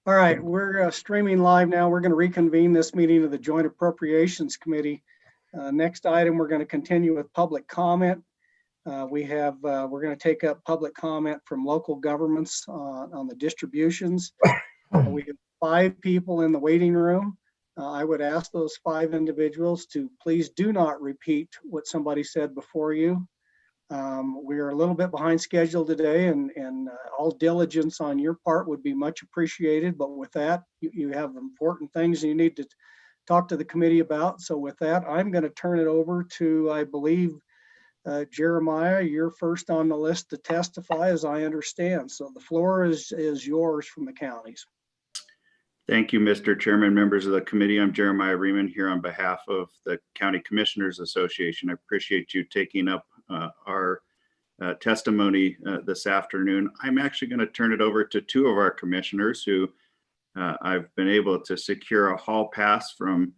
All right, we're streaming live now. We're going to reconvene this meeting of the Joint Appropriations Committee. Next item, we're going to continue with public comment. We're going to take up public comment from local governments on the distributions. We have 5 people in the waiting room. I would ask those 5 individuals to please do not repeat what somebody said before you. We are a little bit behind schedule today, and all diligence on your part would be much appreciated. But with that, you have important things you need to talk to the committee about. So with that, I'm going to turn it over to, I believe, Jeremiah, you're first on the list to testify, as I understand. So the floor is yours from the counties. Thank you, Mr. Chairman, members of the committee. I'm Jeremiah Riemann here on behalf of the County Commissioners Association. I appreciate you taking up our testimony this afternoon. I'm actually going to turn it over to 2 of our commissioners who I've been able to secure a hall pass from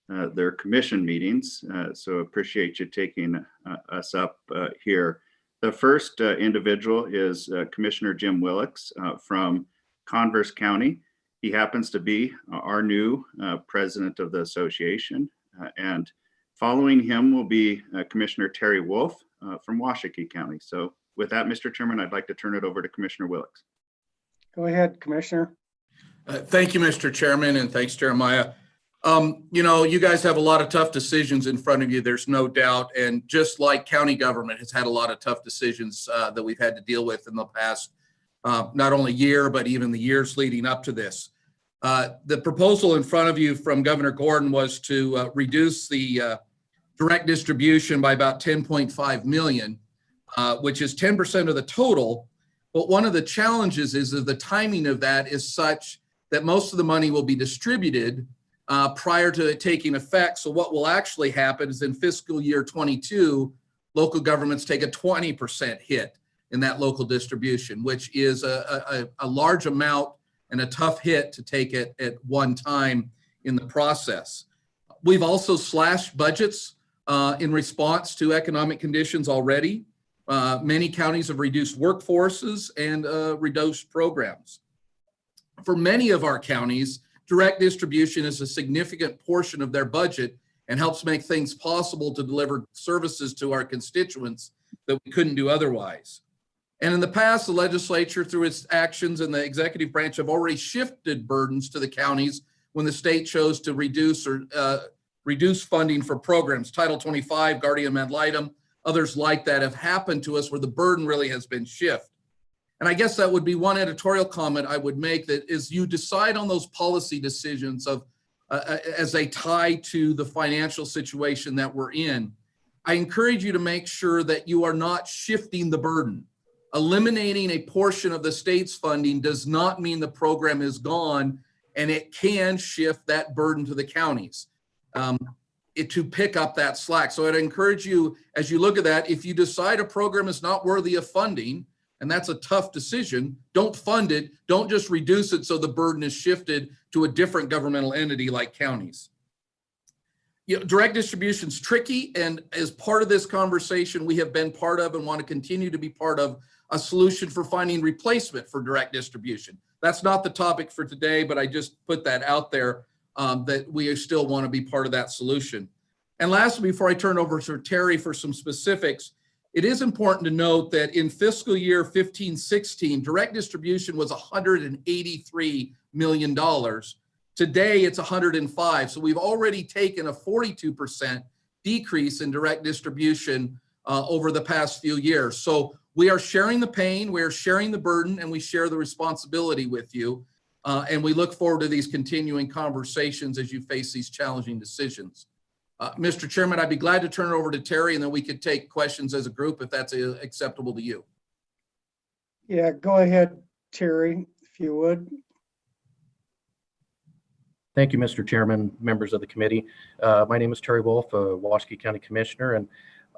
their commission meetings. So appreciate you taking us up here. The first individual is Commissioner Jim Willix from Converse County. He happens to be our new president of the association. And following him will be Commissioner Terry Wolf from Washakie County. So with that, Mr. Chairman, I'd like to turn it over to Commissioner Willix. Go ahead, Commissioner. Thank you, Mr. Chairman, and thanks, Jeremiah. You know, you guys have a lot of tough decisions in front of you, there's no doubt. And just like county government has had a lot of tough decisions that we've had to deal with in the past, not only year, but even the years leading up to this. The proposal in front of you from Governor Gordon was to reduce the direct distribution by about 10.5 million, which is 10% of the total. But one of the challenges is that the timing of that is such that most of the money will be distributed prior to it taking effect. So what will actually happen is in fiscal year 22, local governments take a 20% hit in that local distribution, which is a large amount and a tough hit to take it at one time in the process. We've also slashed budgets in response to economic conditions already. Many counties have reduced workforces and reduced programs. For many of our counties, direct distribution is a significant portion of their budget and helps make things possible to deliver services to our constituents that we couldn't do otherwise. And in the past, the legislature, through its actions and the executive branch, have already shifted burdens to the counties when the state chose to reduce funding for programs. Title 25, Guardian Ad Litem, others like that have happened to us where the burden really has been shifted. And I guess that would be one editorial comment I would make, that is you decide on those policy decisions of as they tie to the financial situation that we're in. I encourage you to make sure that you are not shifting the burden. Eliminating a portion of the state's funding does not mean the program is gone, and it can shift that burden to the counties to pick up that slack. So I'd encourage you, as you look at that, if you decide a program is not worthy of funding, and that's a tough decision, don't fund it. Don't just reduce it so the burden is shifted to a different governmental entity like counties. You know, direct distribution is tricky, and as part of this conversation, we have been part of and want to continue to be part of a solution for finding replacement for direct distribution. That's not the topic for today, but I just put that out there that we still want to be part of that solution. And lastly, before I turn over to Terry for some specifics, it is important to note that in fiscal year 15-16, direct distribution was $183 million. Today, it's 105. So we've already taken a 42% decrease in direct distribution over the past few years. So we are sharing the pain, we are sharing the burden, and we share the responsibility with you. And we look forward to these continuing conversations as you face these challenging decisions. Mr. Chairman, I'd be glad to turn it over to Terry, and then we could take questions as a group if that's acceptable to you. Yeah, go ahead, Terry, if you would. Thank you, Mr. Chairman, members of the committee. My name is Terry Wolf, a Washakie County Commissioner, and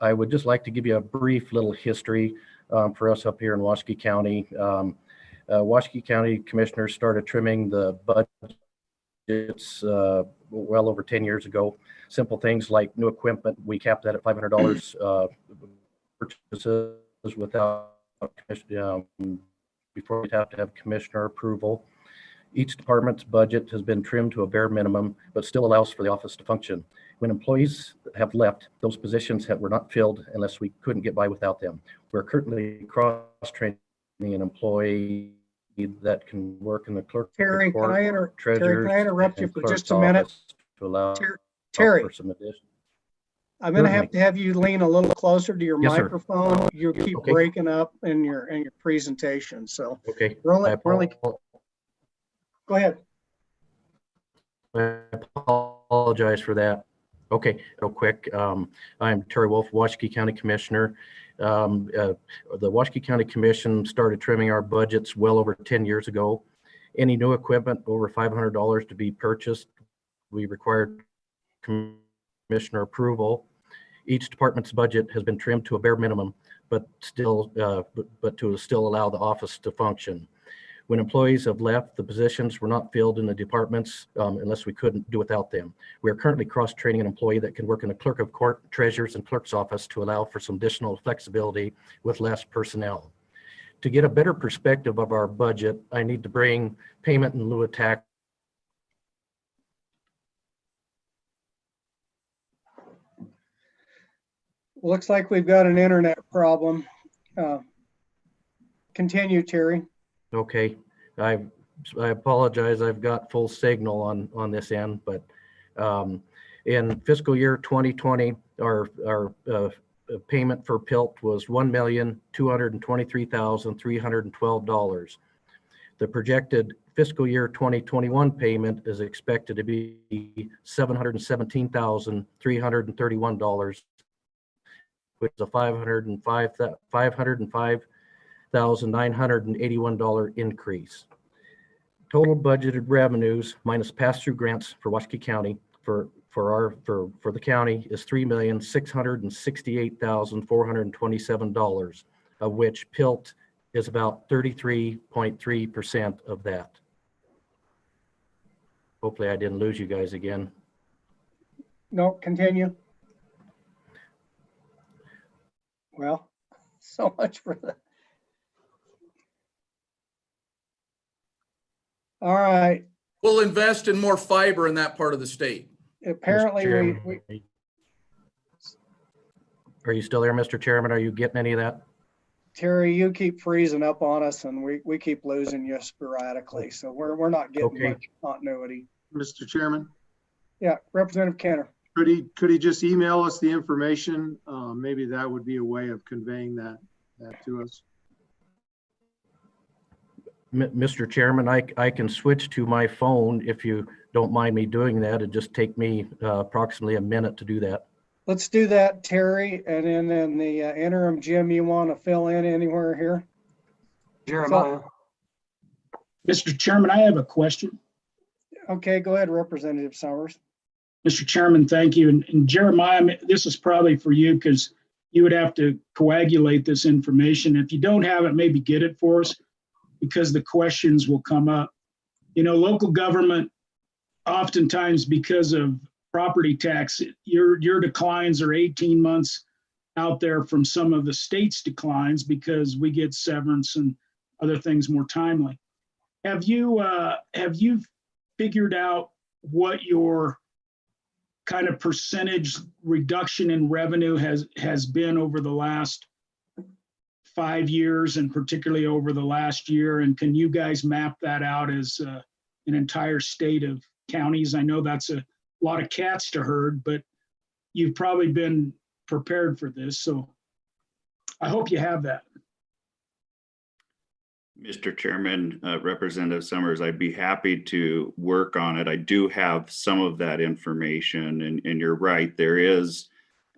I would just like to give you a brief little history for us up here in Washakie County. Washakie County Commissioners started trimming the budgets well over 10 years ago. Simple things like new equipment, we capped that at $500 purchases without before we'd have to have commissioner approval. Each department's budget has been trimmed to a bare minimum, but still allows for the office to function. When employees have left, those positions were not filled unless we couldn't get by without them. We're currently cross-training an employee that can work in the clerk Terry, can report, I interrupt you and for just clerk's a minute? office to allow Terry, for some addition. I'm going to Certainly. have you lean a little closer to your Yes, sir. microphone. You keep Okay. breaking up in your presentation. So Okay. go ahead. I apologize for that. Okay, real quick. I'm Terry Wolf, Washakie County Commissioner. The Washakie County Commission started trimming our budgets well over 10 years ago. Any new equipment over $500 to be purchased, we required commissioner approval. Each department's budget has been trimmed to a bare minimum, but to still allow the office to function. When employees have left, the positions were not filled in the departments unless we couldn't do without them. We are currently cross-training an employee that can work in the clerk of court, treasurer's, and clerk's office to allow for some additional flexibility with less personnel. To get a better perspective of our budget, I need to bring payment in lieu of tax. Looks like we've got an internet problem. Continue, Terry. Okay, I apologize. I've got full signal on this end, but in fiscal year 2020, our payment for PILT was $1,223,312. The projected fiscal year 2021 payment is expected to be $717,331, which is a $505,981 increase. Total budgeted revenues minus pass-through grants for Washakie County for the county is $3,668,427, of which PILT is about 33.3% of that. Hopefully I didn't lose you guys again. No, continue. Well, so much for that. All right. We'll invest in more fiber in that part of the state. Apparently, we Are you still there, Mr. Chairman? Are you getting any of that? Terry, you keep freezing up on us, and we keep losing you sporadically. So we're not getting Okay. much continuity. Mr. Chairman, Yeah, Representative Kenner. could he just email us the information? Maybe that would be a way of conveying that to us. Mr. Chairman, I can switch to my phone if you don't mind me doing that. It'd just take me approximately a minute to do that. Let's do that, Terry. And then in the interim, Jim, you want to fill in anywhere here? Jeremiah. Mr. Chairman, I have a question. Okay, go ahead, Representative Summers. Mr. Chairman, thank you. And Jeremiah, this is probably for you because you would have to coagulate this information. If you don't have it, maybe get it for us because the questions will come up. You know, local government, oftentimes because of property tax, your declines are 18 months out there from some of the state's declines because we get severance and other things more timely. Have you figured out what your kind of percentage reduction in revenue has been over the last 5 years and particularly over the last year? And can you guys map that out as an entire state of counties? I know that's a lot of cats to herd, but you've probably been prepared for this. So I hope you have that. Mr. Chairman, Representative Summers, I'd be happy to work on it. I do have some of that information, and you're right, there is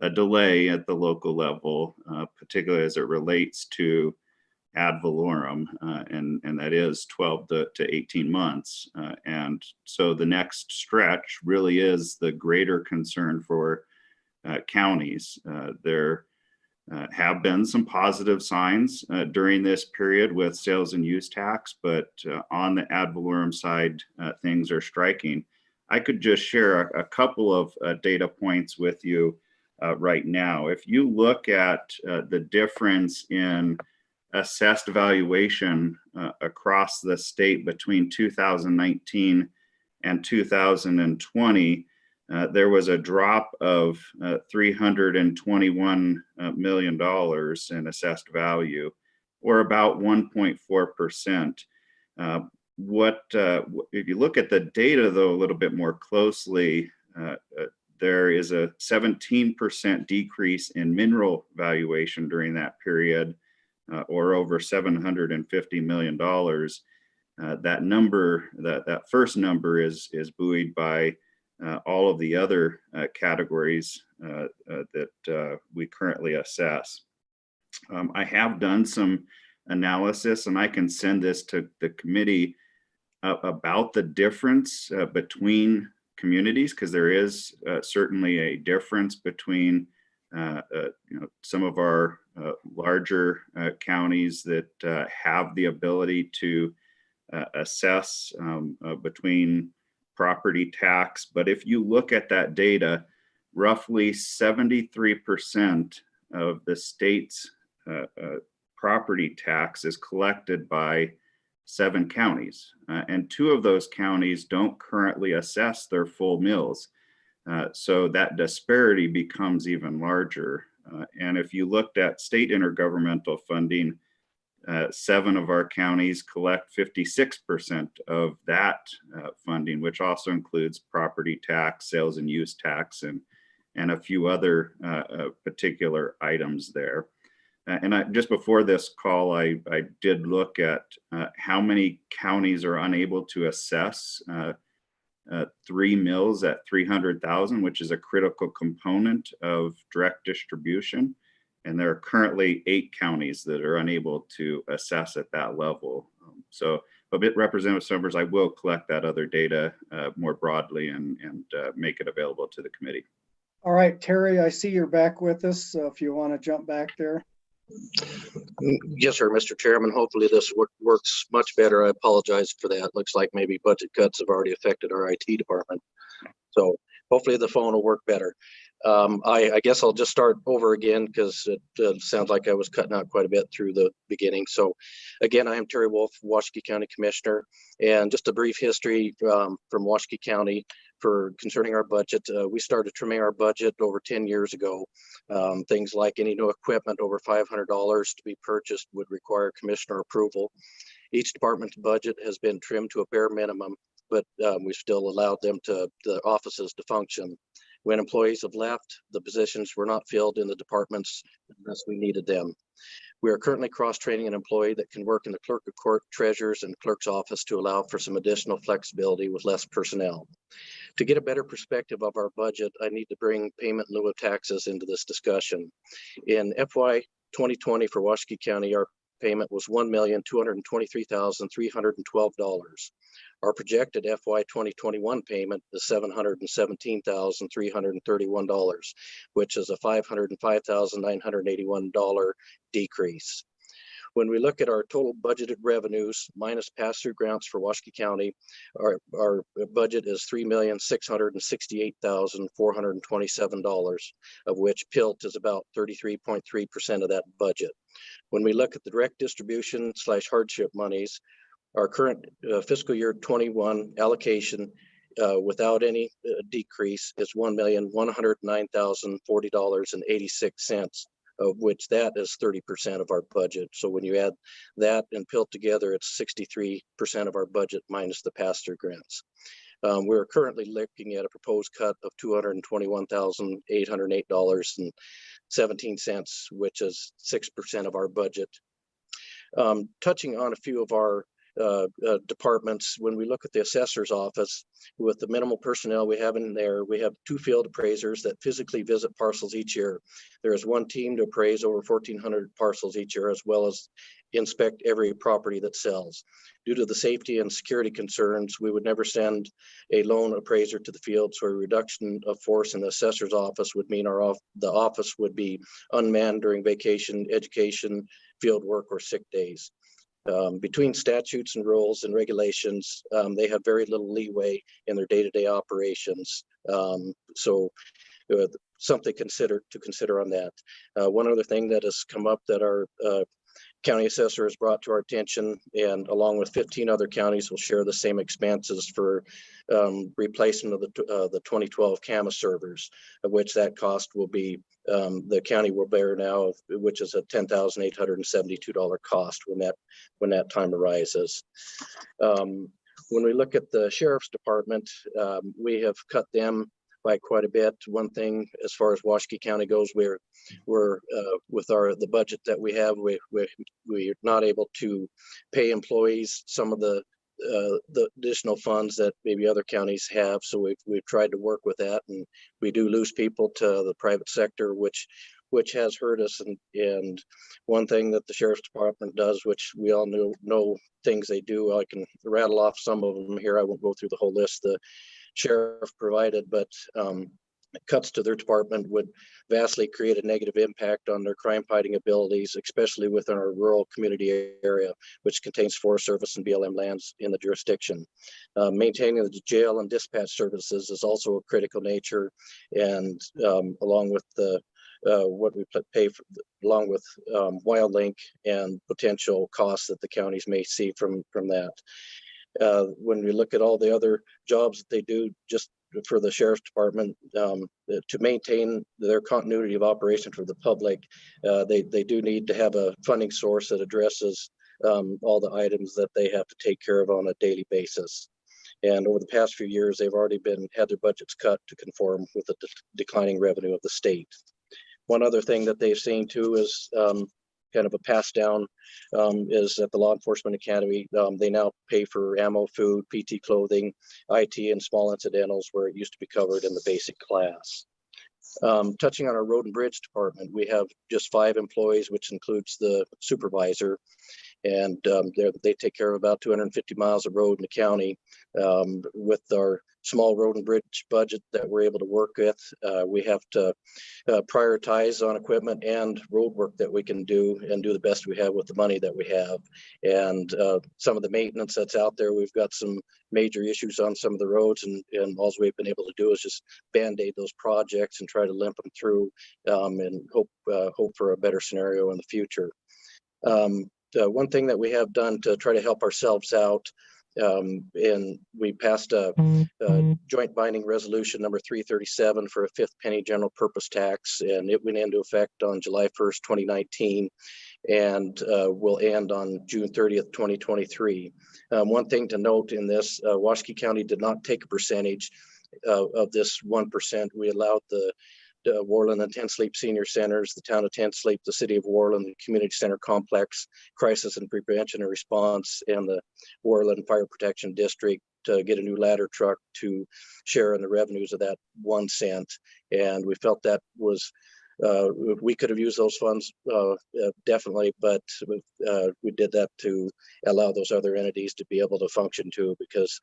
a delay at the local level, particularly as it relates to ad valorem, and that is 12 to 18 months. And so the next stretch really is the greater concern for counties. There have been some positive signs during this period with sales and use tax, but on the ad valorem side, things are striking. I could just share a couple of data points with you right now. If you look at the difference in assessed valuation across the state between 2019 and 2020, there was a drop of $321 million in assessed value, or about 1.4%. If you look at the data, though, a little bit more closely, there is a 17% decrease in mineral valuation during that period, or over $750 million. That number, that first number is buoyed by all of the other categories that we currently assess. I have done some analysis, and I can send this to the committee about the difference between communities, because there is certainly a difference between some of our larger counties that have the ability to assess between property tax. But if you look at that data, roughly 73% of the state's property tax is collected by 7 counties, and 2 of those counties don't currently assess their full mills. So that disparity becomes even larger. And if you looked at state intergovernmental funding, 7 of our counties collect 56% of that funding, which also includes property tax, sales and use tax, and a few other particular items there. And just before this call, I did look at how many counties are unable to assess 3 mills at 300,000, which is a critical component of direct distribution. And there are currently 8 counties that are unable to assess at that level. So, but Representative Summers, I will collect that other data more broadly and make it available to the committee. All right, Terry, I see you're back with us. So if you want to jump back there. Yes, sir, Mr. Chairman. Hopefully this works much better. I apologize for that. Looks like maybe budget cuts have already affected our IT department. So hopefully the phone will work better. I guess I'll just start over again because it sounds like I was cutting out quite a bit through the beginning. So again, I am Terry Wolf, Washakie County Commissioner, and just a brief history from Washakie County concerning our budget. We started trimming our budget over 10 years ago. Things like any new equipment over $500 to be purchased would require commissioner approval. Each department's budget has been trimmed to a bare minimum, but we still allowed the offices to function. When employees have left, the positions were not filled in the departments unless we needed them. We are currently cross-training an employee that can work in the clerk of court, treasurer's, and clerk's office to allow for some additional flexibility with less personnel. To get a better perspective of our budget, I need to bring payment in lieu of taxes into this discussion. In FY 2020 for Washakie County, our payment was $1,223,312. Our projected FY 2021 payment is $717,331, which is a $505,981 decrease. When we look at our total budgeted revenues minus pass-through grants for Washakie County, our budget is $3,668,427, of which PILT is about 33.3% of that budget. When we look at the direct distribution / hardship monies, our current fiscal year 21 allocation without any decrease is $1,109,040.86, of which that is 30% of our budget. So when you add that and PILT together, it's 63% of our budget minus the pass-through grants. We're currently looking at a proposed cut of $221,808.17, which is 6% of our budget. Touching on a few of our departments, when we look at the assessor's office, with the minimal personnel we have in there, we have 2 field appraisers that physically visit parcels each year. There is 1 team to appraise over 1,400 parcels each year, as well as inspect every property that sells. Due to the safety and security concerns, we would never send a lone appraiser to the field, so a reduction of force in the assessor's office would mean the office would be unmanned during vacation, education, field work, or sick days. Between statutes and rules and regulations, they have very little leeway in their day-to-day operations. So something to consider on that. One other thing that has come up that our county assessor has brought to our attention, and along with 15 other counties will share the same expenses for replacement of the 2012 CAMA servers, of which that cost will be the county will bear now, which is a $10,872 cost when that time arises. When we look at the sheriff's department, we have cut them by quite a bit. One thing, as far as Washakie County goes, we're with the budget that we have, we're not able to pay employees some of the additional funds that maybe other counties have. So we've tried to work with that, and we do lose people to the private sector, which has hurt us. And one thing that the sheriff's department does, which we all know things they do, I can rattle off some of them here. I won't go through the whole list the sheriff provided, but cuts to their department would vastly create a negative impact on their crime fighting abilities, especially within our rural community area, which contains Forest Service and BLM lands in the jurisdiction. Maintaining the jail and dispatch services is also a critical nature, and along with the what we pay for, along with WildLink and potential costs that the counties may see from that. When we look at all the other jobs that they do just for the sheriff's department, to maintain their continuity of operation for the public, they do need to have a funding source that addresses all the items that they have to take care of on a daily basis. And over the past few years, they've already had their budgets cut to conform with the declining revenue of the state. One other thing that they've seen too is kind of a pass down is at the Law Enforcement Academy. They now pay for ammo, food, PT clothing, IT, and small incidentals where it used to be covered in the basic class. Touching on our road and bridge department, we have just 5 employees, which includes the supervisor. And they take care of about 250 miles of road in the county. With our small road and bridge budget that we're able to work with, we have to prioritize on equipment and road work that we can do and do the best we have with the money that we have. And some of the maintenance that's out there, we've got some major issues on some of the roads, and all we've been able to do is just band-aid those projects and try to limp them through, and hope for a better scenario in the future. One thing that we have done to try to help ourselves out, and we passed a joint binding resolution number 337 for a 5th penny general purpose tax, and it went into effect on July 1st, 2019, and will end on June 30th, 2023. One thing to note in this, Washakie County did not take a percentage of this 1%. We allowed the Worland and 10 Sleep Senior Centers, the town of 10 Sleep, the city of Worland, the Community Center Complex, Crisis and Prevention and Response, and the Worland Fire Protection District to get a new ladder truck to share in the revenues of that 1 cent. And we felt that was, we could have used those funds definitely, but we did that to allow those other entities to be able to function too, because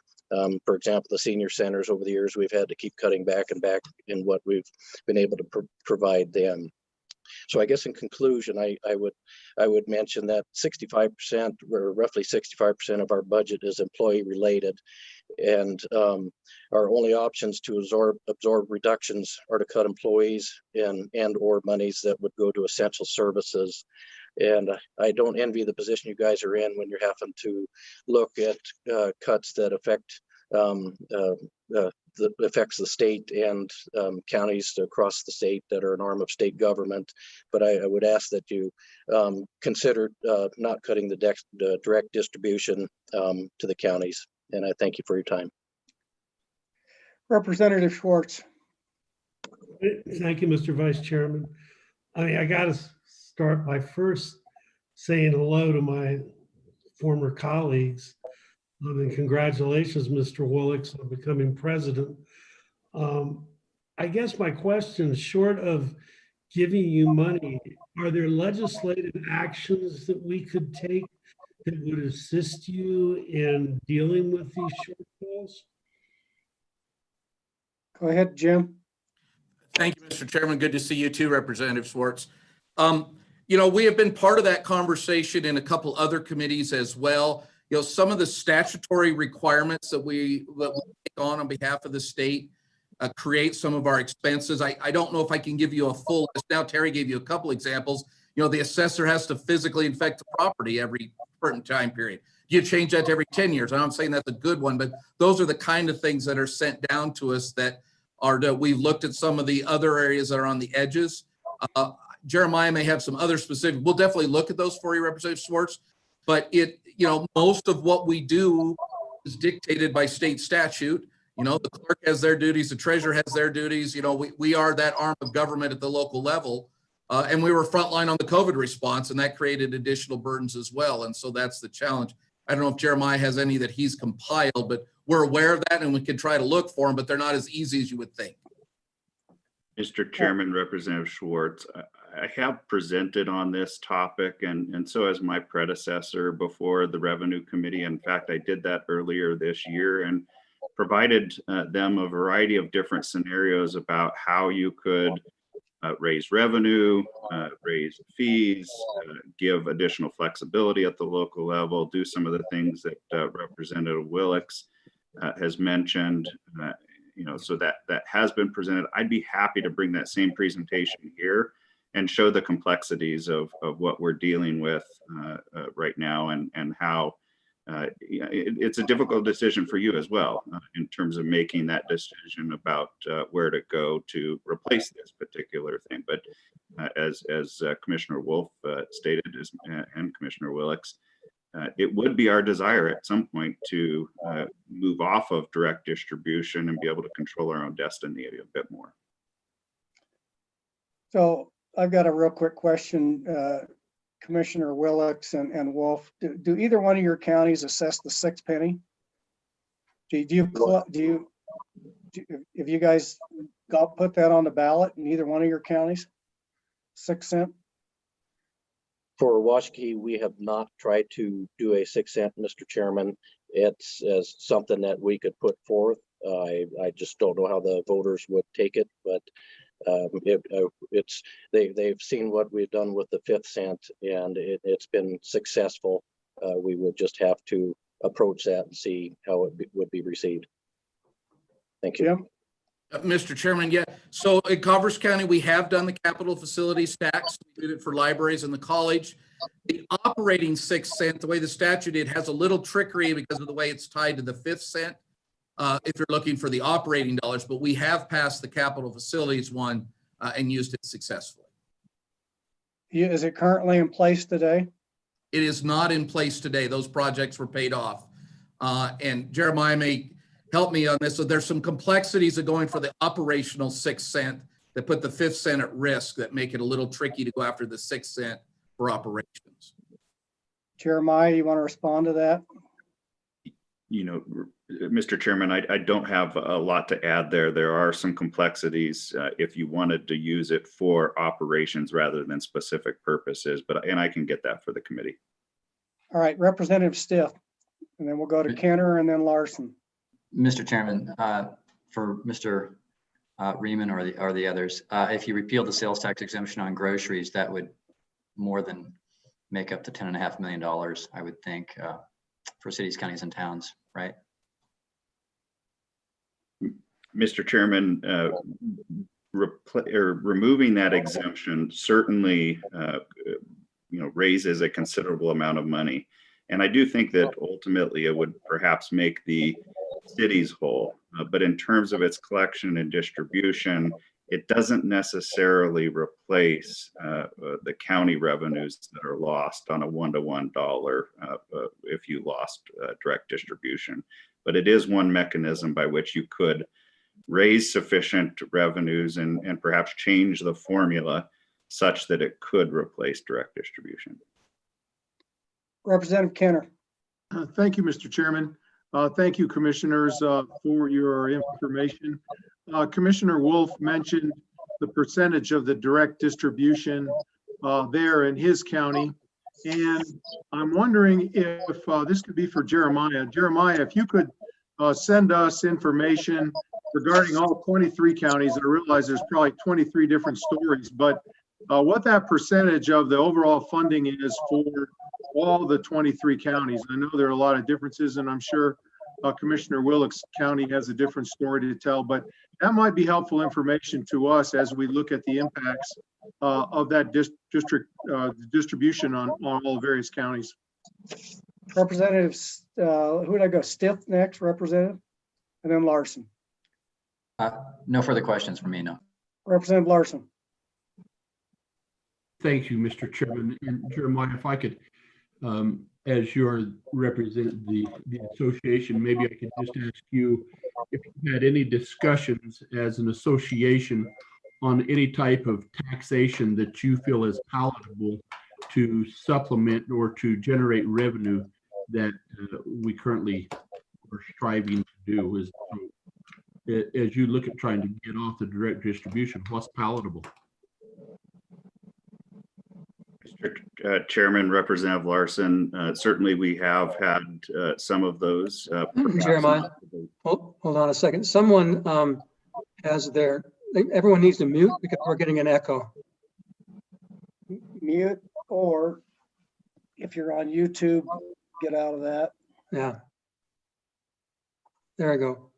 for example, the senior centers over the years, we've had to keep cutting back and back in what we've been able to provide them. So I guess in conclusion, I would mention that 65% or roughly 65% of our budget is employee related, and our only options to absorb reductions are to cut employees and or monies that would go to essential services. And I don't envy the position you guys are in when you're having to look at cuts that affects the state and counties across the state that are an arm of state government. But I would ask that you consider not cutting the direct distribution to the counties. And I thank you for your time. Representative Schwartz. Thank you, Mr. Vice Chairman. I got to start by first saying hello to my former colleagues. And congratulations, Mr. Willix, on becoming president. I guess my question, short of giving you money, are there legislative actions that we could take that would assist you in dealing with these shortfalls? Go ahead, Jim. Thank you, Mr. Chairman. Good to see you too, Representative Schwartz. You know, we have been part of that conversation in a couple other committees as well. You know, some of the statutory requirements that we take on behalf of the state create some of our expenses. I don't know if I can give you a full list now. Terry gave you a couple examples. the assessor has to physically inspect the property every certain time period. You change that to every 10 years. I'm saying that's a good one, but those are the kind of things that are sent down to us that we've looked at some of the other areas that are on the edges. Jeremiah may have some other specific, we'll definitely look at those for you, Representative Schwartz, but most of what we do is dictated by state statute. The clerk has their duties, the treasurer has their duties. We are that arm of government at the local level. And we were frontline on the COVID response, and that created additional burdens as well. And so that's the challenge. I don't know if Jeremiah has any that he's compiled, but we're aware of that and we can try to look for them, but they're not as easy as you would think. Mr. Chairman, Representative Schwartz, I have presented on this topic, and so has my predecessor before the Revenue Committee. In fact, I did that earlier this year and provided them a variety of different scenarios about how you could raise revenue, raise fees, give additional flexibility at the local level, do some of the things that Representative Willix has mentioned. So that has been presented. I'd be happy to bring that same presentation here and show the complexities of what we're dealing with right now, and how it's a difficult decision for you as well in terms of making that decision about where to go to replace this particular thing. But as Commissioner Wolf stated, and Commissioner Willix, it would be our desire at some point to move off of direct distribution and be able to control our own destiny a bit more. So I've got a real quick question, Commissioner Willix and Wolf. Do either one of your counties assess the 6 penny? Have you guys put that on the ballot in either one of your counties? 6 cent? For Washakie, we have not tried to do a 6 cent, Mr. Chairman. It's as something that we could put forth. I just don't know how the voters would take it, but they've seen what we've done with the 5th cent, and it's been successful. We would just have to approach that and see how it would be received. Thank you. Jim? Mr. Chairman, yeah. So in Converse County, we have done the capital facilities tax. We did it for libraries and the college. The operating 6 cent, the way the statute, it has a little trickery because of the way it's tied to the 5th cent. If you're looking for the operating dollars, but we have passed the capital facilities one and used it successfully. Is it currently in place today? It is not in place today. Those projects were paid off. And Jeremiah may help me on this. So there's some complexities of going for the operational 6 cent that put the 5th cent at risk, that make it a little tricky to go after the 6 cent for operations. Jeremiah, you want to respond to that? Mr. Chairman, I don't have a lot to add there. There are some complexities if you wanted to use it for operations rather than specific purposes, and I can get that for the committee. All right, Representative Stiff, and then we'll go to Kenner and then Larson. Mr. Chairman, for Mr. Riemann or the others, if you repeal the sales tax exemption on groceries, that would more than make up the $10.5 million, I would think, for cities, counties, and towns, right? Mr. Chairman, removing that exemption certainly, raises a considerable amount of money. And I do think that ultimately it would perhaps make the cities whole, but in terms of its collection and distribution, it doesn't necessarily replace the county revenues that are lost on a one-to-one dollar if you lost direct distribution. But it is one mechanism by which you could raise sufficient revenues and perhaps change the formula such that it could replace direct distribution. Representative Kenner. Thank you, Mr. Chairman. Thank you, commissioners, for your information. Commissioner Wolf mentioned the percentage of the direct distribution there in his county. And I'm wondering if this could be for Jeremiah. Jeremiah, if you could send us information regarding all 23 counties. I realize there's probably 23 different stories, but what that percentage of the overall funding is for all the 23 counties. I know there are a lot of differences, and I'm sure Commissioner Wilkes County has a different story to tell, but that might be helpful information to us as we look at the impacts of that district distribution on all various counties. Representatives, who would I go? Stiff next, Representative, and then Larson. No further questions from me, no. Representative Larson. Thank you, Mr. Chairman. And Jeremiah, if I could, as you represent the association, maybe I could just ask you if you had any discussions as an association on any type of taxation that you feel is palatable to supplement or to generate revenue that we currently are striving to do. As you look at trying to get off the direct distribution, what's palatable? Mr. Chairman, Representative Larson, certainly we have had some of those. Jeremiah, hold on a second. Someone has everyone needs to mute because we're getting an echo. Mute, or if you're on YouTube, get out of that. Yeah. There I go.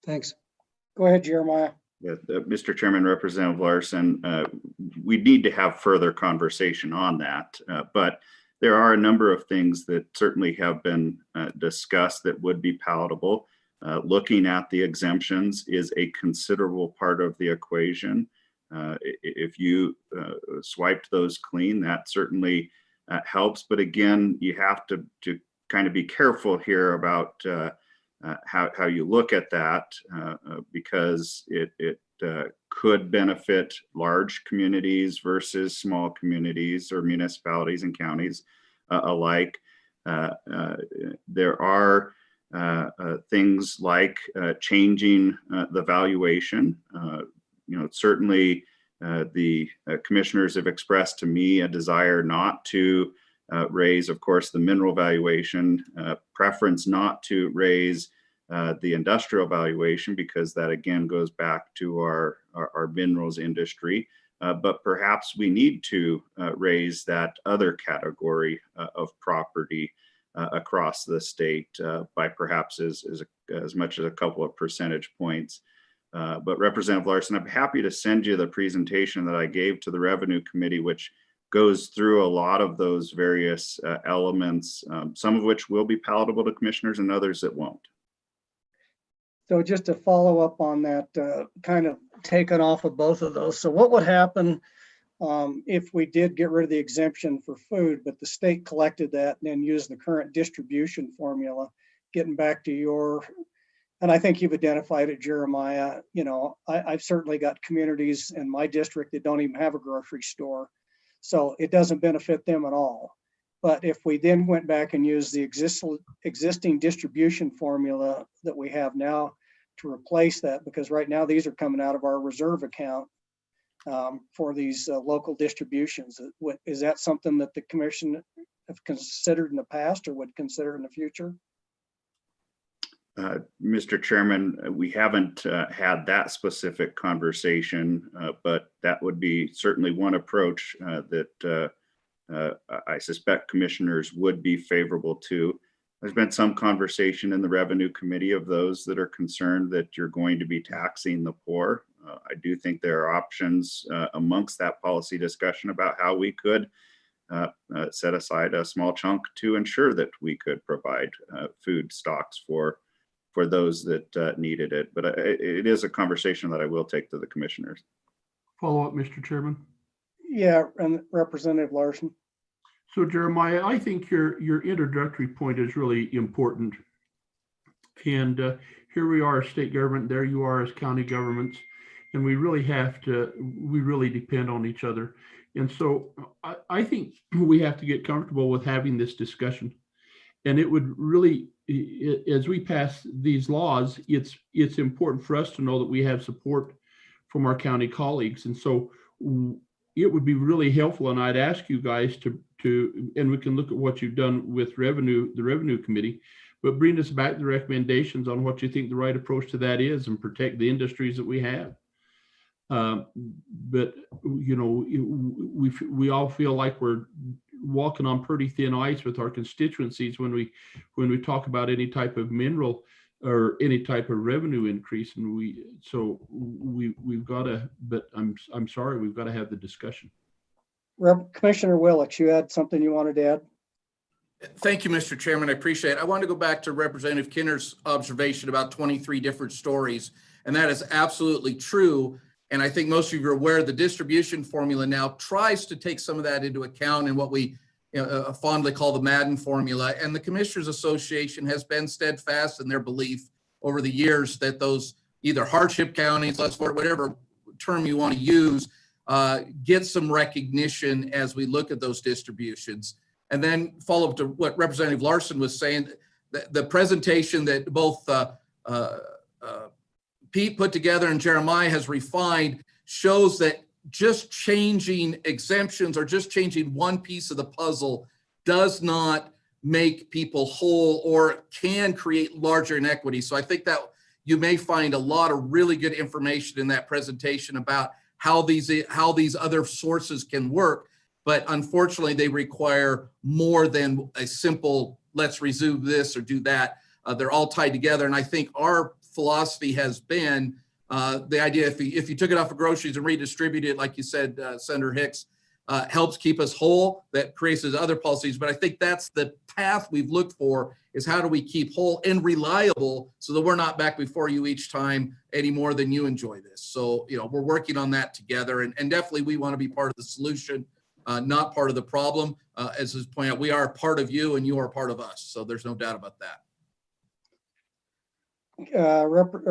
Thanks. Go ahead, Jeremiah. Yeah, Mr. Chairman, Representative Larson, we need to have further conversation on that, but there are a number of things that certainly have been discussed that would be palatable. Looking at the exemptions is a considerable part of the equation. If you swiped those clean, that certainly helps. But again, you have to kind of be careful here about how you look at that, because it could benefit large communities versus small communities or municipalities and counties alike. There are things like changing the valuation. Certainly the commissioners have expressed to me a desire not to raise, of course, the mineral valuation, preference not to raise the industrial valuation, because that again goes back to our minerals industry. But perhaps we need to raise that other category of property across the state by perhaps as much as a couple of percentage points. But Representative Larson, I'm happy to send you the presentation that I gave to the Revenue Committee, which goes through a lot of those various elements, some of which will be palatable to commissioners and others that won't. So just to follow up on that, kind of taken off of both of those. So what would happen if we did get rid of the exemption for food, but the state collected that and then used the current distribution formula, getting back to your, and I think you've identified it, Jeremiah, I've certainly got communities in my district that don't even have a grocery store. So it doesn't benefit them at all. But if we then went back and used the existing distribution formula that we have now to replace that, because right now these are coming out of our reserve account for these local distributions. Is that something that the commission have considered in the past or would consider in the future? Mr. Chairman, we haven't had that specific conversation, but that would be certainly one approach that I suspect commissioners would be favorable to. There's been some conversation in the Revenue Committee of those that are concerned that you're going to be taxing the poor. I do think there are options amongst that policy discussion about how we could set aside a small chunk to ensure that we could provide food stocks for those that needed it. But it is a conversation that I will take to the commissioners. Follow up, Mr. Chairman. Yeah, and Representative Larson. So Jeremiah, I think your introductory point is really important. And here we are as state government, there you are as county governments, and we really depend on each other. And so I think we have to get comfortable with having this discussion. And it would really, as we pass these laws, it's important for us to know that we have support from our county colleagues. And so it would be really helpful, and I'd ask you guys to, and we can look at what you've done with the Revenue Committee, but bring us back the recommendations on what you think the right approach to that is and protect the industries that we have. But, we all feel like we're walking on pretty thin ice with our constituencies when we talk about any type of mineral or any type of revenue increase. And we've got to, but I'm sorry, we've got to have the discussion. Commissioner Willicks, you had something you wanted to add? Thank you, Mr. Chairman. I appreciate it. I want to go back to Representative Kinner's observation about 23 different stories, and that is absolutely true. And I think most of you are aware the distribution formula now tries to take some of that into account in what we fondly call the Madden Formula. And the Commissioners Association has been steadfast in their belief over the years that those either hardship counties, whatever term you want to use, get some recognition as we look at those distributions. And then follow up to what Representative Larson was saying, the presentation that both Pete put together and Jeremiah has refined shows that just changing exemptions or just changing one piece of the puzzle does not make people whole or can create larger inequity. So I think that you may find a lot of really good information in that presentation about how these other sources can work. But unfortunately, they require more than a simple, let's resume this or do that. They're all tied together. And I think our philosophy has been the idea, if you took it off of groceries and redistributed it, like you said, Senator Hicks, helps keep us whole, that creates those other policies. But I think that's the path we've looked for, is how do we keep whole and reliable so that we're not back before you each time any more than you enjoy this. So, we're working on that together. And definitely we want to be part of the solution. Not part of the problem. As is pointed out, we are part of you and you are part of us. So there's no doubt about that.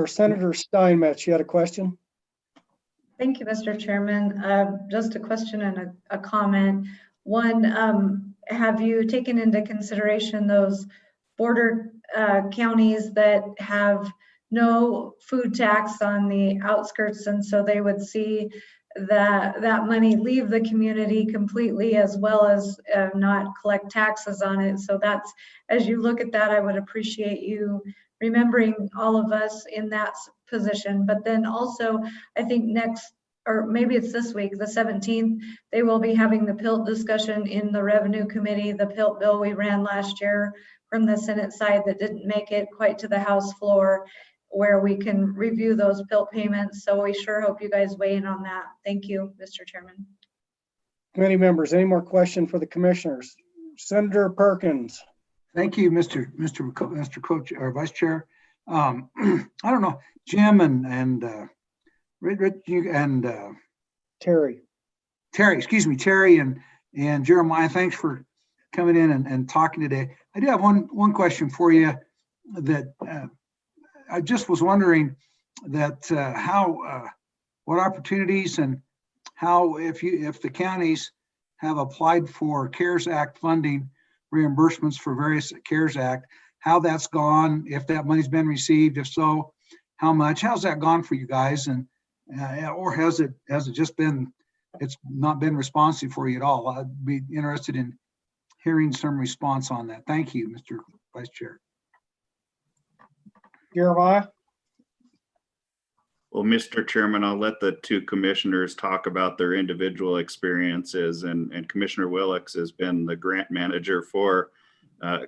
Senator Steinmetz, you had a question? Thank you, Mr. Chairman. Just a question and a comment. One, have you taken into consideration those border counties that have no food tax on the outskirts, and so they would see that money leave the community completely, as well as not collect taxes on it? So that's, as you look at that, I would appreciate you remembering all of us in that position. But then also, I think next, or maybe it's this week, the 17th, they will be having the PILT discussion in the Revenue Committee, the PILT bill we ran last year from the Senate side that didn't make it quite to the House floor, where we can review those PILT payments. So we sure hope you guys weigh in on that. Thank you, Mr. Chairman. Committee members, any more questions for the commissioners? Senator Perkins. Thank you, Mr. Coach or Vice Chair. I don't know, Jim and Rich and Terry, Terry and Jeremiah, thanks for coming in and talking today. I do have one question for you that I just was wondering that what opportunities and how, if the counties have applied for CARES Act funding, reimbursements for various CARES Act, how that's gone, if that money's been received, if so, how much, how's that gone for you guys? And or has it just been, it's not been responsive for you at all? I'd be interested in hearing some response on that. Thank you, Mr. Vice Chair. Jeremiah? Well, Mr. Chairman, I'll let the two commissioners talk about their individual experiences, and Commissioner Willicks has been the grant manager for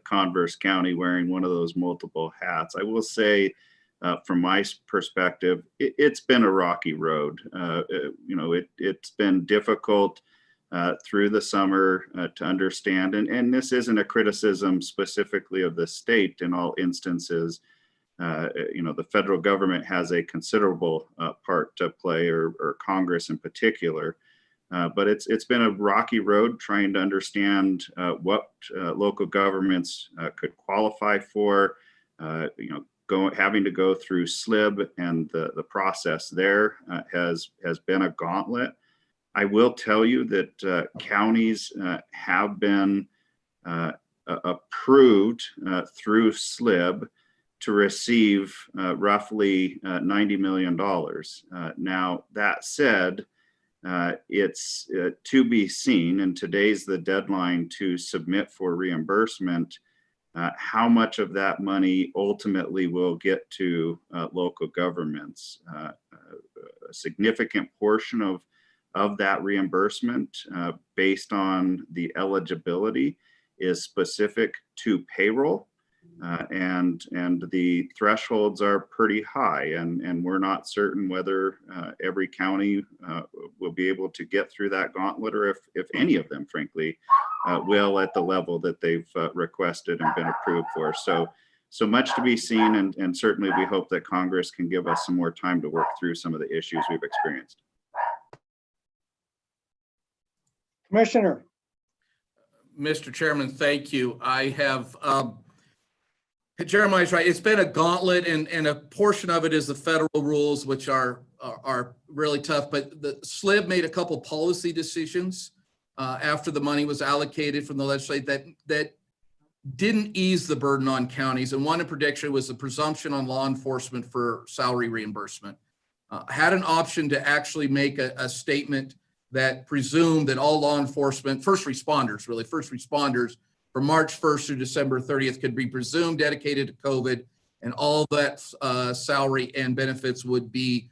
Converse County, wearing one of those multiple hats. I will say, from my perspective, it's been a rocky road. It's been difficult through the summer to understand, and this isn't a criticism specifically of the state in all instances. The federal government has a considerable part to play, or Congress in particular. But it's been a rocky road trying to understand what local governments could qualify for. Having to go through SLIB, and the process there has been a gauntlet. I will tell you that counties have been approved through SLIB to receive roughly $90 million. Now, that said, it's to be seen, and today's the deadline to submit for reimbursement, how much of that money ultimately will get to local governments. A significant portion of that reimbursement, based on the eligibility, is specific to payroll. and the thresholds are pretty high, and we're not certain whether every county will be able to get through that gauntlet, or if any of them, frankly, will at the level that they've requested and been approved for. So much to be seen, and certainly we hope that Congress can give us some more time to work through some of the issues we've experienced. Commissioner. Mr. Chairman, thank you. I have, Jeremiah's right. It's been a gauntlet, and a portion of it is the federal rules, which are really tough. But the SLIB made a couple policy decisions after the money was allocated from the legislature that didn't ease the burden on counties. And one in particular was the presumption on law enforcement for salary reimbursement. Had an option to actually make a statement that presumed that all law enforcement, first responders from March 1st through December 30th could be presumed dedicated to COVID, and all that salary and benefits would be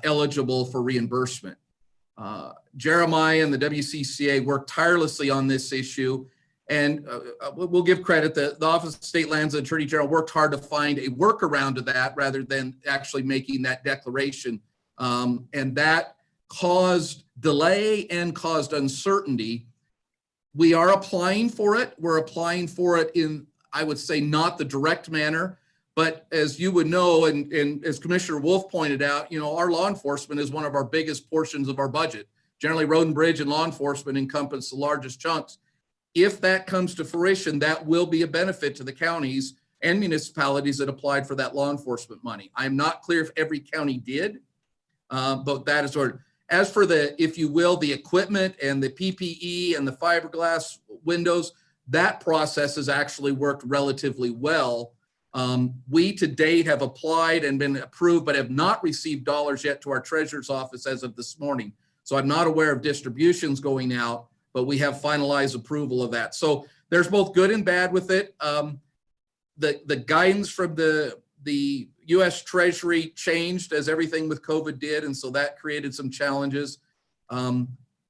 eligible for reimbursement. Jeremiah and the WCCA worked tirelessly on this issue, and we'll give credit. The Office of State Lands and Attorney General worked hard to find a workaround to that rather than actually making that declaration. And that caused delay and caused uncertainty. We are applying for it. We're applying for it in, I would say, not the direct manner, but as you would know, and as Commissioner Wolf pointed out, our law enforcement is one of our biggest portions of our budget. Generally, road and bridge and law enforcement encompass the largest chunks. If that comes to fruition, that will be a benefit to the counties and municipalities that applied for that law enforcement money. I'm not clear if every county did, but that is ordered. As for the, if you will, the equipment and the PPE and the fiberglass windows, that process has actually worked relatively well. We to date have applied and been approved, but have not received dollars yet to our treasurer's office as of this morning. So I'm not aware of distributions going out, but we have finalized approval of that. So there's both good and bad with it. The guidance from the U.S. Treasury changed as everything with COVID did, and so that created some challenges.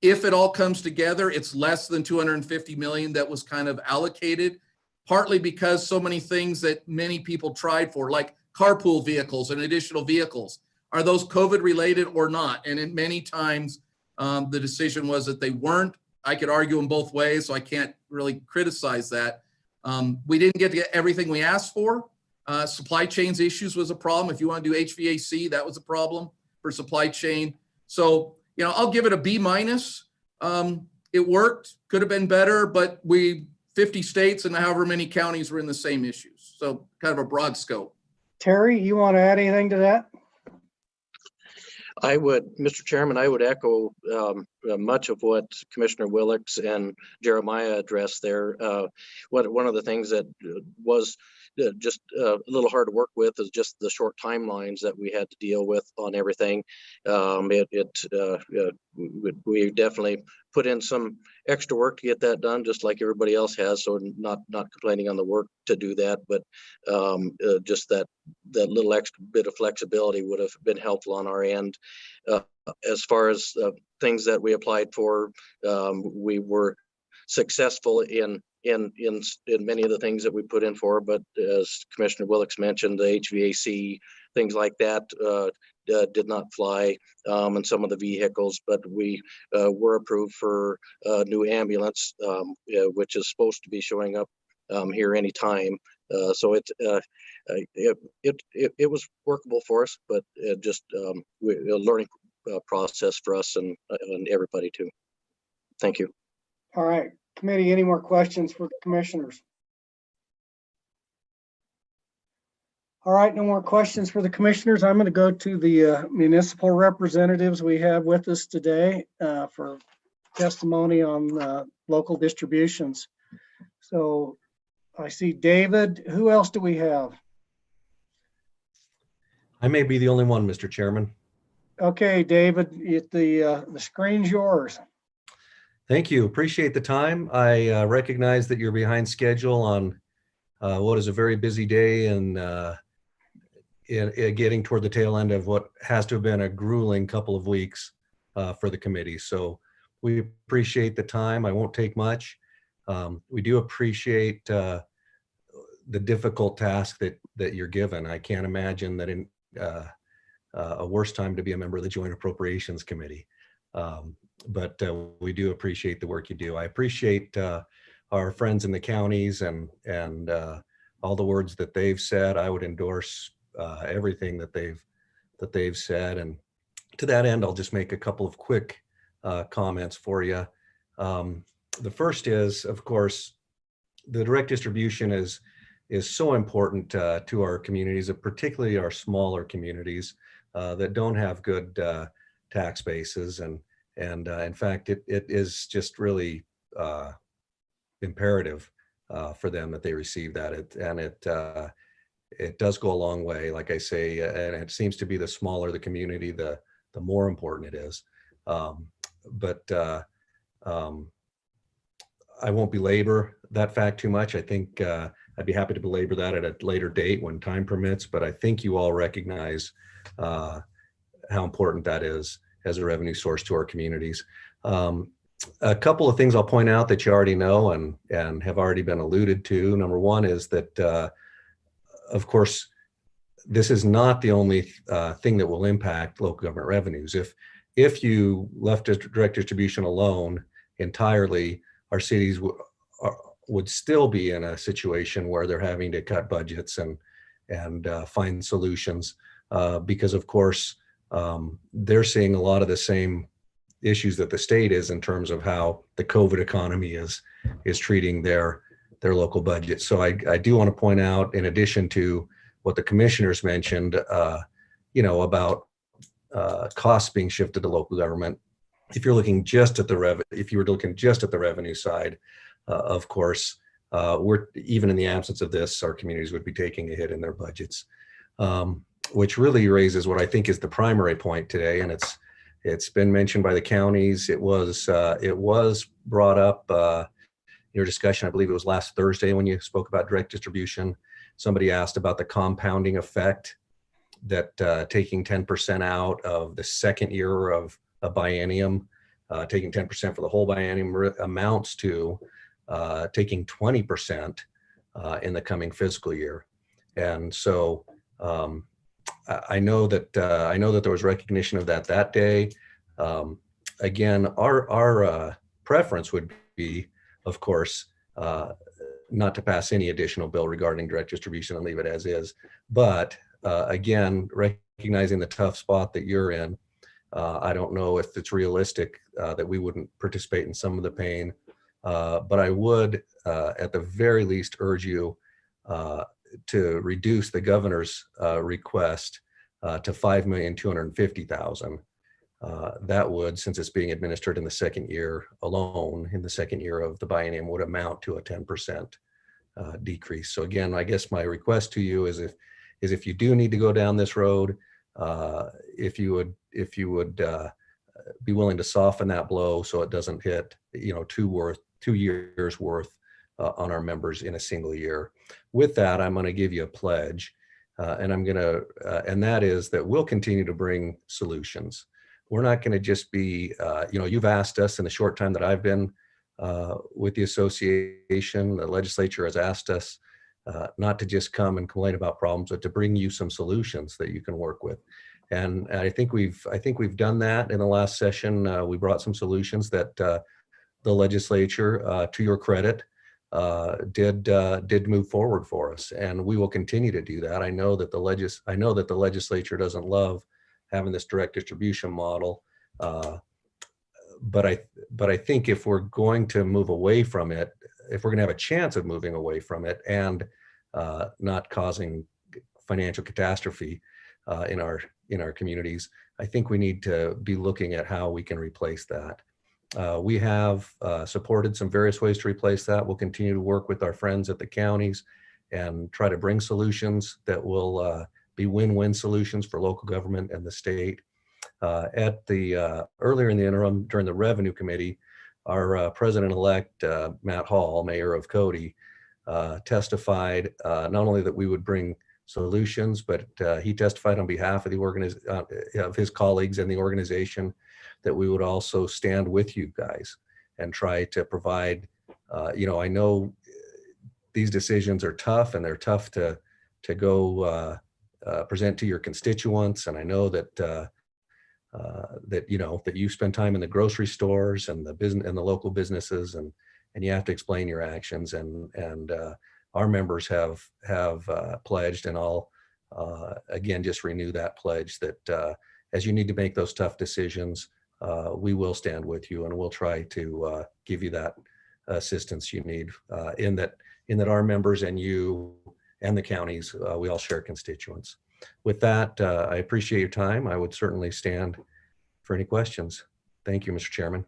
If it all comes together, it's less than $250 million that was kind of allocated, partly because so many things that many people tried for, like carpool vehicles and additional vehicles, are those COVID related or not? And in many times, the decision was that they weren't. I could argue them both ways, so I can't really criticize that. We didn't get to get everything we asked for. Supply chains issues was a problem. If you want to do HVAC, that was a problem for supply chain. So, I'll give it a B-. It worked, could have been better, but 50 states and however many counties were in the same issues. So kind of a broad scope. Terry, you want to add anything to that? I would, Mr. Chairman, I would echo much of what Commissioner Willix and Jeremiah addressed there. One of the things that was just a little hard to work with is just the short timelines that we had to deal with on everything. We definitely put in some extra work to get that done, just like everybody else has. So not complaining on the work to do that, but just that little extra bit of flexibility would have been helpful on our end. As far as things that we applied for, we were successful in many of the things that we put in for, but as Commissioner Willix mentioned, the HVAC, things like that did not fly, and some of the vehicles, but we were approved for a new ambulance, which is supposed to be showing up here anytime. So it was workable for us, but just a learning process for us and everybody too. Thank you. All right, committee, any more questions for the commissioners? All right, no more questions for the commissioners. I'm going to go to the municipal representatives we have with us today for testimony on local distributions. So I see David. Who else do we have? I may be the only one, Mr. Chairman. Okay, David, the screen's yours. Thank you. Appreciate the time. I recognize that you're behind schedule on what is a very busy day and getting toward the tail end of what has to have been a grueling couple of weeks for the committee. So we appreciate the time. I won't take much. We do appreciate the difficult task that you're given. I can't imagine that in a worse time to be a member of the Joint Appropriations Committee. But we do appreciate the work you do. I appreciate our friends in the counties and all the words that they've said. I would endorse everything that they've said. And to that end, I'll just make a couple of quick comments for you. The first is, of course, the direct distribution is so important to our communities, particularly our smaller communities that don't have good tax bases. And in fact, it is just really imperative for them that they receive that. It does go a long way, like I say, and it seems to be the smaller the community, the more important it is. I won't belabor that fact too much. I think I'd be happy to belabor that at a later date when time permits, but I think you all recognize how important that is as a revenue source to our communities. A couple of things I'll point out that you already know and have already been alluded to. Number one is that, of course, this is not the only thing that will impact local government revenues. If you left direct distribution alone entirely, our cities would still be in a situation where they're having to cut budgets and find solutions because, of course, they're seeing a lot of the same issues that the state is in terms of how the COVID economy is treating their local budget. So I do want to point out, in addition to what the commissioners mentioned, about costs being shifted to local government. If you're looking just at if you were looking just at the revenue side, of course, we're even in the absence of this, our communities would be taking a hit in their budgets, which really raises what I think is the primary point today, and it's been mentioned by the counties. It was brought up in your discussion. I believe it was last Thursday when you spoke about direct distribution. Somebody asked about the compounding effect that taking 10% out of the second year of a biennium, taking 10% for the whole biennium amounts to taking 20% in the coming fiscal year. And so I know that there was recognition of that day. Again, our preference would be, of course, not to pass any additional bill regarding direct distribution and leave it as is. But again, recognizing the tough spot that you're in, I don't know if it's realistic that we wouldn't participate in some of the pain, but I would, at the very least, urge you to reduce the governor's request to $5,250,000. That would, since it's being administered in the second year alone, in the second year of the biennium, would amount to a 10% decrease. So again, I guess my request to you is if you do need to go down this road, if you would be willing to soften that blow so it doesn't hit 2 years worth on our members in a single year. With that, I'm going to give you a pledge, and and that is that we'll continue to bring solutions. We're not going to just be, you've asked us in the short time that I've been with the association, the legislature has asked us not to just come and complain about problems, but to bring you some solutions that you can work with. And I think we've done that in the last session. We brought some solutions that the legislature, to your credit, did move forward for us, and we will continue to do that. I know that the legislature doesn't love having this direct distribution model, but I think if we're going to move away from it, if we're going to have a chance of moving away from it and not causing financial catastrophe in our communities, I think we need to be looking at how we can replace that. We have supported some various ways to replace that. We'll continue to work with our friends at the counties and try to bring solutions that will be win-win solutions for local government and the state. At the earlier in the interim, during the Revenue Committee, our President-elect, Matt Hall, Mayor of Cody, testified not only that we would bring solutions, but he testified on behalf of of his colleagues and the organization that we would also stand with you guys and try to provide, I know these decisions are tough, and they're tough to go present to your constituents. And I know that that you spend time in the grocery stores and the business and the local businesses, and you have to explain your actions. And our members have pledged, and I'll again just renew that pledge that as you need to make those tough decisions, we will stand with you, and we'll try to give you that assistance you need. In that our members and you and the counties, we all share constituents. With that, I appreciate your time. I would certainly stand for any questions. Thank you, Mr. Chairman.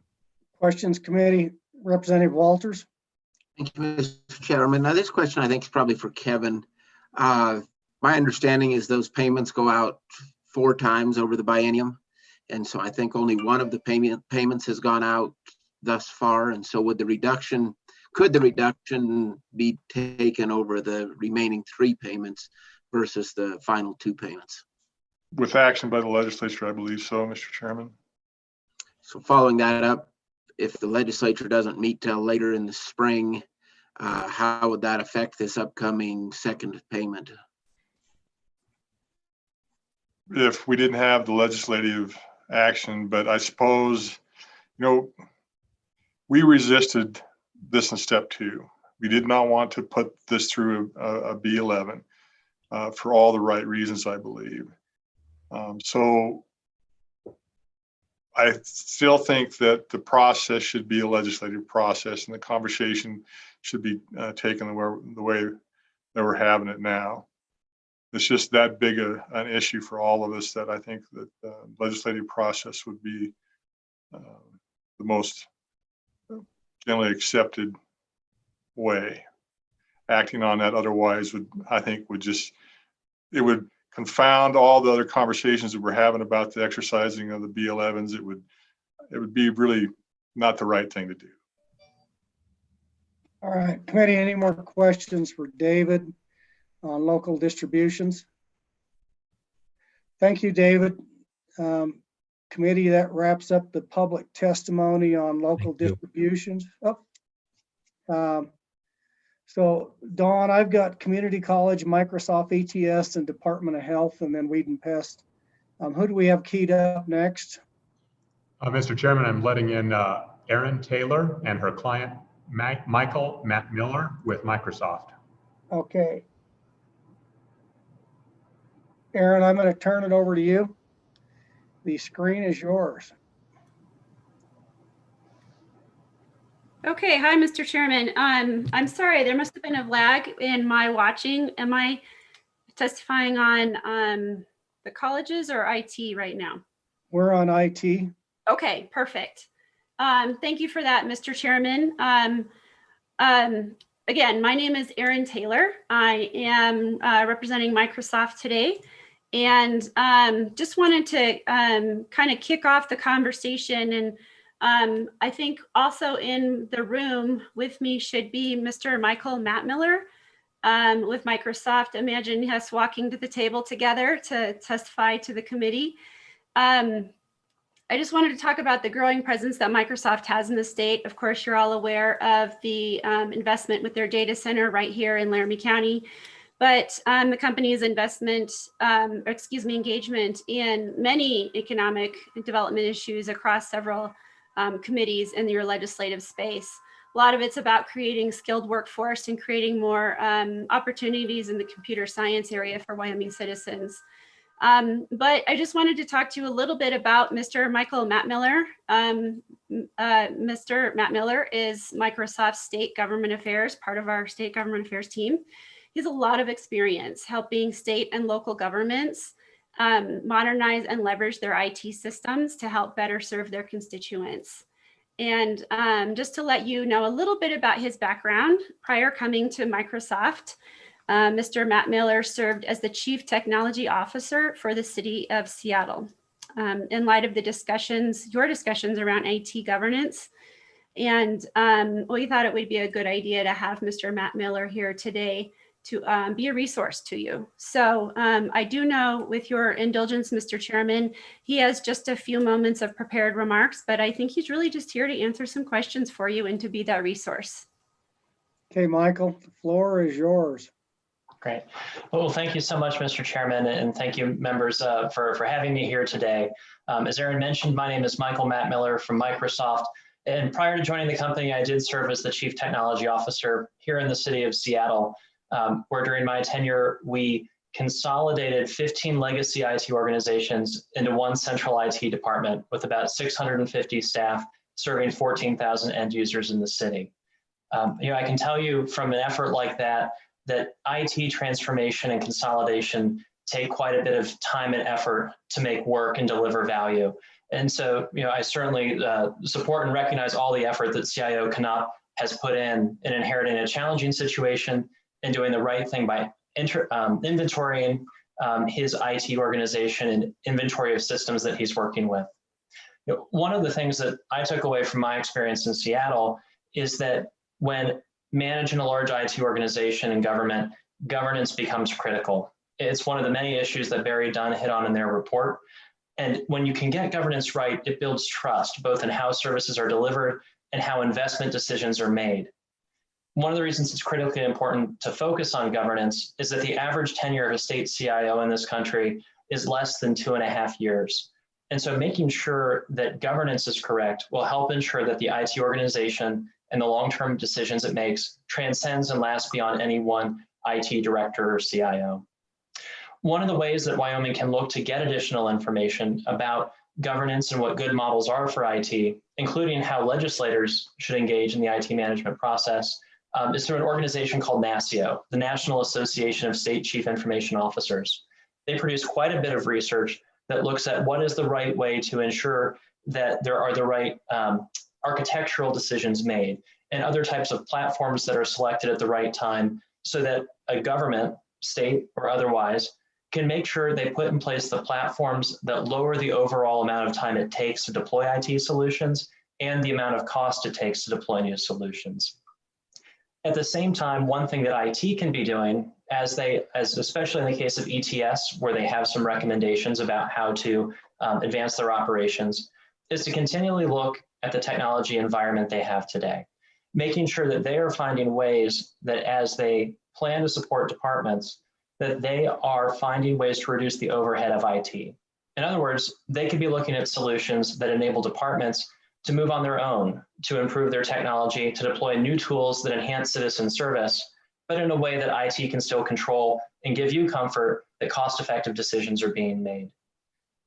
Questions, committee. Representative Walters. Thank you, Mr. Chairman. Now, this question I think is probably for Kevin. My understanding is those payments go out 4 times over the biennium. And so I think only one of the payments has gone out thus far. And so could the reduction be taken over the remaining 3 payments versus the final 2 payments? With action by the legislature, I believe so, Mr. Chairman. So following that up, if the legislature doesn't meet till later in the spring, how would that affect this upcoming second payment? If we didn't have the legislative action, but I suppose, we resisted this in step 2. We did not want to put this through a B11 for all the right reasons, I believe. So I still think that the process should be a legislative process, and the conversation should be taken the way that we're having it now. It's just that big an issue for all of us that I think that the legislative process would be the most generally accepted way. Acting on that otherwise would confound all the other conversations that we're having about the exercising of the B11s. It would be really not the right thing to do. All right, committee, any more questions for David on local distributions? Thank you, David. Committee, that wraps up the public testimony on local distributions. So Dawn, I've got Community College, Microsoft ETS, and Department of Health, and then Weed and Pest. Who do we have keyed up next? Mr. Chairman, I'm letting in Erin Taylor and her client, Michael Matt Miller with Microsoft. Okay. Erin, I'm going to turn it over to you. The screen is yours. Okay, hi, Mr. Chairman. I'm sorry, there must have been a lag in my watching. Am I testifying on the colleges or IT right now? We're on IT. Okay, perfect. Thank you for that, Mr. Chairman. Again, my name is Erin Taylor. I am representing Microsoft today, and just wanted to kind of kick off the conversation. And I think also in the room with me should be Mr. Michael Matt Miller with Microsoft. Imagine us walking to the table together to testify to the committee. I just wanted to talk about the growing presence that Microsoft has in the state. Of course, you're all aware of the investment with their data center right here in Laramie County, but the company's engagement in many economic development issues across several committees in your legislative space. A lot of it's about creating skilled workforce and creating more opportunities in the computer science area for Wyoming citizens. But I just wanted to talk to you a little bit about Mr. Michael Matt Miller. Mr. Matt Miller is Microsoft's state government affairs, part of our state government affairs team. He has a lot of experience helping state and local governments modernize and leverage their IT systems to help better serve their constituents. And just to let you know a little bit about his background, prior coming to Microsoft, Mr. Matt Miller served as the Chief Technology Officer for the City of Seattle. In light of the your discussions around IT governance, and we thought it would be a good idea to have Mr. Matt Miller here today to be a resource to you. So I do know, with your indulgence, Mr. Chairman, he has just a few moments of prepared remarks, but I think he's really just here to answer some questions for you and to be that resource. Okay, Michael, the floor is yours. Great. Well, thank you so much, Mr. Chairman, and thank you, members, for having me here today. As Aaron mentioned, my name is Michael Matt Miller from Microsoft. And prior to joining the company, I did serve as the Chief Technology Officer here in the city of Seattle, where during my tenure, we consolidated 15 legacy IT organizations into one central IT department with about 650 staff serving 14,000 end users in the city. I can tell you from an effort like that, that IT transformation and consolidation take quite a bit of time and effort to make work and deliver value. And so, I certainly support and recognize all the effort that CIO Knop has put in inheriting a challenging situation and doing the right thing by inventorying his IT organization and inventory of systems that he's working with. One of the things that I took away from my experience in Seattle is that when managing a large IT organization and government, governance becomes critical. It's one of the many issues that Barry Dunn hit on in their report. And when you can get governance right, it builds trust, both in how services are delivered and how investment decisions are made. One of the reasons it's critically important to focus on governance is that the average tenure of a state CIO in this country is less than 2.5 years. And so making sure that governance is correct will help ensure that the IT organization and the long-term decisions it makes transcends and lasts beyond any one IT director or CIO. One of the ways that Wyoming can look to get additional information about governance and what good models are for IT, including how legislators should engage in the IT management process, is through an organization called NASCIO, the National Association of State Chief Information Officers. They produce quite a bit of research that looks at what is the right way to ensure that there are the right architectural decisions made and other types of platforms that are selected at the right time so that a government, state or otherwise, can make sure they put in place the platforms that lower the overall amount of time it takes to deploy IT solutions and the amount of cost it takes to deploy new solutions. At the same time, one thing that IT can be doing, especially in the case of ETS, where they have some recommendations about how to advance their operations, is to continually look at the technology environment they have today, making sure that they are finding ways that as they plan to support departments, that they are finding ways to reduce the overhead of IT. In other words, they could be looking at solutions that enable departments to move on their own, to improve their technology, to deploy new tools that enhance citizen service, but in a way that IT can still control and give you comfort that cost-effective decisions are being made.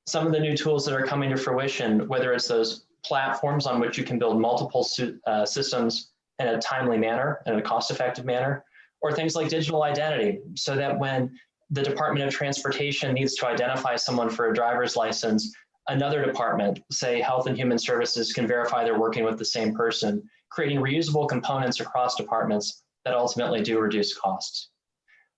Some of the new tools that are coming to fruition, whether it's those platforms on which you can build multiple systems in a timely manner, in a cost-effective manner, or things like digital identity, so that when the Department of Transportation needs to identify someone for a driver's license, another department, say Health and Human Services, can verify they're working with the same person, creating reusable components across departments that ultimately do reduce costs.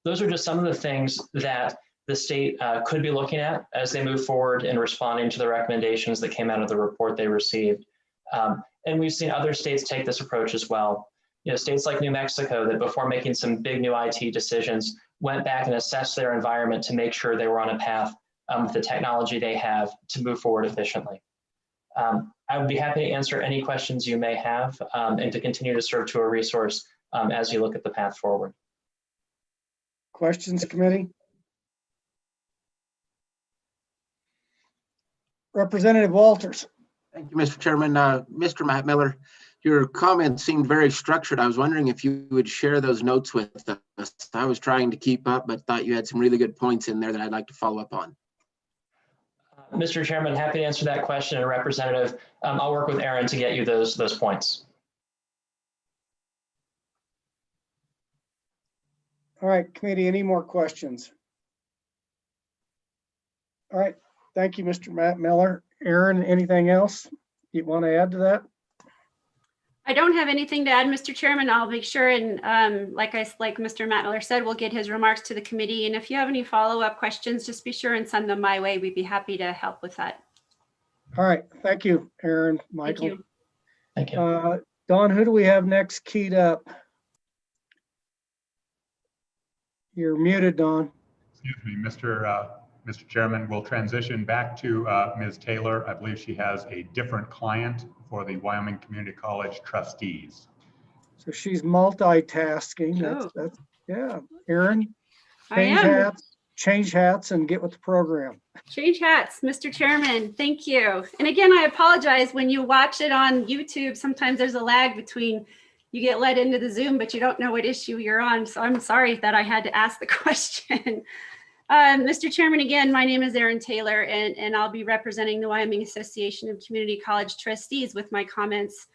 Those are just some of the things that the state could be looking at as they move forward in responding to the recommendations that came out of the report they received. And we've seen other states take this approach as well. States like New Mexico that before making some big new IT decisions, went back and assessed their environment to make sure they were on a path with the technology they have to move forward efficiently. I would be happy to answer any questions you may have and to continue to serve to a resource as you look at the path forward. Questions, committee? Representative Walters. Thank you, Mr. Chairman. Mr. Matt Miller, your comments seemed very structured. I was wondering if you would share those notes with us. I was trying to keep up, but thought you had some really good points in there that I'd like to follow up on. Mr. Chairman, happy to answer that question. And Representative, I'll work with Aaron to get you those points. All right, committee, any more questions? All right, thank you, Mr. Matt Miller. Aaron, anything else you want to add to that? I don't have anything to add, Mr. Chairman. I'll make sure and like Mr. Matt Miller said, we'll get his remarks to the committee. And if you have any follow-up questions, just be sure and send them my way. We'd be happy to help with that. All right, thank you, Aaron, Michael. Thank you. Don, who do we have next keyed up? You're muted, Don. Excuse me, Mr. Chairman, we'll transition back to Ms. Taylor. I believe she has a different client for the Wyoming Community College trustees. So she's multitasking. Oh. That's yeah. Erin, I change am. hats and get with the program. Change hats, Mr. Chairman. Thank you. And again, I apologize when you watch it on YouTube. Sometimes there's a lag between you get let into the Zoom, but you don't know what issue you're on. So I'm sorry that I had to ask the question. Mr. Chairman, again, my name is Erin Taylor, and I'll be representing the Wyoming Association of Community College Trustees with my comments.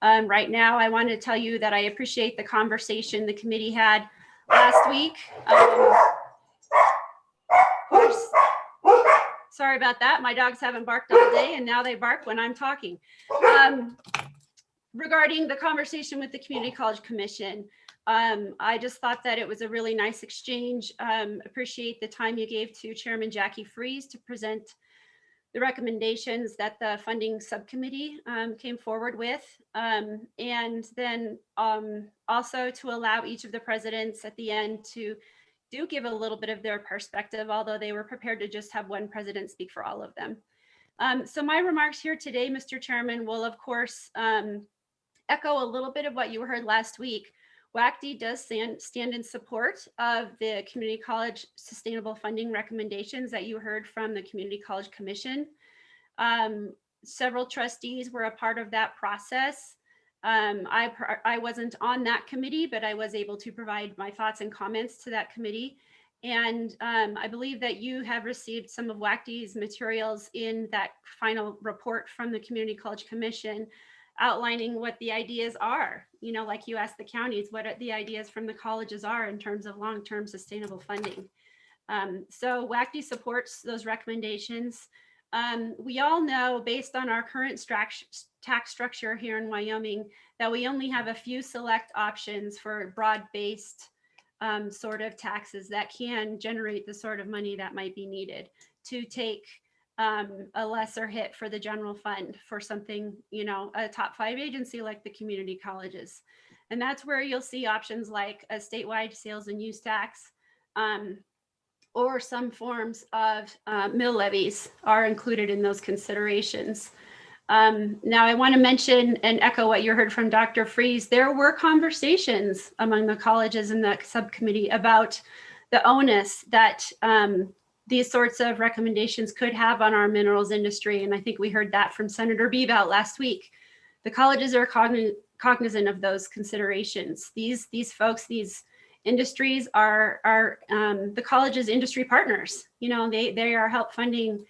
Right now, I want to tell you that I appreciate the conversation the committee had last week. Of course, sorry about that. My dogs haven't barked all day, and now they bark when I'm talking. Regarding the conversation with the Community College Commission, I just thought that it was a really nice exchange. Appreciate the time you gave to Chairman Jackie Freeze to present the recommendations that the funding subcommittee came forward with. And then also to allow each of the presidents at the end to give a little bit of their perspective, although they were prepared to just have one president speak for all of them. So my remarks here today, Mr. Chairman, will of course echo a little bit of what you heard last week. WACD does stand in support of the Community College Sustainable Funding recommendations that you heard from the Community College Commission. Several trustees were a part of that process. I wasn't on that committee, but I was able to provide my thoughts and comments to that committee. And I believe that you have received some of WACD's materials in that final report from the Community College Commission, outlining what the ideas are, you know, like you asked the counties, what the ideas from the colleges are in terms of long-term sustainable funding. So WACD supports those recommendations. We all know, based on our current tax structure here in Wyoming, that we only have a few select options for broad-based sort of taxes that can generate the sort of money that might be needed to take a lesser hit for the general fund for something, you know, a top 5 agency like the community colleges. And that's where you'll see options like a statewide sales and use tax, or some forms of mill levies are included in those considerations. Now I want to mention and echo what you heard from Dr. Freeze. There were conversations among the colleges in the subcommittee about the onus that these sorts of recommendations could have on our minerals industry. And I think we heard that from Senator Beebout last week. The colleges are cognizant of those considerations. These folks, these industries are the college's industry partners. You know, they are help funding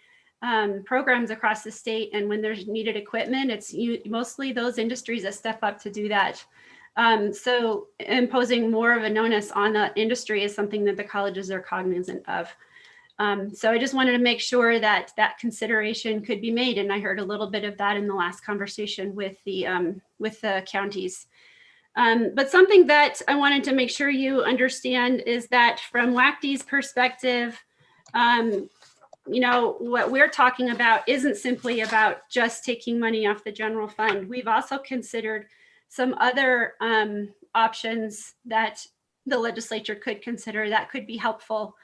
programs across the state. And when there's needed equipment, it's mostly those industries that step up to do that. So imposing more of an onus on the industry is something that the colleges are cognizant of. So I just wanted to make sure that that consideration could be made. And I heard a little bit of that in the last conversation with the counties. But something that I wanted to make sure you understand is that from WACD's perspective, you know, what we're talking about isn't simply about just taking money off the general fund. We've also considered some other options that the legislature could consider that could be helpful.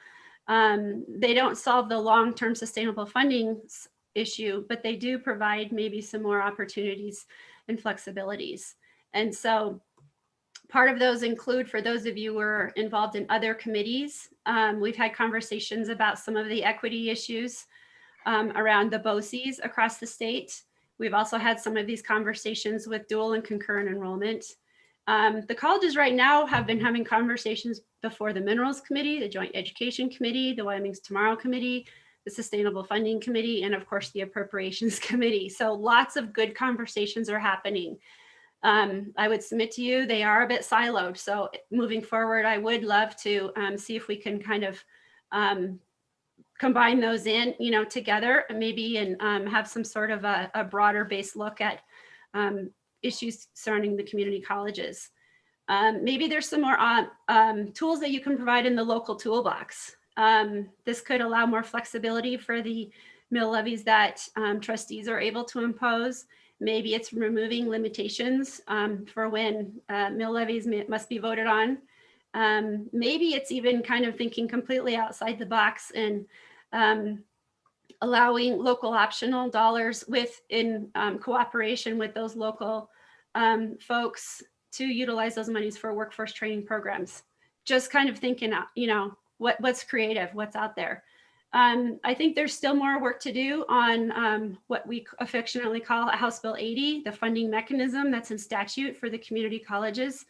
They don't solve the long-term sustainable funding issue, but they do provide maybe some more opportunities and flexibilities. And so part of those include, for those of you who are involved in other committees, we've had conversations about some of the equity issues around the BOCES across the state. We've also had some of these conversations with dual and concurrent enrollment. The colleges right now have been having conversations before the Minerals Committee, the Joint Education Committee, the Wyoming's Tomorrow Committee, the Sustainable Funding Committee, and of course the Appropriations Committee. So lots of good conversations are happening. I would submit to you, they are a bit siloed. So moving forward, I would love to see if we can kind of combine those in, you know, together maybe, and have some sort of a broader based look at issues surrounding the community colleges. Maybe there's some more tools that you can provide in the local toolbox. This could allow more flexibility for the mill levies that trustees are able to impose. Maybe it's removing limitations for when mill levies must be voted on. Maybe it's even kind of thinking completely outside the box and allowing local optional dollars in cooperation with those local folks to utilize those monies for workforce training programs. Just kind of thinking, you know, what's creative, what's out there. I think there's still more work to do on what we affectionately call House Bill 80, the funding mechanism that's in statute for the community colleges.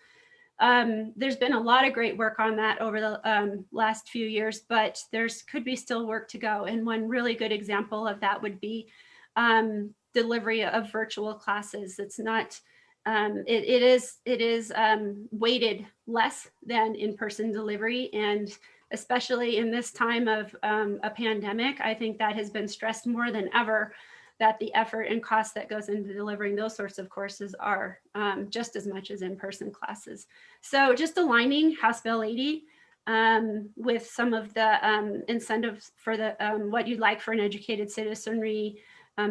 There's been a lot of great work on that over the last few years, but could be still work to go. And one really good example of that would be delivery of virtual classes. It's not, it is weighted less than in-person delivery. And especially in this time of a pandemic, I think that has been stressed more than ever, that the effort and cost that goes into delivering those sorts of courses are just as much as in-person classes. So just aligning House Bill 80 with some of the incentives for the what you'd like for an educated citizenry,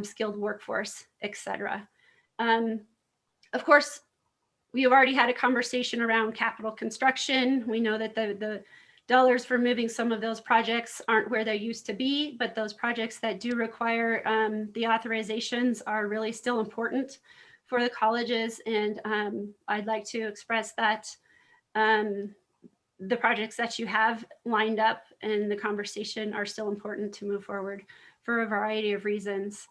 skilled workforce, etc. Of course, we have already had a conversation around capital construction. We know that the dollars for moving some of those projects aren't where they used to be, but those projects that do require the authorizations are really still important for the colleges. And I'd like to express that the projects that you have lined up in the conversation are still important to move forward for a variety of reasons.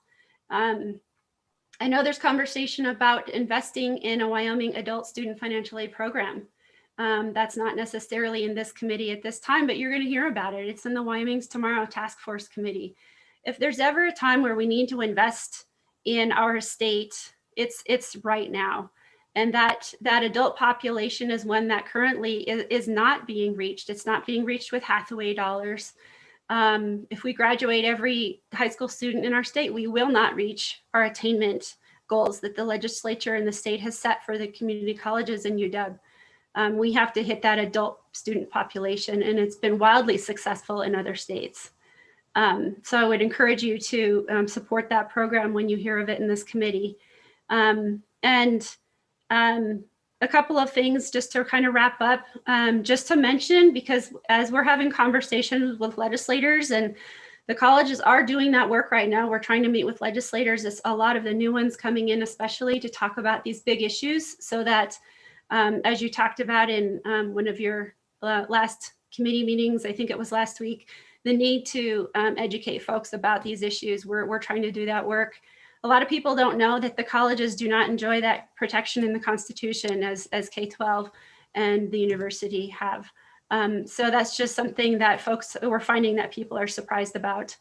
I know there's conversation about investing in a Wyoming adult student financial aid program. That's not necessarily in this committee at this time, but you're going to hear about it. It's in the Wyoming's Tomorrow Task Force Committee. If there's ever a time where we need to invest in our state, it's right now. And that adult population is one that currently is not being reached. It's not being reached with Hathaway dollars. If we graduate every high school student in our state, we will not reach our attainment goals that the legislature and the state has set for the community colleges and UW. We have to hit that adult student population, and it's been wildly successful in other states. So I would encourage you to support that program when you hear of it in this committee. A couple of things just to kind of wrap up, just to mention, because as we're having conversations with legislators, and the colleges are doing that work right now, we're trying to meet with legislators, it's a lot of the new ones coming in, especially to talk about these big issues, so that as you talked about in one of your last committee meetings, I think it was last week, the need to educate folks about these issues. We're trying to do that work. A lot of people don't know that the colleges do not enjoy that protection in the Constitution as K-12 and the university have. So that's just something that we're finding that people are surprised about.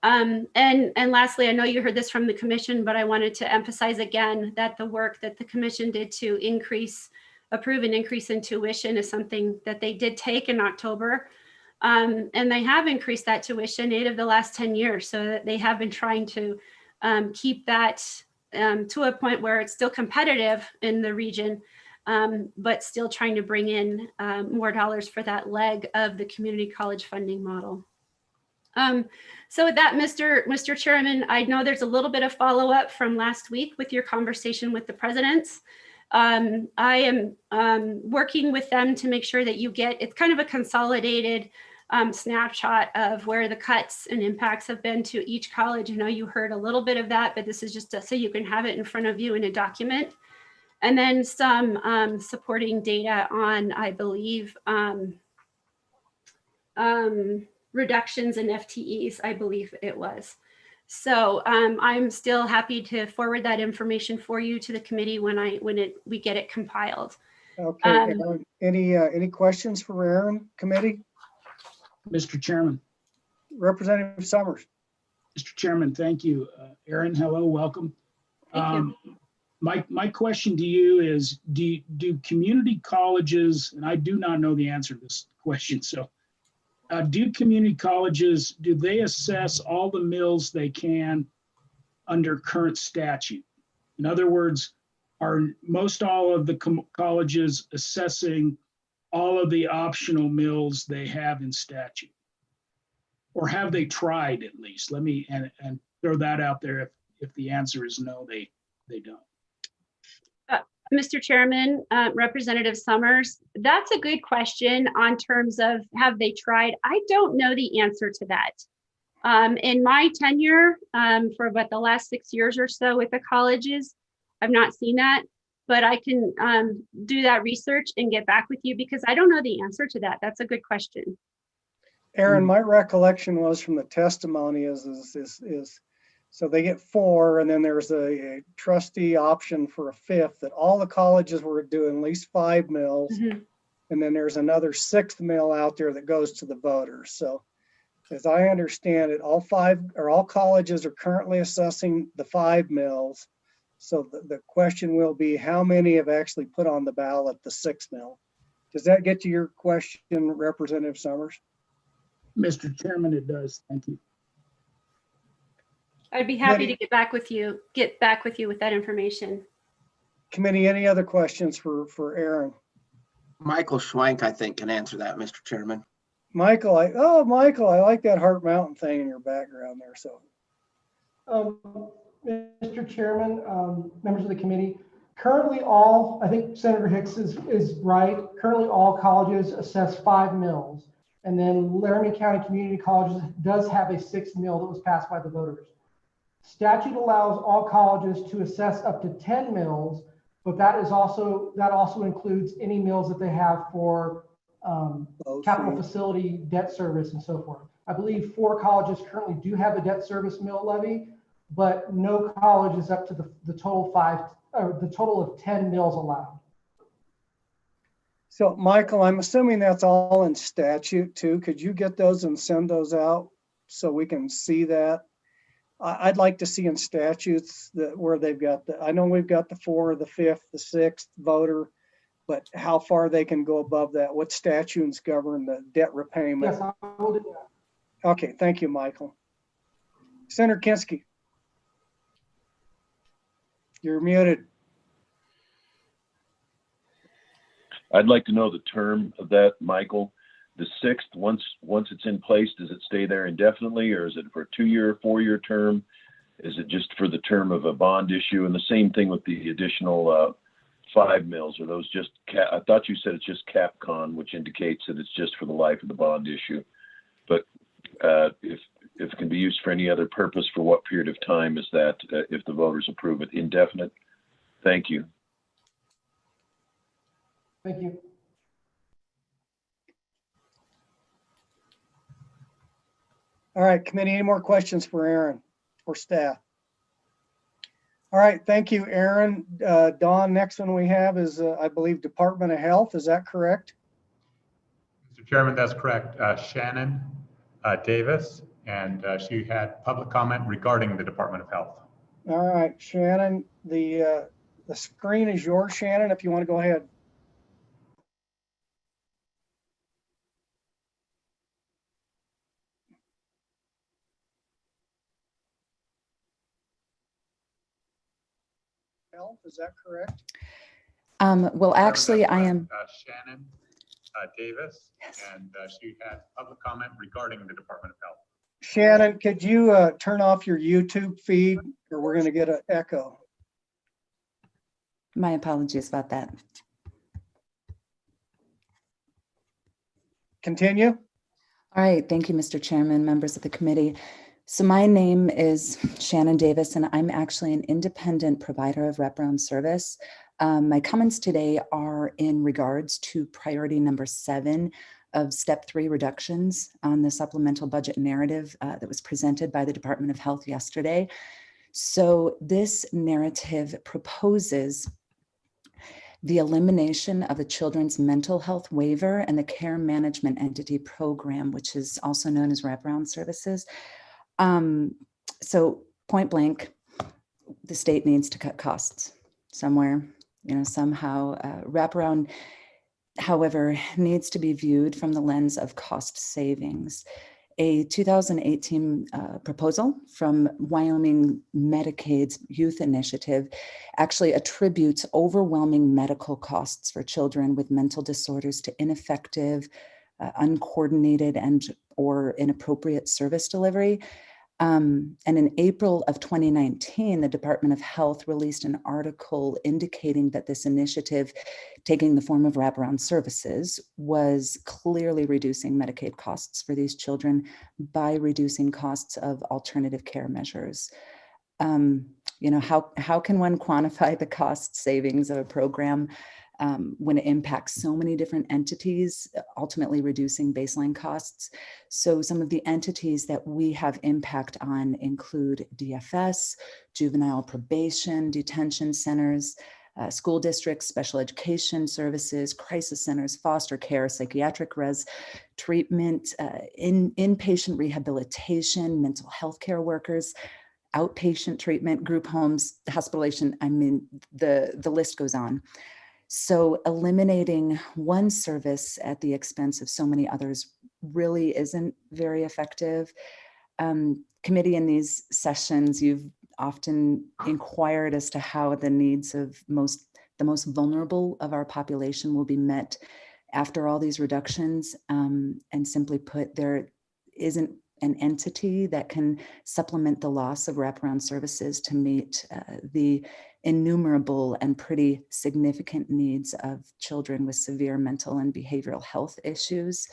And lastly, I know you heard this from the commission, but I wanted to emphasize again that the work that the commission did to approve an increase in tuition is something that they did take in October. And they have increased that tuition 8 of the last 10 years, so that they have been trying to keep that to a point where it's still competitive in the region, but still trying to bring in more dollars for that leg of the community college funding model. So with that, Mr. Chairman, I know there's a little bit of follow-up from last week with your conversation with the presidents. I am working with them to make sure that it's kind of a consolidated snapshot of where the cuts and impacts have been to each college. I know you heard a little bit of that, but this is just so you can have it in front of you in a document. And then some supporting data on, I believe, reductions in FTEs, I believe it was. So I'm still happy to forward that information for you to the committee when we get it compiled. Okay, Aaron, any questions for Aaron, committee? Mr. Chairman. Representative Summers. Mr. Chairman, thank you. Aaron, hello, welcome. Thank you. My question to you is, do community colleges, and I do not know the answer to this question, so do community colleges, do they assess all the mills they can under current statute? In other words, are most all of the colleges assessing all of the optional mills they have in statute? Or have they tried at least? Let me and throw that out there if the answer is no, they don't. Mr. Chairman, Representative Summers, that's a good question on terms of have they tried? I don't know the answer to that. In my tenure for about the last 6 years or so with the colleges, I've not seen that. but I can do that research and get back with you because I don't know the answer to that. That's a good question. Aaron, my recollection was from the testimony is so they get 4, and then there's a trustee option for a 5th, that all the colleges were doing at least 5 mills. Mm-hmm. And then there's another 6th mill out there that goes to the voters. So as I understand it, all colleges are currently assessing the 5 mills. So the question will be, how many have actually put on the ballot the 6 mill? Does that get to your question, Representative Summers? Mr. Chairman, it does. Thank you. I'd be happy to get back with you with that information. Committee, any other questions for Aaron? Michael Schwank, I think, can answer that, Mr. Chairman. Michael, Michael, I like that Heart Mountain thing in your background there. So, Mr. Chairman, members of the committee, currently I think Senator Hicks is right. Currently all colleges assess 5 mills. And then Laramie County Community Colleges does have a 6th mill that was passed by the voters. Statute allows all colleges to assess up to 10 mills, but that also includes any mills that they have for capital facility, debt service, and so forth. I believe 4 colleges currently do have a debt service mill levy, but no college is up to the total of 10 mills allowed. So Michael, I'm assuming that's all in statute too. Could you get those and send those out so we can see that? I'd like to see in statutes where they've got I know we've got the 4, the 5th, the 6th voter, but how far they can go above that, what statutes govern the debt repayment. Yes, I will do that. Okay, thank you, Michael. Senator Kinski. You're muted. I'd like to know the term of that, Michael. The 6th, once it's in place, does it stay there indefinitely, or is it for a 2-year, 4-year term? Is it just for the term of a bond issue? And the same thing with the additional 5 mills. Are those just I thought you said it's just CapCon, which indicates that it's just for the life of the bond issue. But if it can be used for any other purpose, for what period of time is that, if the voters approve it? Indefinite? Thank you. Thank you. All right, committee, any more questions for Aaron or staff? All right, thank you, Aaron. Don, next one we have is, I believe, Department of Health. Is that correct? Mr. Chairman, that's correct. Shannon Davis, and she had public comment regarding the Department of Health. All right, Shannon, the screen is yours, Shannon, if you want to go ahead. Health, is that correct? Well, actually, I am. Shannon Davis, yes. And she had public comment regarding the Department of Health. Shannon, could you turn off your YouTube feed, or we're going to get an echo? My apologies about that. Continue. All right, thank you, Mr. Chairman, members of the committee. So my name is Shannon Davis, and I'm actually an independent provider of wraparound service. My comments today are in regards to priority number 7 of step 3 reductions on the supplemental budget narrative that was presented by the Department of Health yesterday. So this narrative proposes the elimination of the Children's Mental Health Waiver and the Care Management Entity Program, which is also known as wraparound services. So point blank, the state needs to cut costs somewhere, somehow. Wraparound, however, needs to be viewed from the lens of cost savings. A 2018 proposal from Wyoming Medicaid's Youth Initiative actually attributes overwhelming medical costs for children with mental disorders to ineffective, uncoordinated, or inappropriate service delivery. And in April of 2019, the Department of Health released an article indicating that this initiative, taking the form of wraparound services, was clearly reducing Medicaid costs for these children by reducing costs of alternative care measures. You know, how can one quantify the cost savings of a program when it impacts so many different entities, ultimately reducing baseline costs? So some of the entities that we have impact on include DFS, juvenile probation, detention centers, school districts, special education services, crisis centers, foster care, psychiatric res treatment, inpatient rehabilitation, mental health care workers, outpatient treatment, group homes, hospitalization. I mean, the list goes on. So eliminating one service at the expense of so many others really isn't very effective. Committee, in these sessions, you've often inquired as to how the needs of the most vulnerable of our population will be met after all these reductions. And simply put, there isn't an entity that can supplement the loss of wraparound services to meet the innumerable and pretty significant needs of children with severe mental and behavioral health issues,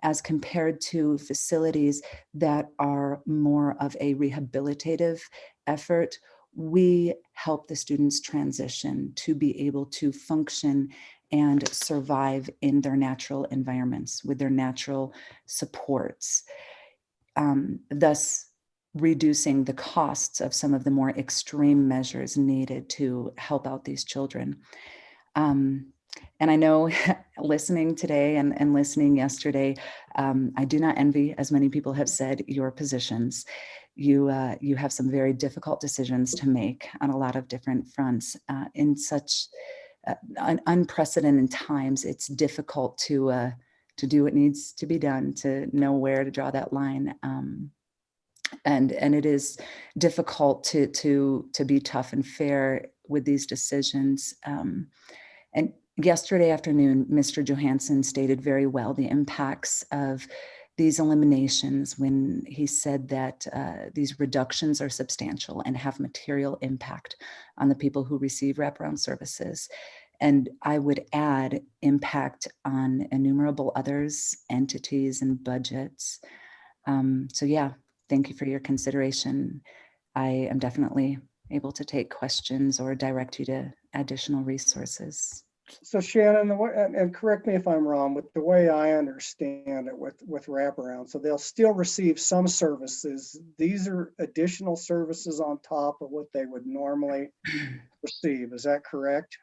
as compared to facilities that are more of a rehabilitative effort. We help the students transition to be able to function and survive in their natural environments with their natural supports, thus reducing the costs of some of the more extreme measures needed to help out these children. And I know listening today and listening yesterday, I do not envy, as many people have said, your positions. You have some very difficult decisions to make on a lot of different fronts. In such unprecedented times, it's difficult to do what needs to be done, to know where to draw that line. And it is difficult to be tough and fair with these decisions. And yesterday afternoon, Mr. Johansson stated very well the impacts of these eliminations when he said that these reductions are substantial and have material impact on the people who receive wraparound services. And I would add impact on innumerable others, entities, and budgets. So yeah, thank you for your consideration. I am definitely able to take questions or direct you to additional resources. So Shannon, and correct me if I'm wrong, but the way I understand it with wraparound, so they'll still receive some services. These are additional services on top of what they would normally receive. Is that correct?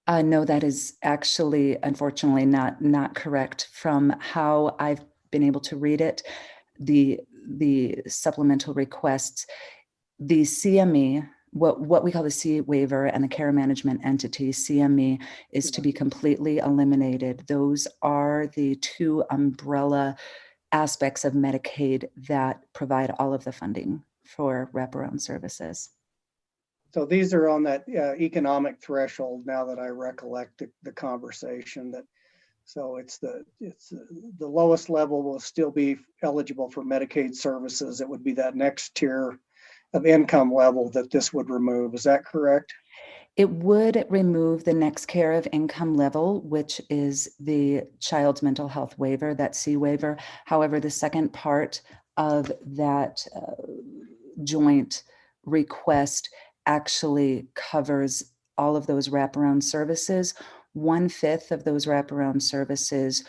No, that is actually, unfortunately, not correct. From how I've been able to read it, the supplemental requests, the CME, what we call the C waiver and the care management entity, CME, is to be completely eliminated. Those are the two umbrella aspects of Medicaid that provide all of the funding for wraparound services. So these are on that economic threshold now that I recollect the conversation. That so it's the lowest level will still be eligible for Medicaid services. It would be that next tier of income level that this would remove. Is that correct? It would remove the next care of income level, which is the child's mental health waiver, that C waiver. However, the second part of that joint request actually covers all of those wraparound services. 1/5 of those wraparound services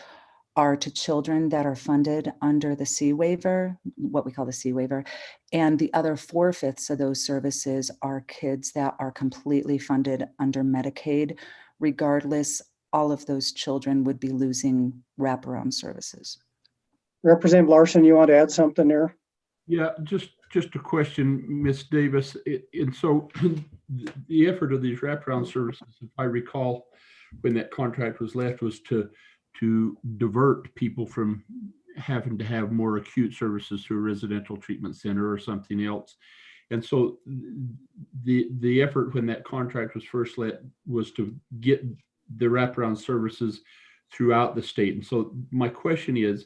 are to children that are funded under the C waiver, what we call the C waiver, and the other 4/5 of those services are kids that are completely funded under Medicaid. Regardless, all of those children would be losing wraparound services. Representative Larson, you want to add something there? Yeah, just a question, Ms. Davis. And so the effort of these wraparound services, if I recall, when that contract was left, was to divert people from having to have more acute services to a residential treatment center or something else. And so the effort when that contract was first let was to get the wraparound services throughout the state. And so my question is,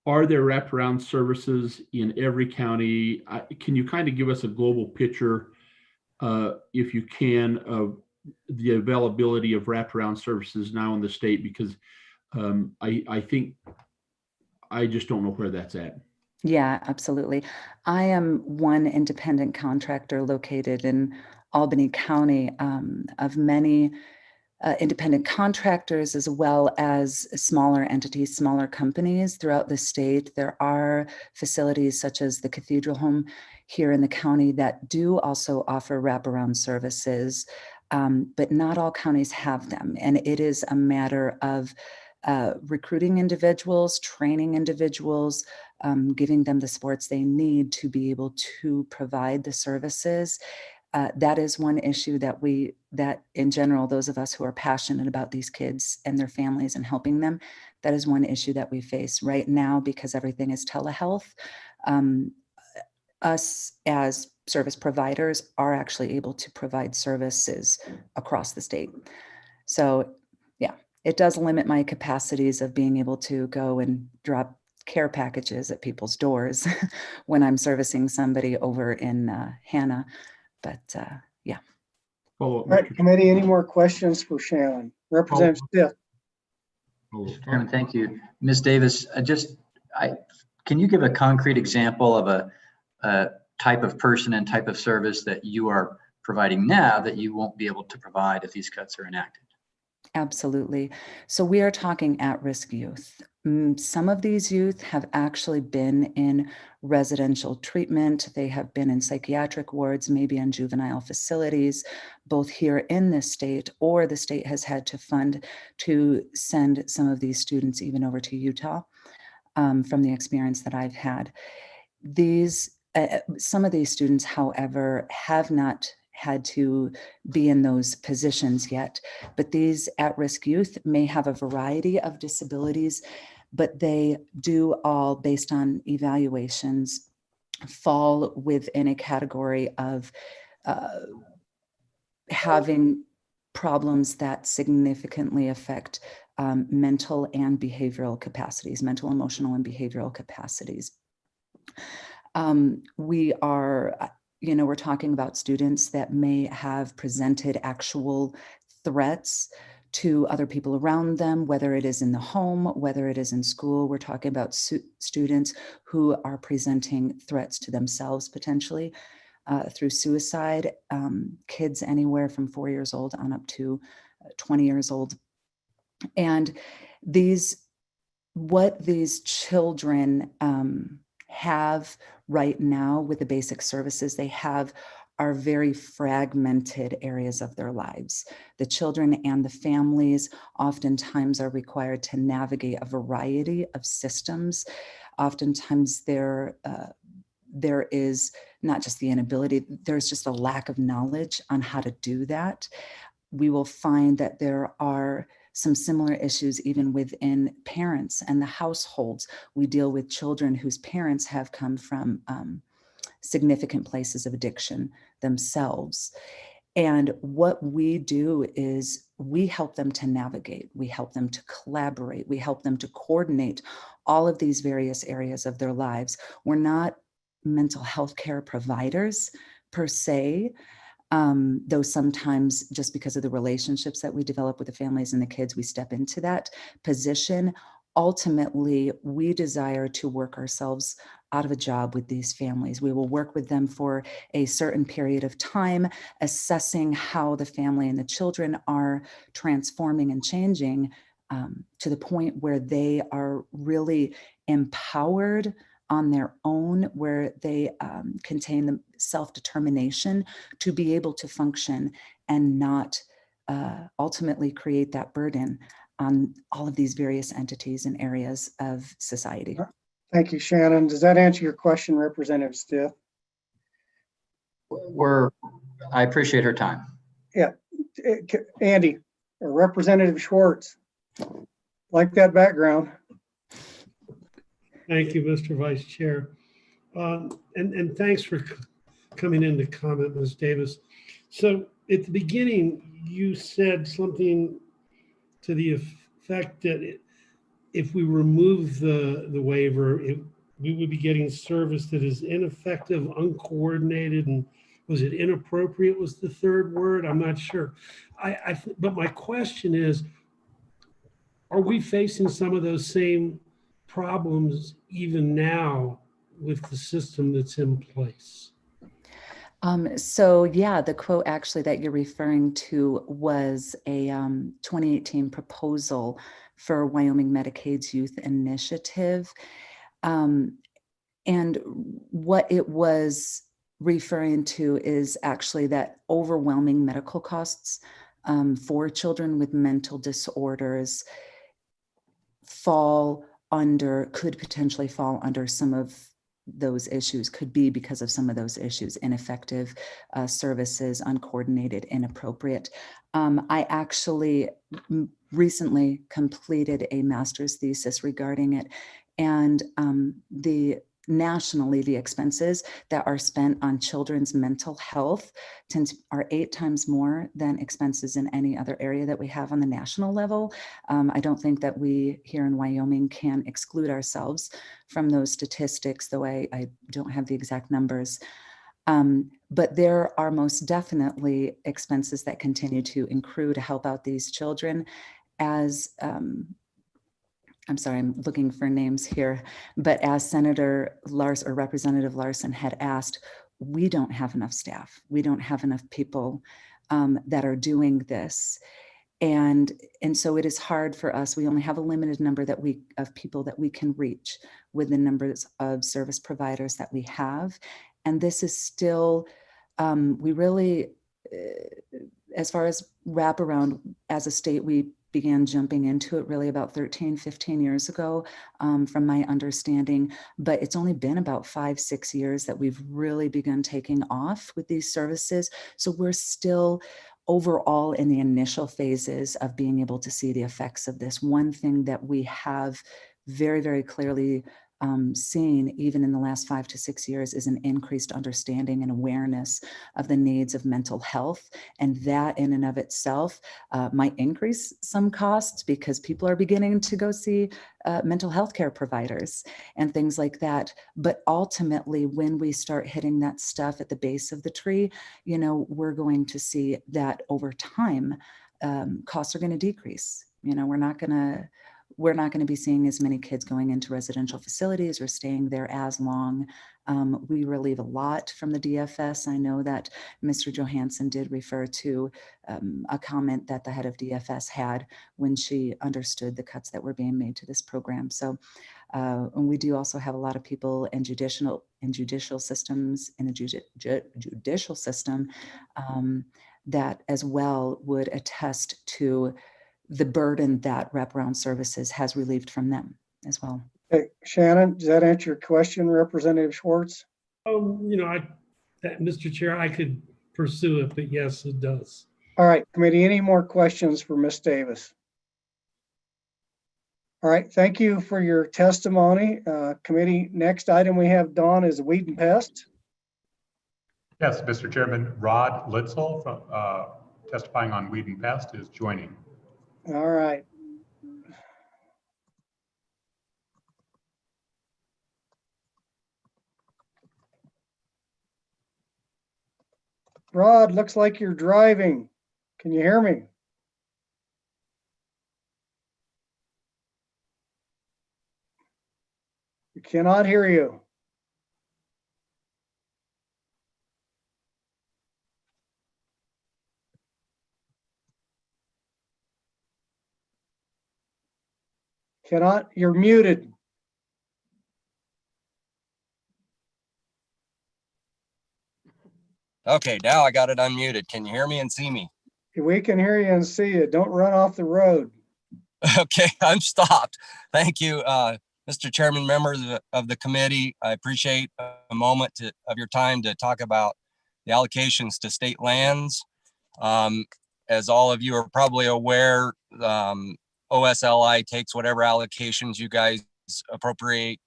are there wraparound services in every county? Can you kind of give us a global picture, if you can, of the availability of wraparound services now in the state? Because I think I just don't know where that's at. Yeah, absolutely. I am one independent contractor located in Albany County, of many independent contractors as well as smaller entities, smaller companies throughout the state. There are facilities such as the Cathedral Home here in the county that do also offer wraparound services, but not all counties have them. And it is a matter of recruiting individuals, training individuals, giving them the supports they need to be able to provide the services. That is one issue that in general, those of us who are passionate about these kids and their families and helping them, that is one issue that we face right now because everything is telehealth. Us as service providers are actually able to provide services across the state. So yeah, it does limit my capacities of being able to go and drop care packages at people's doors when I'm servicing somebody over in Hannah. But yeah. Follow All right, committee, any more questions for Shannon? Representative Stiff. Mr. Chairman, thank you. Ms. Davis, can you give a concrete example of a type of person and type of service that you are providing now that you won't be able to provide if these cuts are enacted? Absolutely. So we are talking at-risk youth. Some of these youth have actually been in residential treatment. They have been in psychiatric wards, maybe in juvenile facilities, both here in this state, or the state has had to fund to send some of these students even over to Utah, from the experience that I've had. Some of these students, however, have not had to be in those positions yet, but these at-risk youth may have a variety of disabilities, but they do all, based on evaluations, fall within a category of having problems that significantly affect mental and behavioral capacities, mental, emotional, and behavioral capacities. We're talking about students that may have presented actual threats to other people around them, whether it is in the home, whether it is in school. We're talking about students who are presenting threats to themselves potentially through suicide, kids anywhere from 4 years old on up to 20 years old. And what these children have right now with the basic services they have are very fragmented areas of their lives. The children and the families oftentimes are required to navigate a variety of systems. Oftentimes there is not just the inability, there's just a lack of knowledge on how to do that. We will find that there are some similar issues even within parents and the households. We deal with children whose parents have come from significant places of addiction themselves. And what we do is we help them to navigate, we help them to collaborate, we help them to coordinate all of these various areas of their lives. We're not mental health care providers per se, though sometimes just because of the relationships that we develop with the families and the kids, we step into that position. Ultimately, we desire to work ourselves out of a job with these families. We will work with them for a certain period of time, assessing how the family and the children are transforming and changing to the point where they are really empowered on their own, where they contain the self-determination to be able to function and not ultimately create that burden on all of these various entities and areas of society. Thank you, Shannon. Does that answer your question, Representative Stiff? I appreciate her time. Yeah, Andy, or Representative Schwartz, like that background. Thank you, Mr. Vice Chair. And thanks for coming in to comment, Ms. Davis. So at the beginning, you said something to the effect that if we remove the waiver, we would be getting service that is ineffective, uncoordinated, and was it inappropriate was the third word? I'm not sure. But my question is, are we facing some of those same problems even now with the system that's in place? So yeah, the quote actually that you're referring to was a 2018 proposal for Wyoming Medicaid's youth initiative. And what it was referring to is actually that overwhelming medical costs for children with mental disorders could potentially fall under some of those issues, could be because of some of those issues: ineffective services, uncoordinated, inappropriate. I actually recently completed a master's thesis regarding it, and nationally, the expenses that are spent on children's mental health are 8 times more than expenses in any other area that we have on the national level. I don't think that we here in Wyoming can exclude ourselves from those statistics, though I don't have the exact numbers. But there are most definitely expenses that continue to accrue to help out these children. As I'm sorry, I'm looking for names here, but as Senator Larson or Representative Larson had asked, we don't have enough staff. We don't have enough people that are doing this. And so it is hard for us. We only have a limited number of people that we can reach with the numbers of service providers that we have. And this is still, we really, as far as wraparound as a state, we began jumping into it really about 13, 15 years ago, from my understanding, but it's only been about 5-6 years that we've really begun taking off with these services. So we're still overall in the initial phases of being able to see the effects of this. One thing that we have very, very clearly seen even in the last 5 to 6 years is an increased understanding and awareness of the needs of mental health. And that in and of itself might increase some costs because people are beginning to go see mental health care providers and things like that. But ultimately, when we start hitting that stuff at the base of the tree, we're going to see that over time, costs are going to decrease. We're not going to be seeing as many kids going into residential facilities or staying there as long. We relieve a lot from the DFS. I know that Mr. Johansson did refer to a comment that the head of DFS had when she understood the cuts that were being made to this program. So, and we do also have a lot of people in judicial systems, in the judicial system, that as well would attest to the burden that wraparound services has relieved from them as well. Hey, Shannon, does that answer your question, Representative Schwartz? Mr. Chair, I could pursue it, but yes, it does. All right, committee, any more questions for Ms. Davis? All right, thank you for your testimony. Committee, next item we have, Dawn, is weed and pest. Yes, Mr. Chairman, Rod Litzel from testifying on weed and pest is joining. All right. Rod, looks like you're driving. Can you hear me? We cannot hear you. You're muted. Okay, now I got it unmuted. Can you hear me and see me? We can hear you and see you. Don't run off the road. Okay, I'm stopped. Thank you, Mr. Chairman, members of the committee. I appreciate a moment of your time to talk about the allocations to state lands. As all of you are probably aware, OSLI takes whatever allocations you guys appropriate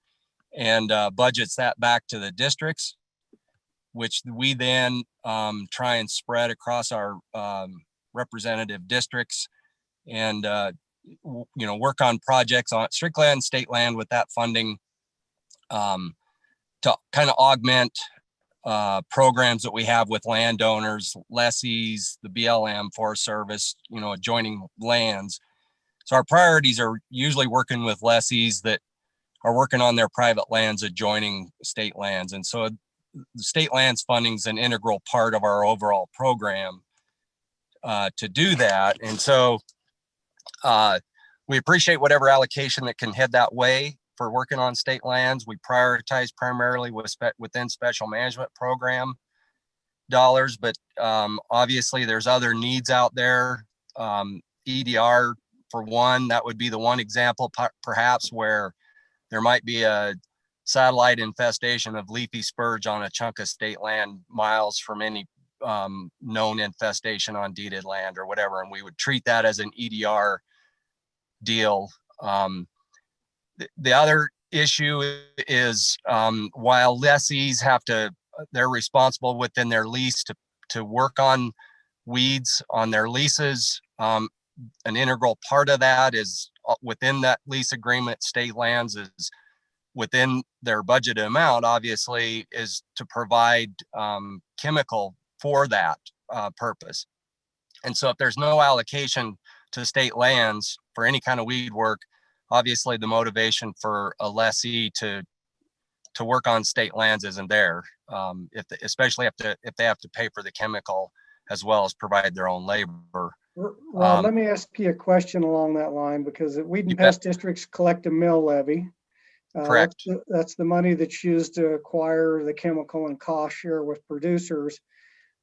and budgets that back to the districts, which we then try and spread across our representative districts and work on projects on strictly on state land with that funding to kind of augment programs that we have with landowners, lessees, the BLM, Forest Service, adjoining lands. So our priorities are usually working with lessees that are working on their private lands adjoining state lands. And so the state lands funding is an integral part of our overall program to do that. And so we appreciate whatever allocation that can head that way for working on state lands. We prioritize primarily within special management program dollars, but obviously there's other needs out there. EDR, for one, that would be the one example perhaps where there might be a satellite infestation of leafy spurge on a chunk of state land miles from any known infestation on deeded land or whatever, and we would treat that as an EDR deal. The other issue is while lessees they're responsible within their lease to work on weeds on their leases. An integral part of that is within that lease agreement, state lands is within their budgeted amount, obviously, is to provide chemical for that purpose. And so if there's no allocation to state lands for any kind of weed work, obviously the motivation for a lessee to work on state lands isn't there, especially if they have to pay for the chemical as well as provide their own labor. Rod, let me ask you a question along that line, because weed and pest districts collect a mill levy. Correct. That's the money that's used to acquire the chemical and cost share with producers.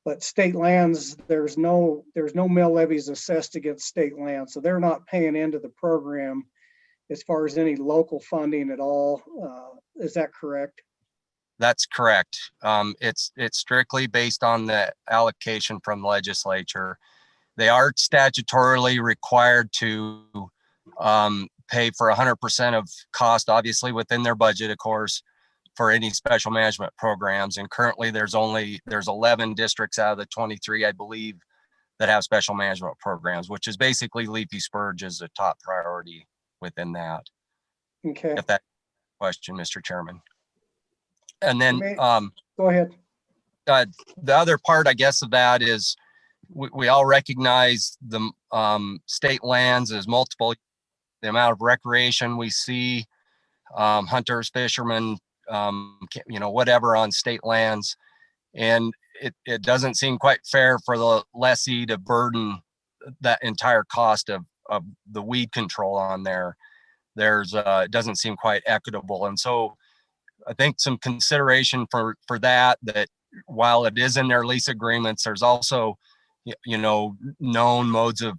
But state lands, there's no mill levies assessed against state lands, so they're not paying into the program as far as any local funding at all. Is that correct? That's correct. It's strictly based on the allocation from the legislature. They are statutorily required to pay for 100% of cost, obviously within their budget, of course, for any special management programs. And currently there's 11 districts out of the 23, I believe, that have special management programs, which is basically leafy spurge is a top priority within that. Okay. If that question, Mr. Chairman. And then go ahead. The other part, I guess, of that is we all recognize the state lands as multiple, the amount of recreation we see, hunters, fishermen, whatever on state lands. And it doesn't seem quite fair for the lessee to burden that entire cost of the weed control on there. It doesn't seem quite equitable. And so I think some consideration for that while it is in their lease agreements, there's also, known modes of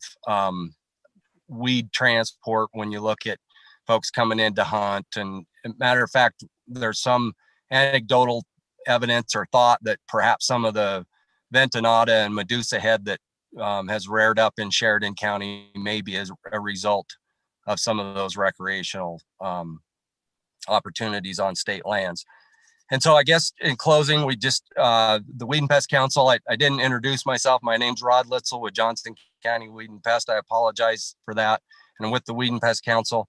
weed transport when you look at folks coming in to hunt. And matter of fact, there's some anecdotal evidence or thought that perhaps some of the Ventonata and Medusa head that has reared up in Sheridan County maybe as a result of some of those recreational opportunities on state lands. And so I guess in closing, we just, the Weed and Pest Council, I didn't introduce myself. My name's Rod Litzel with Johnston County Weed and Pest. I apologize for that. And with the Weed and Pest Council,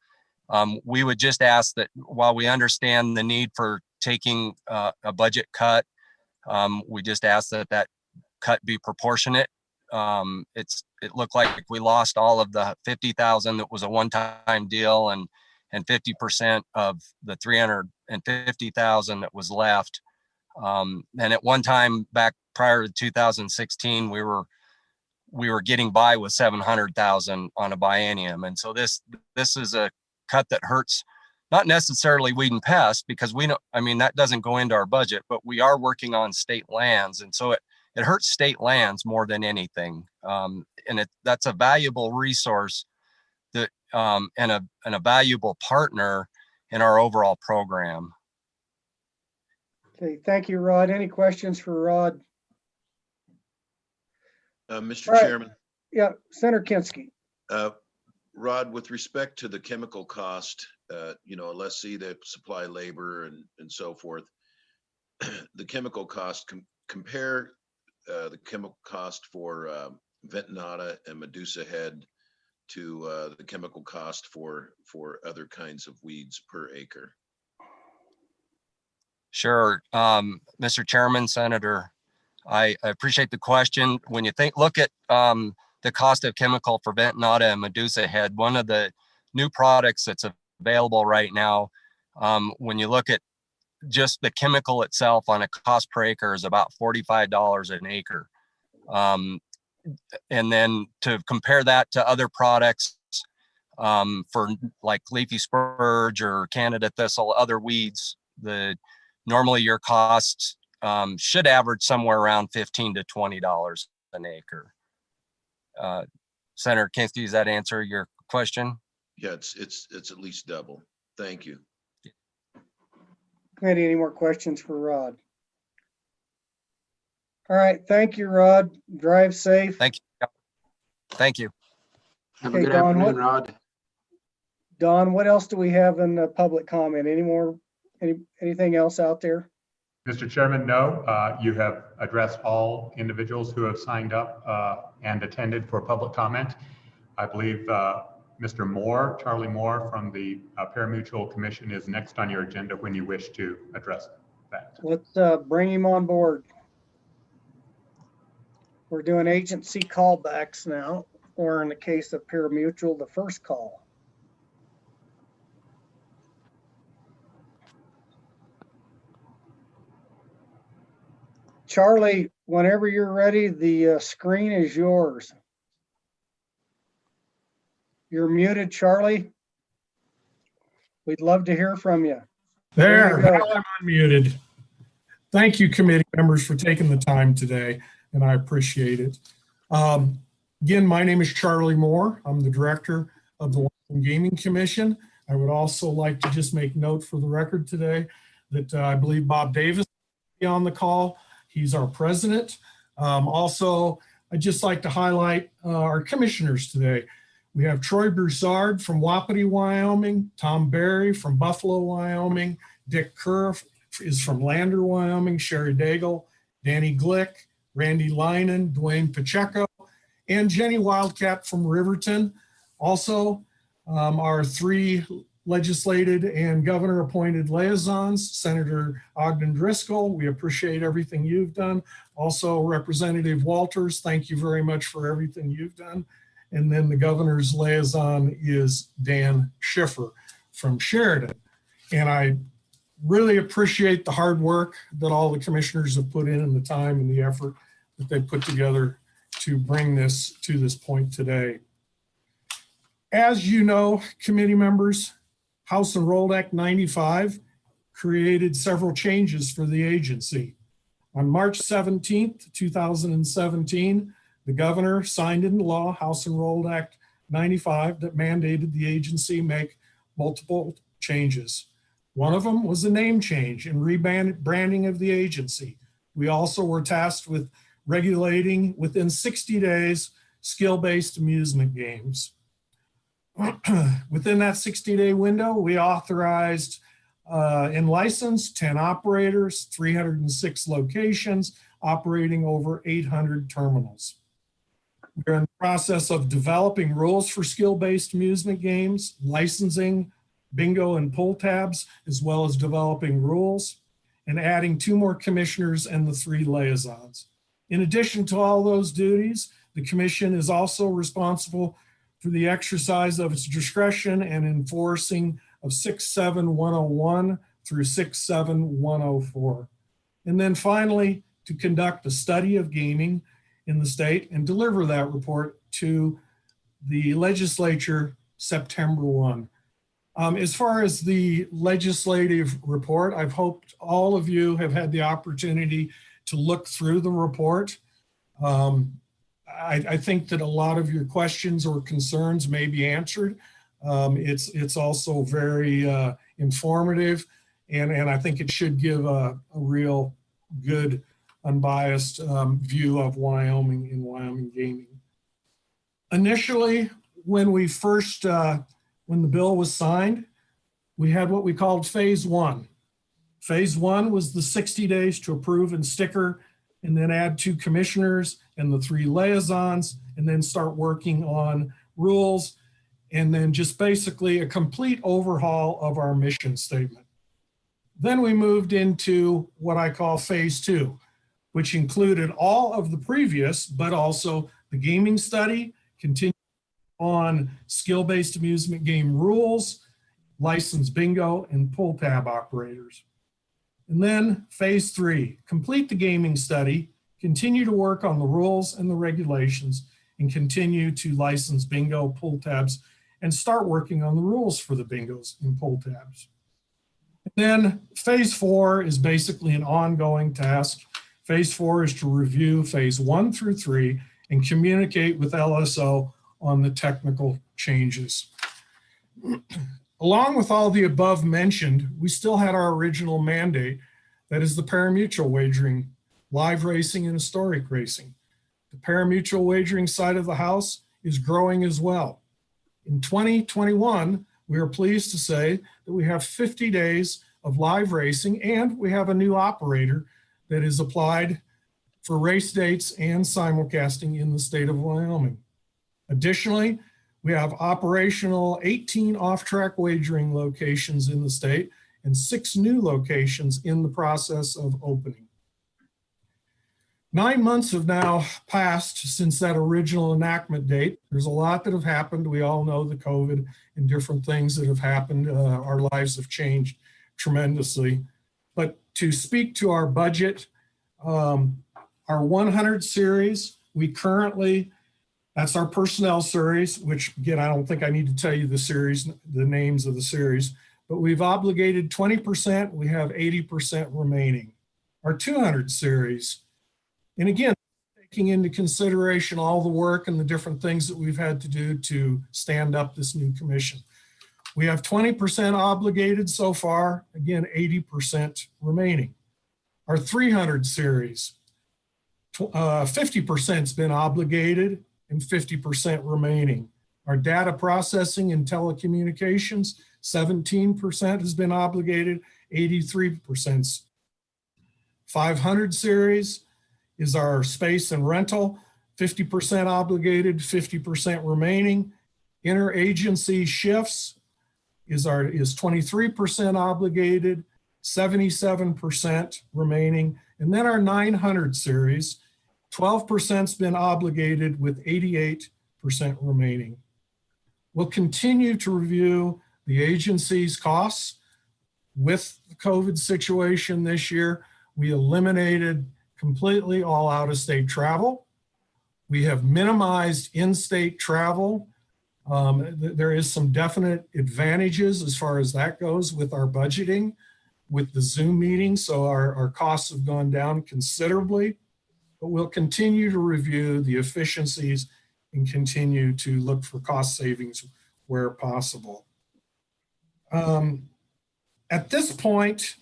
we would just ask that while we understand the need for taking a budget cut, we just ask that cut be proportionate. It looked like we lost all of the $50,000 that was a one-time deal and 50% of the $350,000 that was left. And at one time back prior to 2016, we were getting by with $700,000 on a biennium. And so this is a cut that hurts, not necessarily weed and pest, because that doesn't go into our budget, but we are working on state lands. And so it hurts state lands more than anything. And that's a valuable resource that and a valuable partner in our overall program. Okay, thank you, Rod. Any questions for Rod? Mr. Chairman. Yeah, Senator Kinski. Rod, with respect to the chemical cost, let's see the supply labor and so forth, the chemical cost, compare the chemical cost for Ventonata and Medusa head to the chemical cost for other kinds of weeds per acre. Sure. Mr. Chairman, Senator, I appreciate the question. When you look at the cost of chemical for Ventonata and Medusa head, one of the new products that's available right now When you look at just the chemical itself on a cost per acre is about $45 an acre. And then to compare that to other products for like leafy spurge or Canada thistle, other weeds, normally your costs should average somewhere around $15 to $20 an acre. Senator Kinski, does that answer your question? Yeah, it's at least double. Thank you. Committee, any more questions for Rod? All right, thank you, Rod. Drive safe. Thank you. Thank you. Have a Okay, good Don, afternoon, Rod. Don, what else do we have in public comment? Anything else out there? Mr. Chairman, no. You have addressed all individuals who have signed up and attended for public comment. I believe Mr. Moore, Charlie Moore from the Parimutuel Commission is next on your agenda when you wish to address that. Let's bring him on board. We're doing agency callbacks now, or in the case of Parimutuel, the first call. Charlie, whenever you're ready, the screen is yours. You're muted, Charlie. We'd love to hear from you. There, now I'm unmuted. Thank you, committee members, for taking the time today, and I appreciate it. Again, my name is Charlie Moore. I'm the director of the Washington Gaming Commission. I would also like to just make note for the record today that I believe Bob Davis will be on the call. He's our president. Also, I'd just like to highlight our commissioners today. We have Troy Broussard from Wapiti, Wyoming, Tom Berry from Buffalo, Wyoming, Dick Kerr is from Lander, Wyoming, Sherry Daigle, Danny Glick, Randy Linen, Dwayne Pacheco, and Jenny Wildcat from Riverton. Also, our three legislated and governor appointed liaisons, Senator Ogden Driscoll, we appreciate everything you've done. Also, Representative Walters, thank you very much for everything you've done. And then the governor's liaison is Dan Schiffer from Sheridan. And I really appreciate the hard work that all the commissioners have put in and the time and the effort that they put together to bring this to this point today. As you know, committee members, House Enrolled Act 95 created several changes for the agency. On March 17th, 2017, the governor signed into law House Enrolled Act 95 that mandated the agency make multiple changes. One of them was a name change and rebranding of the agency. We also were tasked with regulating within 60 days skill-based amusement games. Within that 60-day window, we authorized and licensed 10 operators, 306 locations, operating over 800 terminals. We're in the process of developing rules for skill-based amusement games, licensing bingo and pull tabs, as well as developing rules, and adding 2 more commissioners and the 3 liaisons. In addition to all those duties, the commission is also responsible for the exercise of its discretion and enforcing of 67101 through 67104. And then finally, to conduct a study of gaming in the state and deliver that report to the legislature September 1. As far as the legislative report, I've hoped all of you have had the opportunity to look through the report. I think that a lot of your questions or concerns may be answered. It's also very informative, and I think it should give a real good, unbiased view of Wyoming and Wyoming gaming. Initially, when the bill was signed, we had what we called phase 1. Phase 1 was the 60 days to approve and sticker, and then add 2 commissioners and the 3 liaisons, and then start working on rules, and then just basically a complete overhaul of our mission statement. Then we moved into what I call phase 2, which included all of the previous, but also the gaming study, continued on skill-based amusement game rules, licensed bingo and pull tab operators. And then phase 3, complete the gaming study, continue to work on the rules and the regulations, and continue to license bingo, pull tabs, and start working on the rules for the bingos and pull tabs. And then phase 4 is basically an ongoing task. Phase 4 is to review phase 1 through 3 and communicate with LSO on the technical changes. Along with all the above mentioned, we still had our original mandate, that is the parimutuel wagering, live racing and historic racing. The parimutuel wagering side of the house is growing as well. In 2021, we are pleased to say that we have 50 days of live racing, and we have a new operator that is applied for race dates and simulcasting in the state of Wyoming. Additionally, we have operational 18 off-track wagering locations in the state and 6 new locations in the process of opening. 9 months have now passed since that original enactment date. There's a lot that have happened. We all know the COVID and different things that have happened. Our lives have changed tremendously. But to speak to our budget, our 100 series, we currently, that's our personnel series, which again, I don't think I need to tell you the series, the names of the series, but we've obligated 20%, we have 80% remaining. Our 200 series, and again, taking into consideration all the work and the different things that we've had to do to stand up this new commission. We have 20% obligated so far, again, 80% remaining. Our 300 series, 50%'s been obligated and 50% remaining. Our data processing and telecommunications, 17% has been obligated, 83%'s. 500 series is our space and rental, 50% obligated, 50% remaining. Interagency shifts is 23% obligated, 77% remaining. And then our 900 series, 12%'s been obligated with 88% remaining. We'll continue to review the agency's costs. With the COVID situation this year, we eliminated completely all out-of-state travel. We have minimized in-state travel. There is some definite advantages as far as that goes with our budgeting, with the Zoom meetings, so our costs have gone down considerably, but we'll continue to review the efficiencies and continue to look for cost savings where possible. At this point,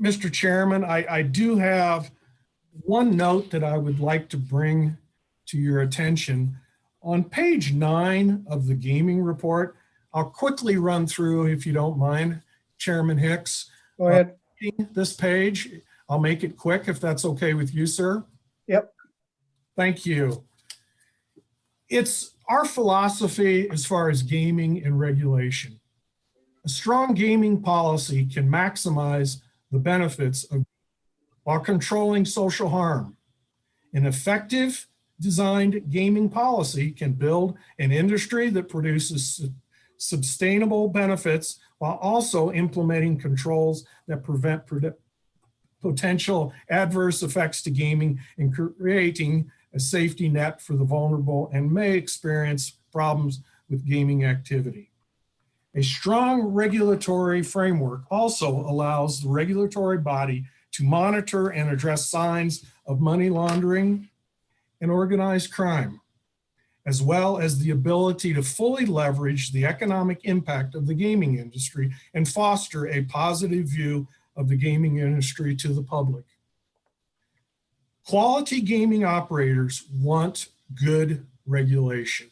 Mr. Chairman, I do have one note that I would like to bring to your attention. On page 9 of the gaming report, I'll quickly run through, if you don't mind, Chairman Hicks. Go ahead. This page, I'll make it quick if that's okay with you, sir. Yep. Thank you. It's our philosophy as far as gaming and regulation. A strong gaming policy can maximize the benefits of while controlling social harm. An effective designed gaming policy can build an industry that produces sustainable benefits while also implementing controls that prevent potential adverse effects to gaming and creating a safety net for the vulnerable and may experience problems with gaming activity. A strong regulatory framework also allows the regulatory body to monitor and address signs of money laundering and organized crime, as well as the ability to fully leverage the economic impact of the gaming industry and foster a positive view of the gaming industry to the public. Quality gaming operators want good regulation.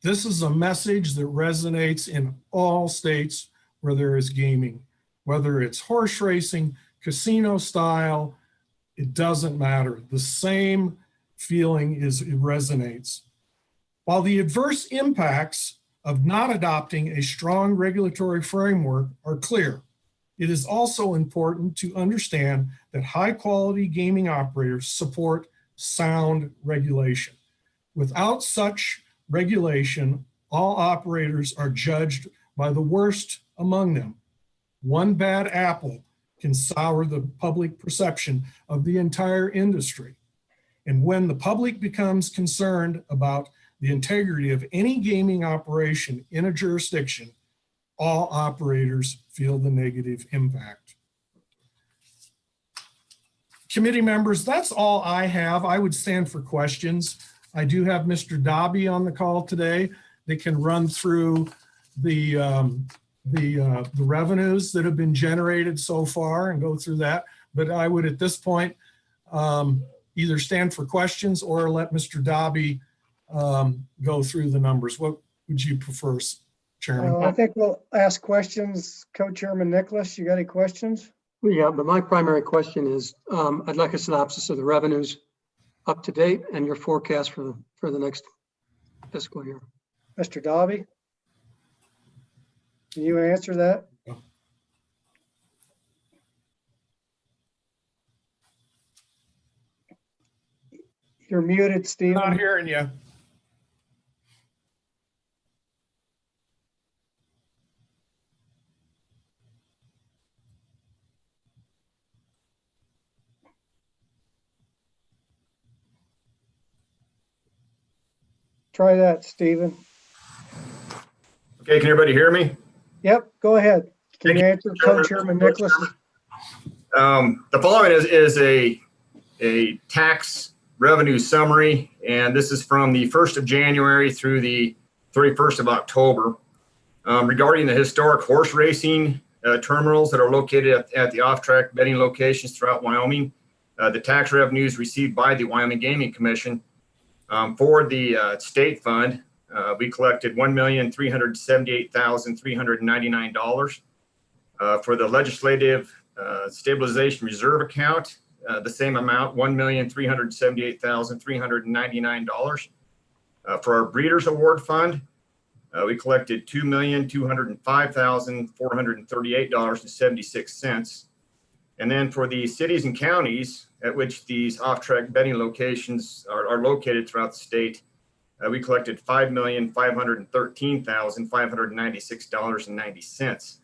This is a message that resonates in all states where there is gaming, whether it's horse racing, casino style, it doesn't matter. The same feeling it resonates. While the adverse impacts of not adopting a strong regulatory framework are clear, it is also important to understand that high quality gaming operators support sound regulation. Without such regulation, all operators are judged by the worst among them. One bad apple can sour the public perception of the entire industry. And when the public becomes concerned about the integrity of any gaming operation in a jurisdiction, all operators feel the negative impact. Committee members, that's all I have. I would stand for questions. I do have Mr. Dobby on the call today that can run through the revenues that have been generated so far and go through that. But I would at this point either stand for questions or let Mr. Dobby go through the numbers. What would you prefer, Chairman? I think we'll ask questions. Co-Chairman Nicholas, you got any questions? Yeah, but my primary question is, I'd like a synopsis of the revenues up to date and your forecast for the next fiscal year. Mr. Dobby, can you answer that? You're muted, Steve. Not hearing you. Try that, Stephen. Okay, can everybody hear me? Yep, go ahead. Can you answer Co-Chairman Nicholas? The following is a tax revenue summary, and this is from the 1st of January through the 31st of October. Regarding the historic horse racing terminals that are located at the off-track betting locations throughout Wyoming, the tax revenues received by the Wyoming Gaming Commission for the state fund, we collected $1,378,399. For the legislative stabilization reserve account, the same amount, $1,378,399. For our Breeders Award Fund, we collected $2,205,438.76. And then for the cities and counties at which these off-track betting locations are located throughout the state, we collected $5,513,596.90.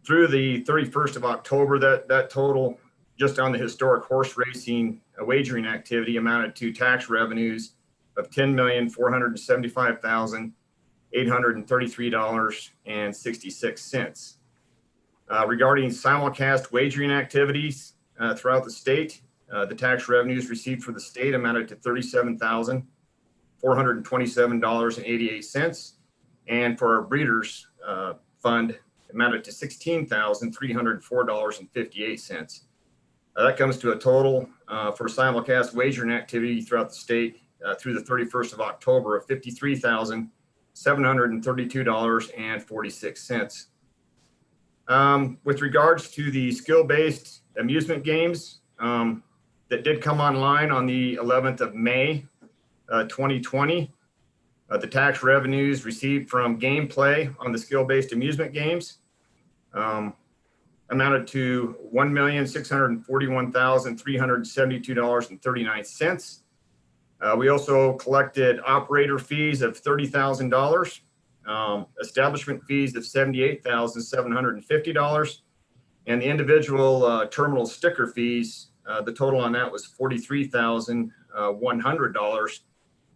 Through the 31st of October, that total just on the historic horse racing wagering activity amounted to tax revenues of $10,475,833.66. Regarding simulcast wagering activities throughout the state, the tax revenues received for the state amounted to $37,427.88. And for our Breeders Fund, amounted to $16,304.58. That comes to a total for simulcast wagering activity throughout the state through the 31st of October of $53,732.46. With regards to the skill-based amusement games that did come online on the 11th of May, 2020, the tax revenues received from gameplay on the skill-based amusement games amounted to $1,641,372.39. We also collected operator fees of $30,000. Establishment fees of $78,750, and the individual terminal sticker fees, the total on that was $43,100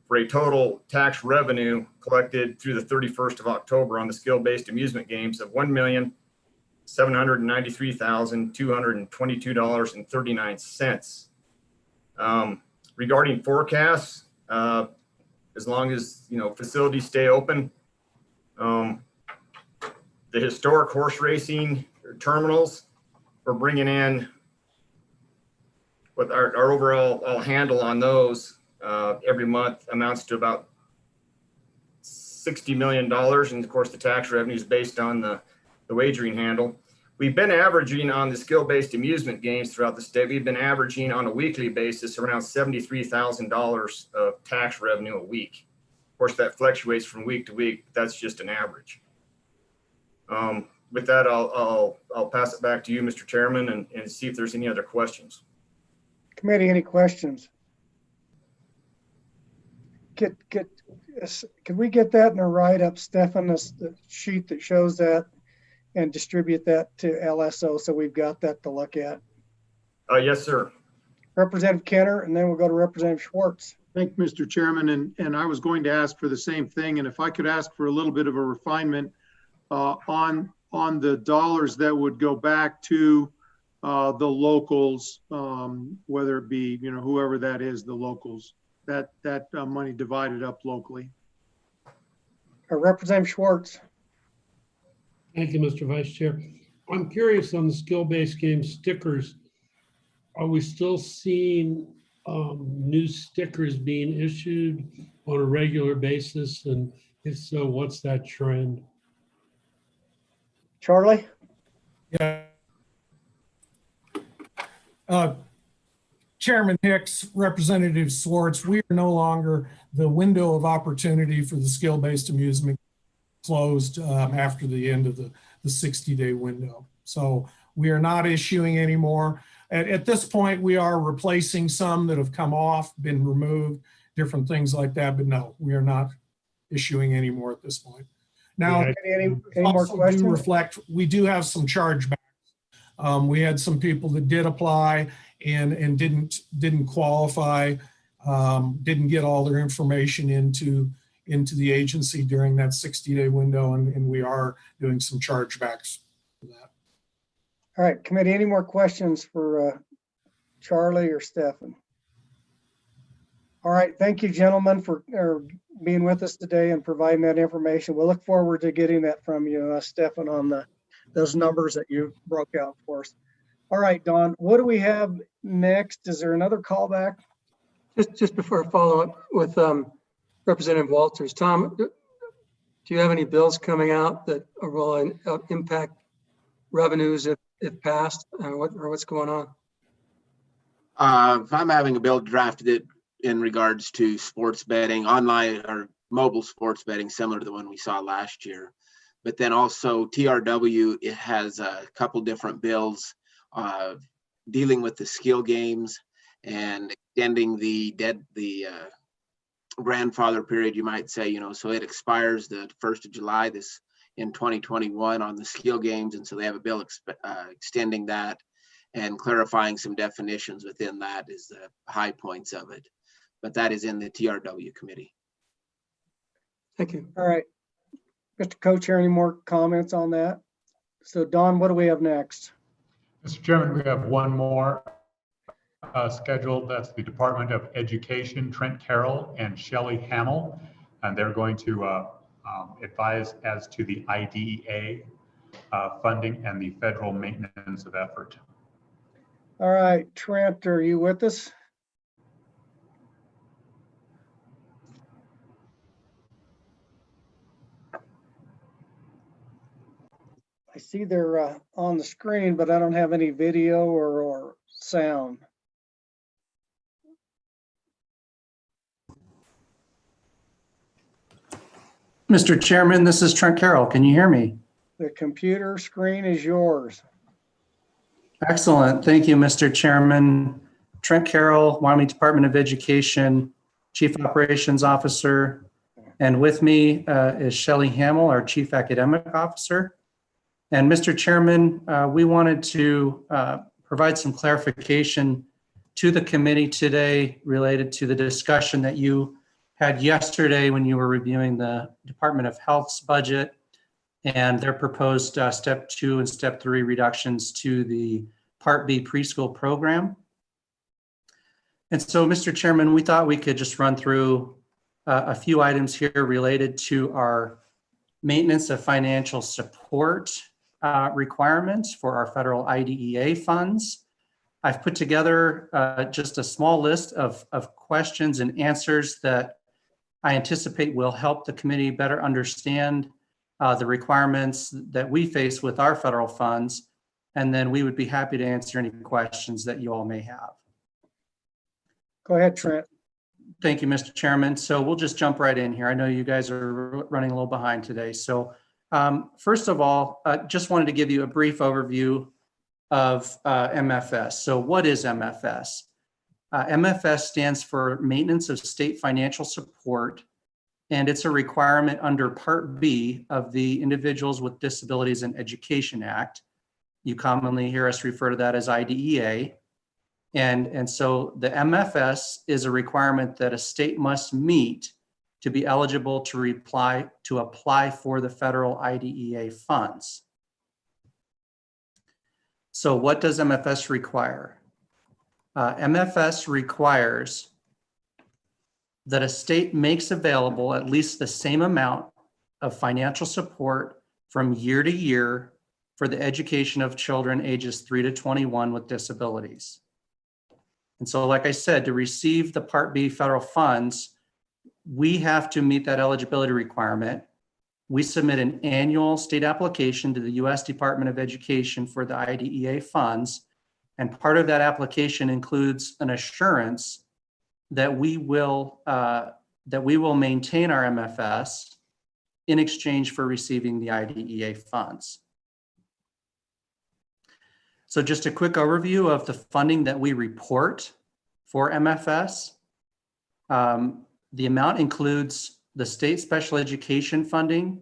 for a total tax revenue collected through the 31st of October on the skill-based amusement games of $1,793,222.39. Regarding forecasts, as long as facilities stay open, the historic horse racing terminals, we're bringing in with our overall handle on those every month amounts to about $60 million. And of course, the tax revenue is based on the wagering handle. We've been averaging on the skill-based amusement games throughout the state. We've been averaging on a weekly basis around $73,000 of tax revenue a week. Of course, that fluctuates from week to week, but that's just an average. With that, I'll pass it back to you, Mr. Chairman, and see if there's any other questions. Committee, any questions? Can we get that in a write-up, Stefan, the sheet that shows that, and distribute that to LSO so we've got that to look at? Yes, sir. Representative Kenner, and then we'll go to Representative Schwartz. Thank you, Mr. Chairman, and I was going to ask for the same thing, and if I could ask for a little bit of a refinement on the dollars that would go back to the locals, whether it be, you know, whoever that is, the locals, that money divided up locally. Representative Schwartz. Thank you, Mr. Vice Chair. I'm curious on the skill-based game stickers. Are we still seeing new stickers being issued on a regular basis? And if so, what's that trend? Charlie? Yeah. Chairman Hicks, Representative Swartz, we are no longer, the window of opportunity for the skill-based amusement closed after the end of the 60-day window. So we are not issuing anymore. At this point, we are replacing some that have come off, been removed, different things like that, but no, we are not issuing anymore at this point. Now, any more questions? We do have some chargebacks. We had some people that did apply and didn't qualify, didn't get all their information into the agency during that 60-day window, and we are doing some chargebacks for that. All right, committee, any more questions for Charlie or Stefan? All right, thank you, gentlemen, for being with us today and providing that information. We'll look forward to getting that from you, Stefan, on those numbers that you broke out for us. All right, Don, what do we have next? Is there another callback? Just before I follow up with Representative Walters, Tom, do you have any bills coming out that will impact revenues if passed, or what's going on? I'm having a bill drafted in regards to sports betting, online or mobile sports betting, similar to the one we saw last year. But then also TRW, it has a couple different bills dealing with the skill games and extending the grandfather period, you might say, you know, so it expires the 1st of July in 2021 on the skill games. And so they have a bill extending that and clarifying some definitions within that is the high points of it. But that is in the TRW committee. Thank you. All right. Mr. Co-Chair, any more comments on that? So Don, what do we have next? Mr. Chairman, we have one more scheduled. That's the Department of Education, Trent Carroll and Shelley Hamill. And they're going to advise as to the IDEA funding and the federal maintenance of effort. All right, Trent, are you with us? I see they're on the screen, but I don't have any video or sound. Mr. Chairman, this is Trent Carroll. Can you hear me? The computer screen is yours. Excellent. Thank you, Mr. Chairman. Trent Carroll, Wyoming Department of Education, Chief Operations Officer. And with me is Shelley Hamill, our Chief Academic Officer. And Mr. Chairman, we wanted to provide some clarification to the committee today related to the discussion that you had yesterday when you were reviewing the Department of Health's budget and their proposed step 2 and step 3 reductions to the Part B preschool program. And so, Mr. Chairman, we thought we could just run through a few items here related to our maintenance of financial support requirements for our federal IDEA funds. I've put together just a small list of questions and answers that I anticipate will help the committee better understand the requirements that we face with our federal funds, and then we would be happy to answer any questions that you all may have. Go ahead, Trent. Thank you, Mr. Chairman. So we'll just jump right in here. I know you guys are running a little behind today. So first of all, just wanted to give you a brief overview of MFS. So what is MFS? MFS stands for Maintenance of State Financial Support, and it's a requirement under Part B of the Individuals with Disabilities in Education Act. You commonly hear us refer to that as IDEA. And so the MFS is a requirement that a state must meet to be eligible to apply for the federal IDEA funds. So what does MFS require? MFS requires that a state makes available at least the same amount of financial support from year to year for the education of children ages 3 to 21 with disabilities. And so, like I said, to receive the Part B federal funds, we have to meet that eligibility requirement. We submit an annual state application to the U.S. Department of Education for the IDEA funds. And part of that application includes an assurance that we will maintain our MFS in exchange for receiving the IDEA funds. So just a quick overview of the funding that we report for MFS. The amount includes the state special education funding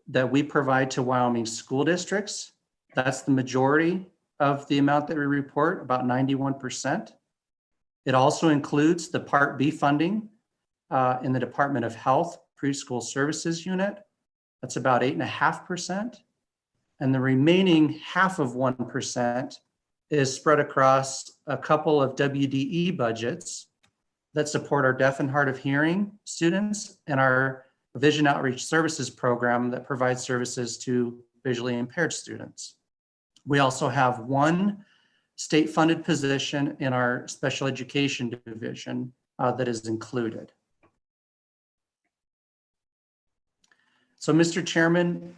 that we provide to Wyoming school districts. That's the majority of the amount that we report, about 91%. It also includes the Part B funding in the Department of Health Preschool Services Unit. That's about 8.5%. And the remaining 0.5% is spread across a couple of WDE budgets that support our deaf and hard of hearing students and our Vision Outreach Services program that provides services to visually impaired students. We also have one state-funded position in our special education division that is included. So, Mr. Chairman,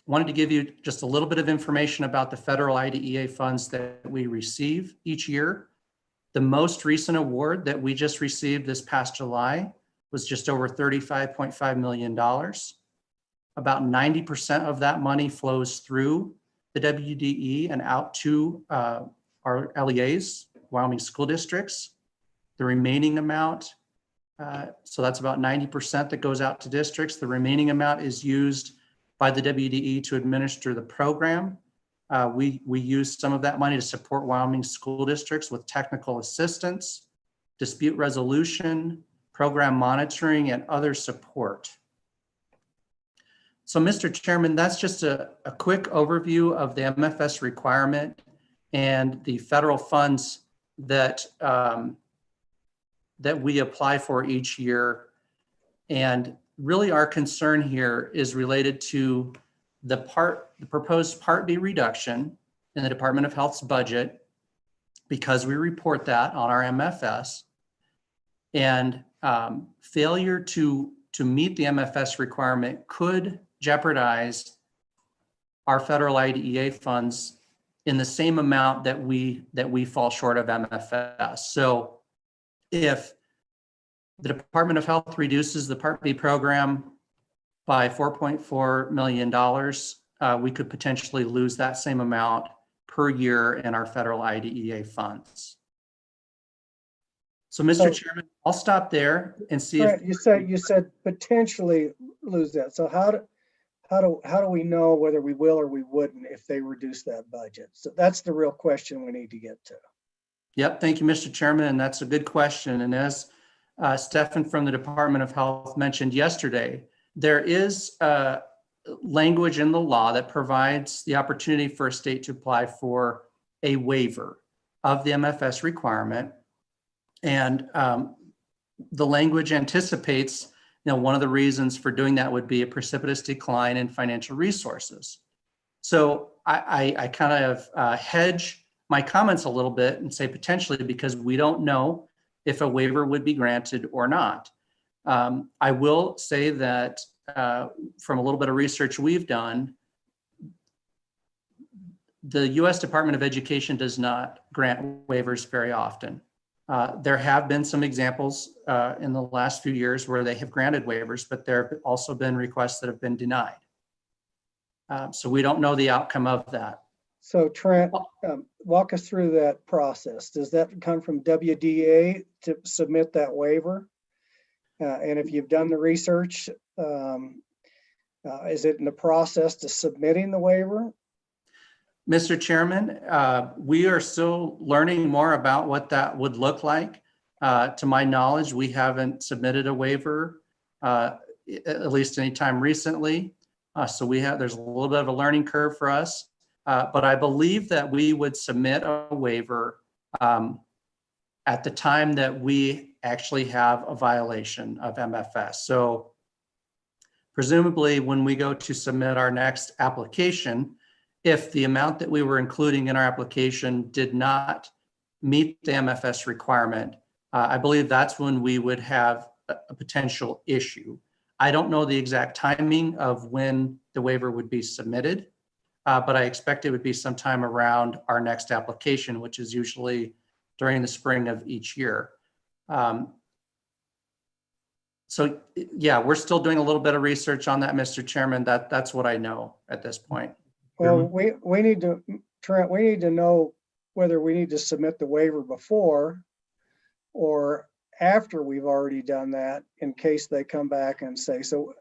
wanted to give you just a little bit of information about the federal IDEA funds that we receive each year. The most recent award that we just received this past July was just over $35.5 million. About 90% of that money flows through the WDE and out to our LEAs, Wyoming school districts. The remaining amount, so that's about 90% that goes out to districts. The remaining amount is used by the WDE to administer the program. We use some of that money to support Wyoming school districts with technical assistance, dispute resolution, program monitoring, and other support. So, Mr. Chairman, that's just a quick overview of the MFS requirement and the federal funds that that we apply for each year. And really our concern here is related to the proposed Part B reduction in the Department of Health's budget, because we report that on our MFS, and failure to meet the MFS requirement could jeopardize our federal IDEA funds in the same amount that we fall short of MFS. So if the Department of Health reduces the Part B program by $4.4 million, we could potentially lose that same amount per year in our federal IDEA funds. So, Mr. Chairman, I'll stop there and see if you said potentially lose that. So how do we know whether we will or we wouldn't if they reduce that budget? So that's the real question we need to get to. Yep, thank you, Mr. Chairman, and that's a good question. And as Stefan from the Department of Health mentioned yesterday, there is language in the law that provides the opportunity for a state to apply for a waiver of the MFS requirement. And the language anticipates, one of the reasons for doing that would be a precipitous decline in financial resources. So I kind of hedge my comments a little bit and say potentially, because we don't know if a waiver would be granted or not. I will say that from a little bit of research we've done, the U.S. Department of Education does not grant waivers very often. There have been some examples in the last few years where they have granted waivers, but there have also been requests that have been denied. So we don't know the outcome of that. So Trent, walk us through that process. Does that come from WDA to submit that waiver? And if you've done the research, is it in the process to submitting the waiver? Mr. Chairman, we are still learning more about what that would look like. To my knowledge, we haven't submitted a waiver, at least anytime recently. So there's a little bit of a learning curve for us. But I believe that we would submit a waiver at the time that we actually have a violation of MFS. So presumably when we go to submit our next application, if the amount that we were including in our application did not meet the MFS requirement, I believe that's when we would have a potential issue. I don't know the exact timing of when the waiver would be submitted, but I expect it would be sometime around our next application, which is usually during the spring of each year. So yeah, we're still doing a little bit of research on that, Mr. Chairman. That's what I know at this point. Well, we need to, Trent, we need to know whether we need to submit the waiver before or after we've already done that, in case they come back and say. So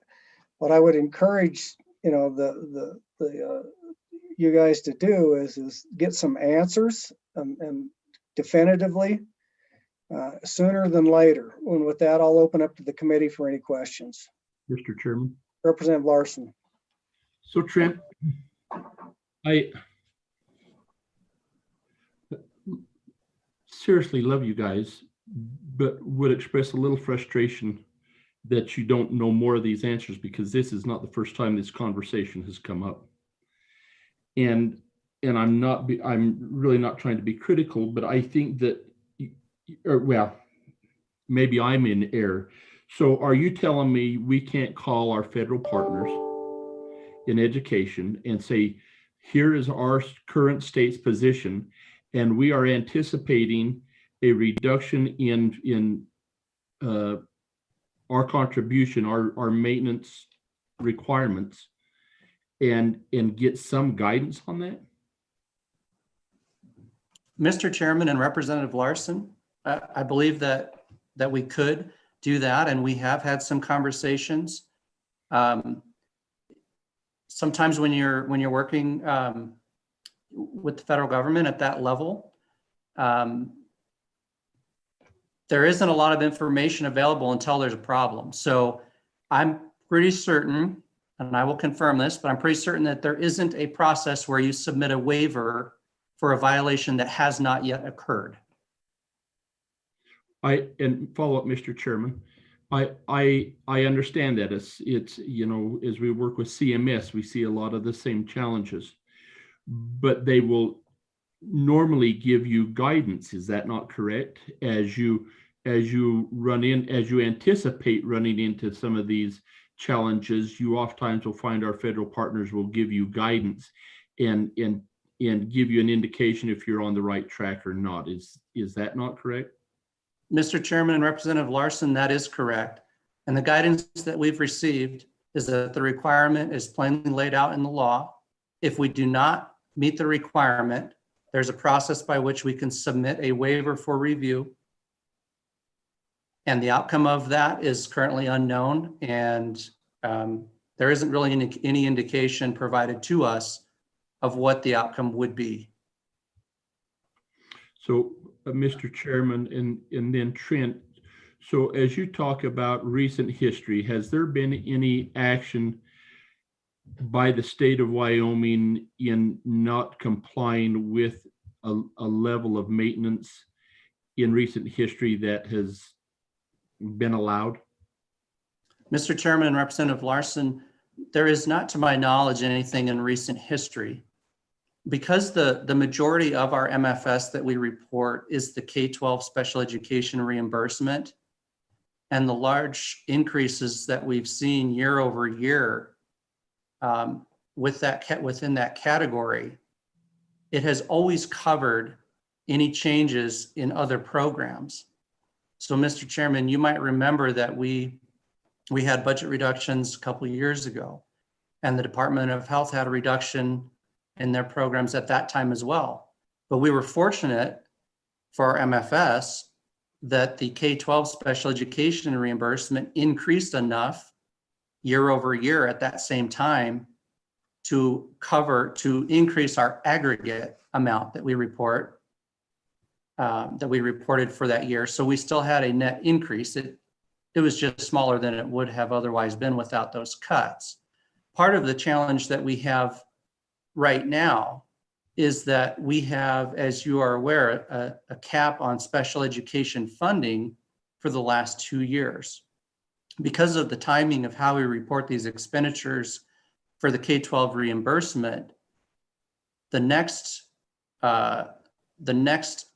what I would encourage, you know, you guys to do is get some answers and definitively sooner than later. And with that, I'll open up to the committee for any questions. Mr. Chairman. Representative Larson. So Trent, I seriously love you guys, but would express a little frustration that you don't know more of these answers, because this is not the first time this conversation has come up. And I'm really not trying to be critical, but I think that, well, maybe I'm in error. So are you telling me we can't call our federal partners in education and say, here is our current state's position, and we are anticipating a reduction in our contribution, our maintenance requirements, and get some guidance on that? Mr. Chairman and Representative Larson, I believe that we could do that, and we have had some conversations. Sometimes when you're working with the federal government at that level, there isn't a lot of information available until there's a problem. So I'm pretty certain, and I will confirm this, but I'm pretty certain that there isn't a process where you submit a waiver for a violation that has not yet occurred. And follow up, Mr. Chairman. I understand that it's you know, as we work with CMS, we see a lot of the same challenges, but they will normally give you guidance. Is that not correct? As you anticipate running into some of these challenges, you oftentimes will find our federal partners will give you guidance and give you an indication if you're on the right track or not. Is that not correct? Mr. Chairman and Representative Larson, that is correct. And the guidance that we've received is that the requirement is plainly laid out in the law. If we do not meet the requirement, there's a process by which we can submit a waiver for review. And the outcome of that is currently unknown. And there isn't really any indication provided to us of what the outcome would be. So, Mr. Chairman, and then Trent, so as you talk about recent history, has there been any action by the state of Wyoming in not complying with a level of maintenance in recent history that has been allowed? Mr. Chairman and Representative Larson, there is not, to my knowledge, anything in recent history. Because the majority of our MFS that we report is the K-12 special education reimbursement, and the large increases that we've seen year over year within that category, it has always covered any changes in other programs. So, Mr. Chairman, you might remember that we had budget reductions a couple of years ago, and the Department of Health had a reduction in their programs at that time as well. But we were fortunate for our MFS that the K-12 special education reimbursement increased enough year over year at that same time to increase our aggregate amount that we reported for that year. So we still had a net increase. It was just smaller than it would have otherwise been without those cuts. Part of the challenge that we have right now is that we have, as you are aware, a cap on special education funding for the last 2 years. Because of the timing of how we report these expenditures for the K-12 reimbursement, the next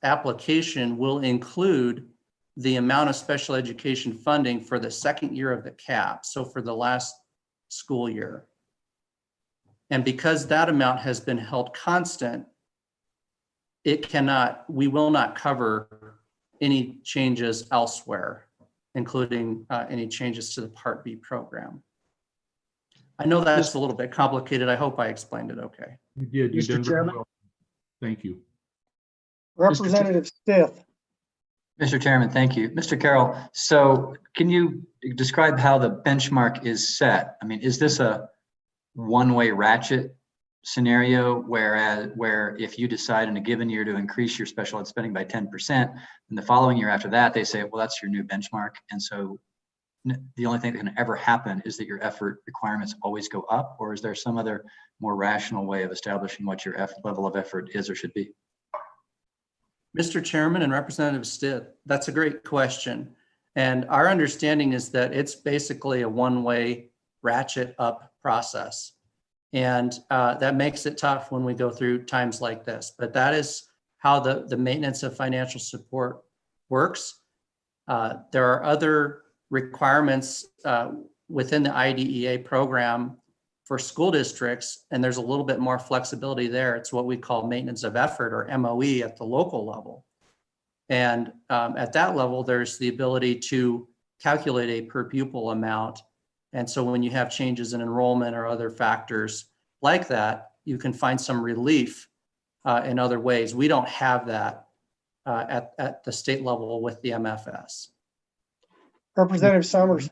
application will include the amount of special education funding for the second year of the cap, so for the last school year. And because that amount has been held constant, we will not cover any changes elsewhere, including any changes to the Part B program. I know that's a little bit complicated. I hope I explained it okay. You did. You did very well. Thank you. Representative Stith. Mr. Chairman, thank you. Mr. Carroll, so can you describe how the benchmark is set? I mean, is this a one-way ratchet scenario where if you decide in a given year to increase your special ed spending by 10%, and the following year after that, they say, well, that's your new benchmark. And so the only thing that can ever happen is that your effort requirements always go up, or is there some other more rational way of establishing what your level of effort is or should be? Mr. Chairman and Representative Stitt, that's a great question. And our understanding is that it's basically a one-way ratchet up process. And that makes it tough when we go through times like this. But that is how the maintenance of financial support works. There are other requirements within the IDEA program for school districts, and there's a little bit more flexibility there. It's what we call maintenance of effort, or MOE, at the local level. And at that level, there's the ability to calculate a per pupil amount. And so when you have changes in enrollment or other factors like that, you can find some relief in other ways. We don't have that at the state level with the MFS. Representative Summers.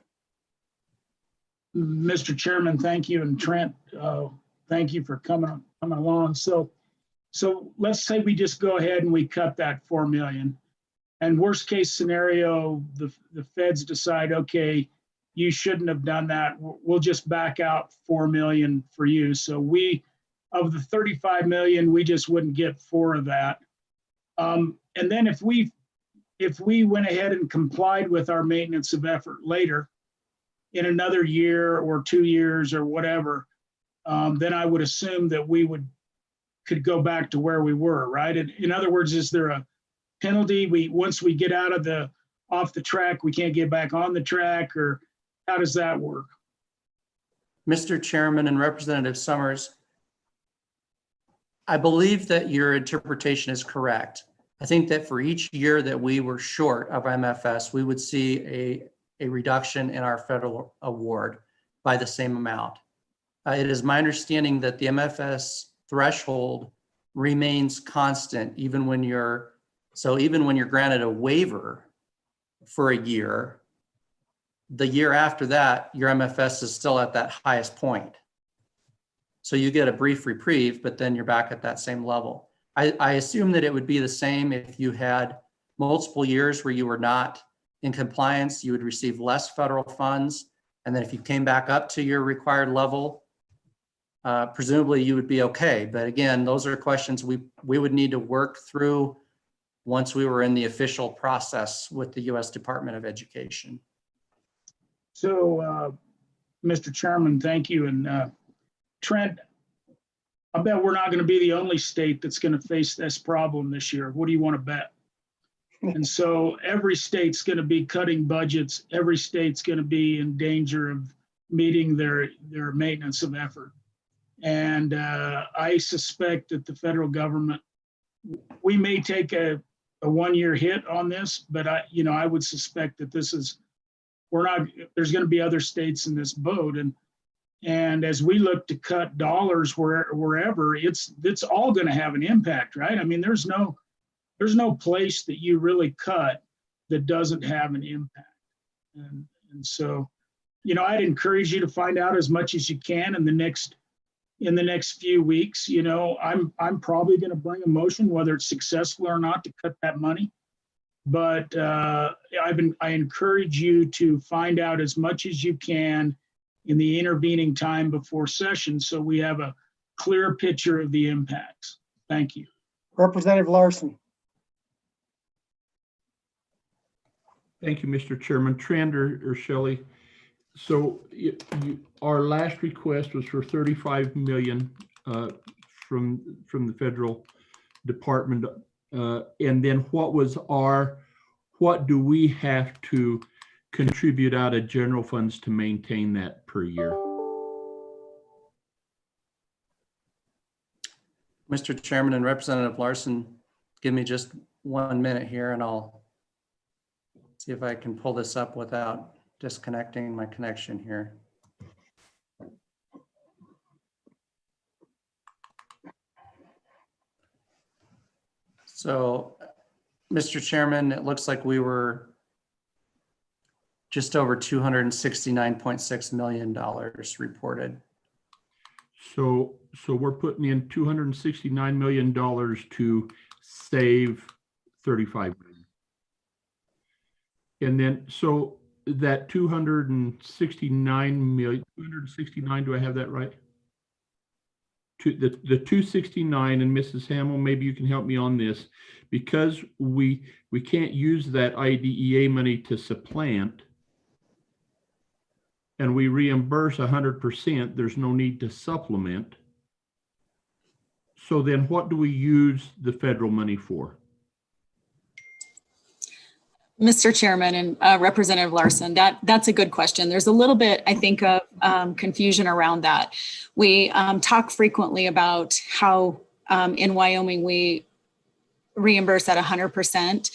Mr. Chairman, thank you. And Trent, thank you for coming along. So let's say we just go ahead and we cut that 4 million. And worst case scenario, the feds decide, okay, you shouldn't have done that. We'll just back out 4 million for you. So of the 35 million, we just wouldn't get 4 of that. And then if we went ahead and complied with our maintenance of effort later, in another year or 2 years or whatever, then I would assume that we could go back to where we were, right? In other words, is there a penalty? Once we get off the track, we can't get back on the track, or how does that work? Mr. Chairman and Representative Summers, I believe that your interpretation is correct. I think that for each year that we were short of MFS, we would see a reduction in our federal award by the same amount. It is my understanding that the MFS threshold remains constant even when you're granted a waiver for a year, the year after that, your MFS is still at that highest point. So you get a brief reprieve, but then you're back at that same level. I assume that it would be the same if you had multiple years where you were not in compliance, you would receive less federal funds. And then if you came back up to your required level, presumably you would be okay. But again, those are questions we would need to work through once we were in the official process with the U.S. Department of Education. So, Mr. Chairman, thank you. And Trent, I bet we're not going to be the only state that's going to face this problem this year. What do you want to bet? And so every state's going to be cutting budgets. Every state's going to be in danger of meeting their maintenance of effort. And I suspect that the federal government, we may take a 1-year hit on this, but I would suspect that there's going to be other states in this boat. And And as we look to cut dollars wherever, it's all going to have an impact, right? I mean, there's no place that you really cut that doesn't have an impact. And so, you know, I'd encourage you to find out as much as you can in the next few weeks. You know, I'm probably going to bring a motion, whether it's successful or not, to cut that money. But I encourage you to find out as much as you can in the intervening time before session, so we have a clear picture of the impacts. Thank you. Representative Larson. Thank you, Mr. Chairman. Trent or Shelley. So our last request was for 35 million from the federal department. And then what do we have to contribute out of general funds to maintain that per year? Mr. Chairman and Representative Larson, give me just 1 minute here and I'll see if I can pull this up without disconnecting my connection here. So, Mr. Chairman, it looks like we were just over $269.6 million reported. So we're putting in $269 million to save 35 million. And then, so that 269, do I have that right? The 269, and Mrs. Hamill, maybe you can help me on this, because we can't use that IDEA money to supplant, and we reimburse 100%, there's no need to supplement. So then what do we use the federal money for? Mr. Chairman and Representative Larson, that's a good question. There's a little bit, I think, of confusion around that. We talk frequently about how in Wyoming we reimburse at 100%.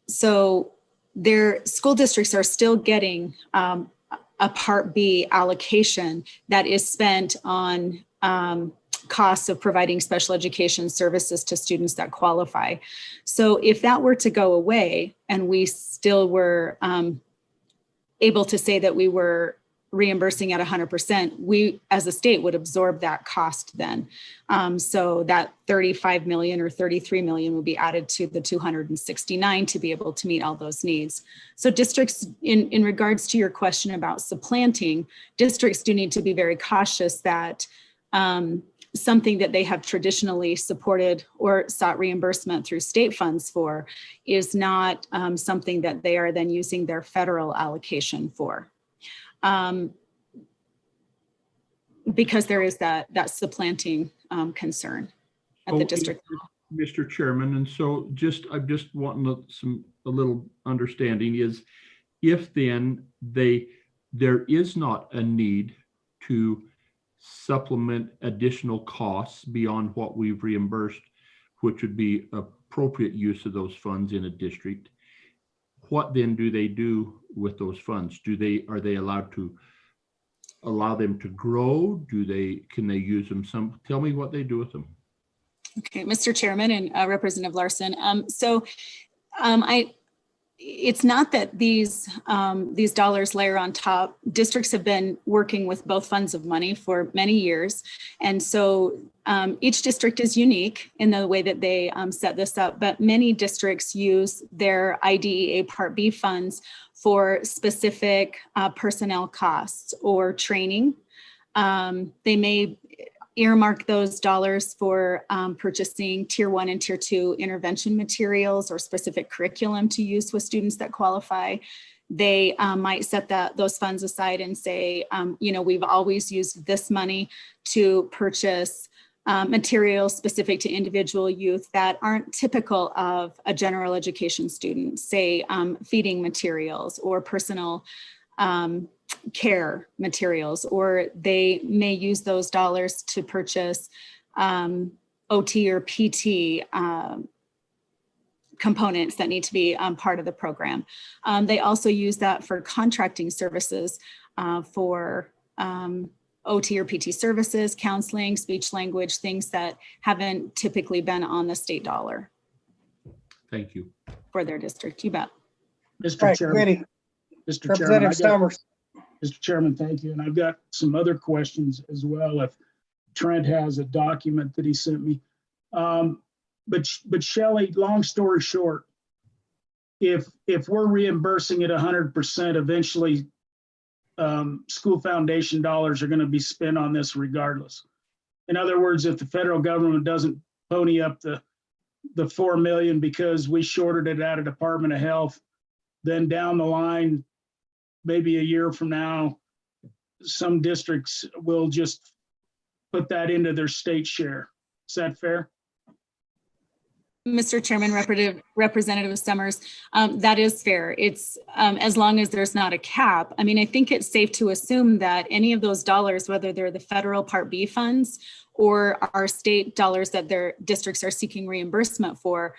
So their school districts are still getting a Part B allocation that is spent on costs of providing special education services to students that qualify. So if that were to go away and we still were able to say that we were reimbursing at 100%, we as a state would absorb that cost then. So that 35 million or 33 million would be added to the 269 to be able to meet all those needs. So districts, in regards to your question about supplanting, districts do need to be very cautious that something that they have traditionally supported or sought reimbursement through state funds for is not something that they are then using their federal allocation for. Because there is that supplanting concern at the district level. Mr. Chairman, and so I'm just wanting a little understanding is, if then there is not a need to supplement additional costs beyond what we've reimbursed, which would be appropriate use of those funds in a district, what then do they do with those funds? Are they allowed to allow them to grow? Can they use them? Tell me what they do with them. Okay, Mr. Chairman and Representative Larson. It's not that these dollars layer on top. Districts have been working with both funds of money for many years. And so each district is unique in the way that they set this up, but many districts use their IDEA Part B funds for specific personnel costs or training. They may earmark those dollars for purchasing Tier 1 and Tier 2 intervention materials or specific curriculum to use with students that qualify. They might set those funds aside and say, we've always used this money to purchase materials specific to individual youth that aren't typical of a general education student, say feeding materials or personal care materials, or they may use those dollars to purchase OT or PT components that need to be part of the program. They also use that for contracting services for OT or PT services, counseling, speech language, things that haven't typically been on the state dollar Thank you. for their district. You bet. Mr. Chairman. Mr. Chairman, Representative Summers. Mr. Chairman, thank you. And I've got some other questions as well. If Trent has a document that he sent me. But Shelley, long story short, if we're reimbursing it 100%, eventually school foundation dollars are going to be spent on this regardless. In other words, if the federal government doesn't pony up the 4 million because we shorted it out of Department of Health, then down the line, maybe a year from now, some districts will just put that into their state share. Is that fair? Mr. Chairman, Representative Summers, that is fair. It's as long as there's not a cap. I mean, I think it's safe to assume that any of those dollars, whether they're the federal Part B funds or our state dollars that their districts are seeking reimbursement for,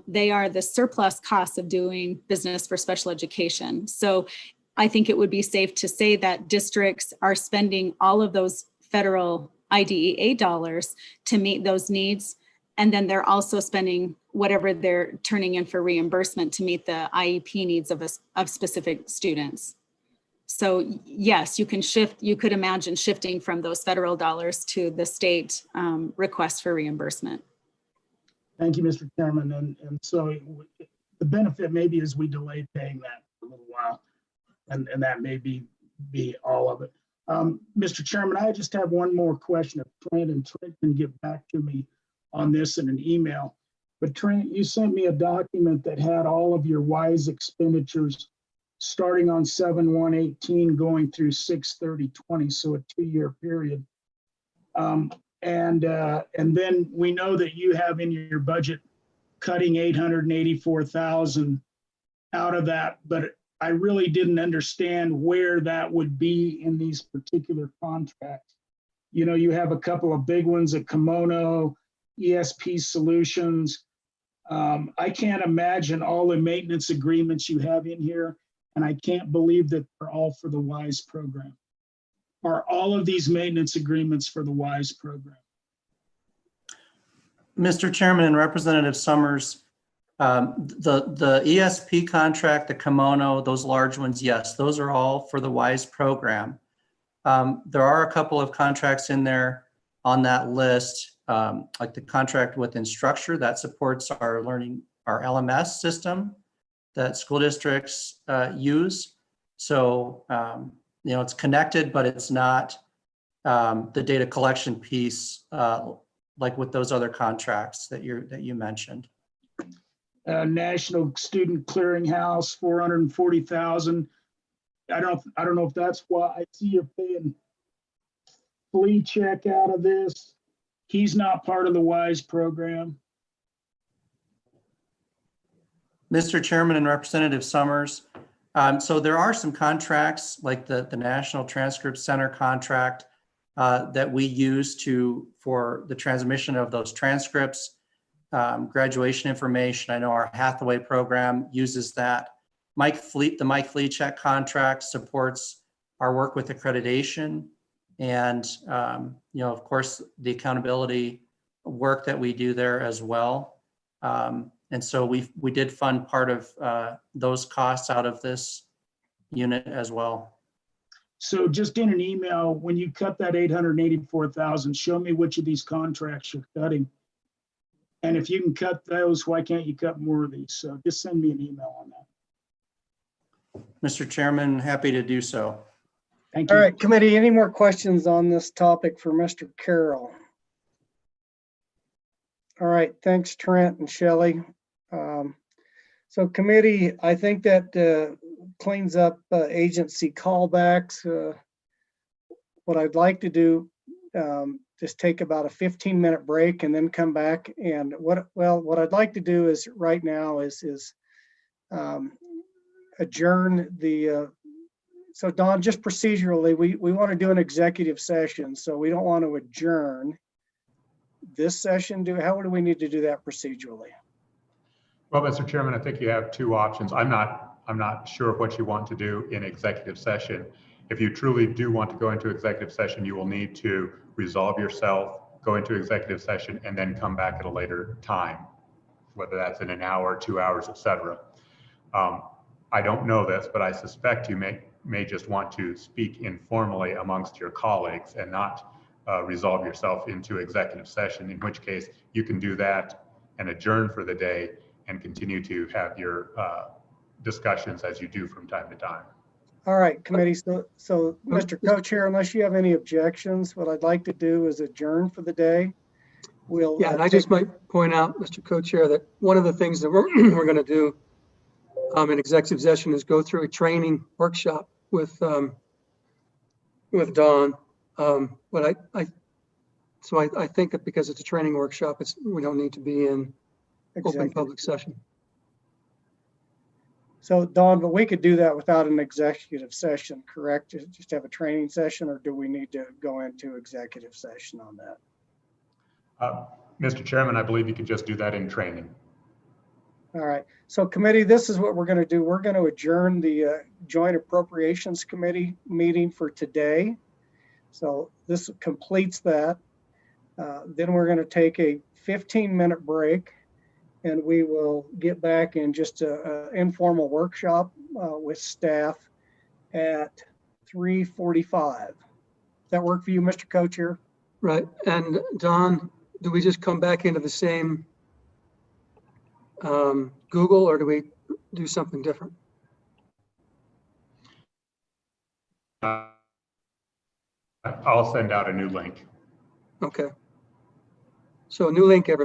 they are the surplus costs of doing business for special education. So I think it would be safe to say that districts are spending all of those federal IDEA dollars to meet those needs. And then they're also spending whatever they're turning in for reimbursement to meet the IEP needs of specific students. So yes, you could imagine shifting from those federal dollars to the state request for reimbursement. Thank you, Mr. Chairman. And so the benefit maybe is we delay paying that for a little while, and that may be all of it. Mr. Chairman, I just have one more question. If Trent can get back to me on this in an email. But Trent, you sent me a document that had all of your WISE expenditures starting on 7/1/18 going through 6/30/20, so a 2-year period. And then we know that you have in your budget cutting 884,000 out of that, but I really didn't understand where that would be in these particular contracts. You know, you have a couple of big ones at Kimono, ESP Solutions. I can't imagine all the maintenance agreements you have in here, and I can't believe that they're all for the WISE program. Are all of these maintenance agreements for the WISE program? Mr. Chairman and Representative Summers, the ESP contract, the Kimono, those large ones, yes, those are all for the WISE program. There are a couple of contracts in there on that list, like the contract with Instructure that supports our LMS system that school districts use. So, you know, it's connected, but it's not the data collection piece like with those other contracts that you mentioned. National Student Clearinghouse, 440,000. I don't know if that's why I see you're paying flea check out of this. He's not part of the WISE program. Mr. Chairman and Representative Summers, so there are some contracts like the National Transcript Center contract that we use for the transmission of those transcripts, graduation information. I know our Hathaway program uses that. The Mike Fleechek contract supports our work with accreditation and, you know, of course, the accountability work that we do there as well. And so we did fund part of those costs out of this unit as well. So just in an email, when you cut that 884,000, show me which of these contracts you're cutting. And if you can cut those, why can't you cut more of these? So just send me an email on that. Mr. Chairman, happy to do so. Thank you. All right, committee, any more questions on this topic for Mr. Carroll? All right, thanks, Trent and Shelley. So committee, I think that cleans up agency callbacks. What I'd like to do, just take about a 15-minute break and then come back. And what I'd like to do is right now is adjourn the, so Don, just procedurally, we want to do an executive session, so we don't want to adjourn this session. How do we need to do that procedurally? Well, Mr. Chairman, I think you have two options. I'm not sure what you want to do in executive session. If you truly do want to go into executive session, you will need to resolve yourself, go into executive session, and then come back at a later time, whether that's in an hour, 2 hours, etc. I don't know this, but I suspect you may just want to speak informally amongst your colleagues and not resolve yourself into executive session, in which case you can do that and adjourn for the day and continue to have your discussions as you do from time to time. All right, committee. So Mr. Co-Chair, unless you have any objections, what I'd like to do is adjourn for the day. We'll Yeah, and I just might point out, Mr. Co-Chair, that one of the things that we're going to do in executive session is go through a training workshop with Dawn. But I think that because it's a training workshop, we don't need to be in open public session. So Dawn, but we could do that without an executive session, correct? Just have a training session, or do we need to go into executive session on that? Mr. Chairman, I believe you could just do that in training. All right. So committee, this is what we're going to do. We're going to adjourn the Joint Appropriations Committee meeting for today. So this completes that. Then we're going to take a 15-minute break, and we will get back in just an informal workshop with staff at 3:45. Does that work for you, Mr. Co-Chair? Right. And Don, do we just come back into the same Google, or do we do something different? I'll send out a new link. Okay. So a new link, everybody.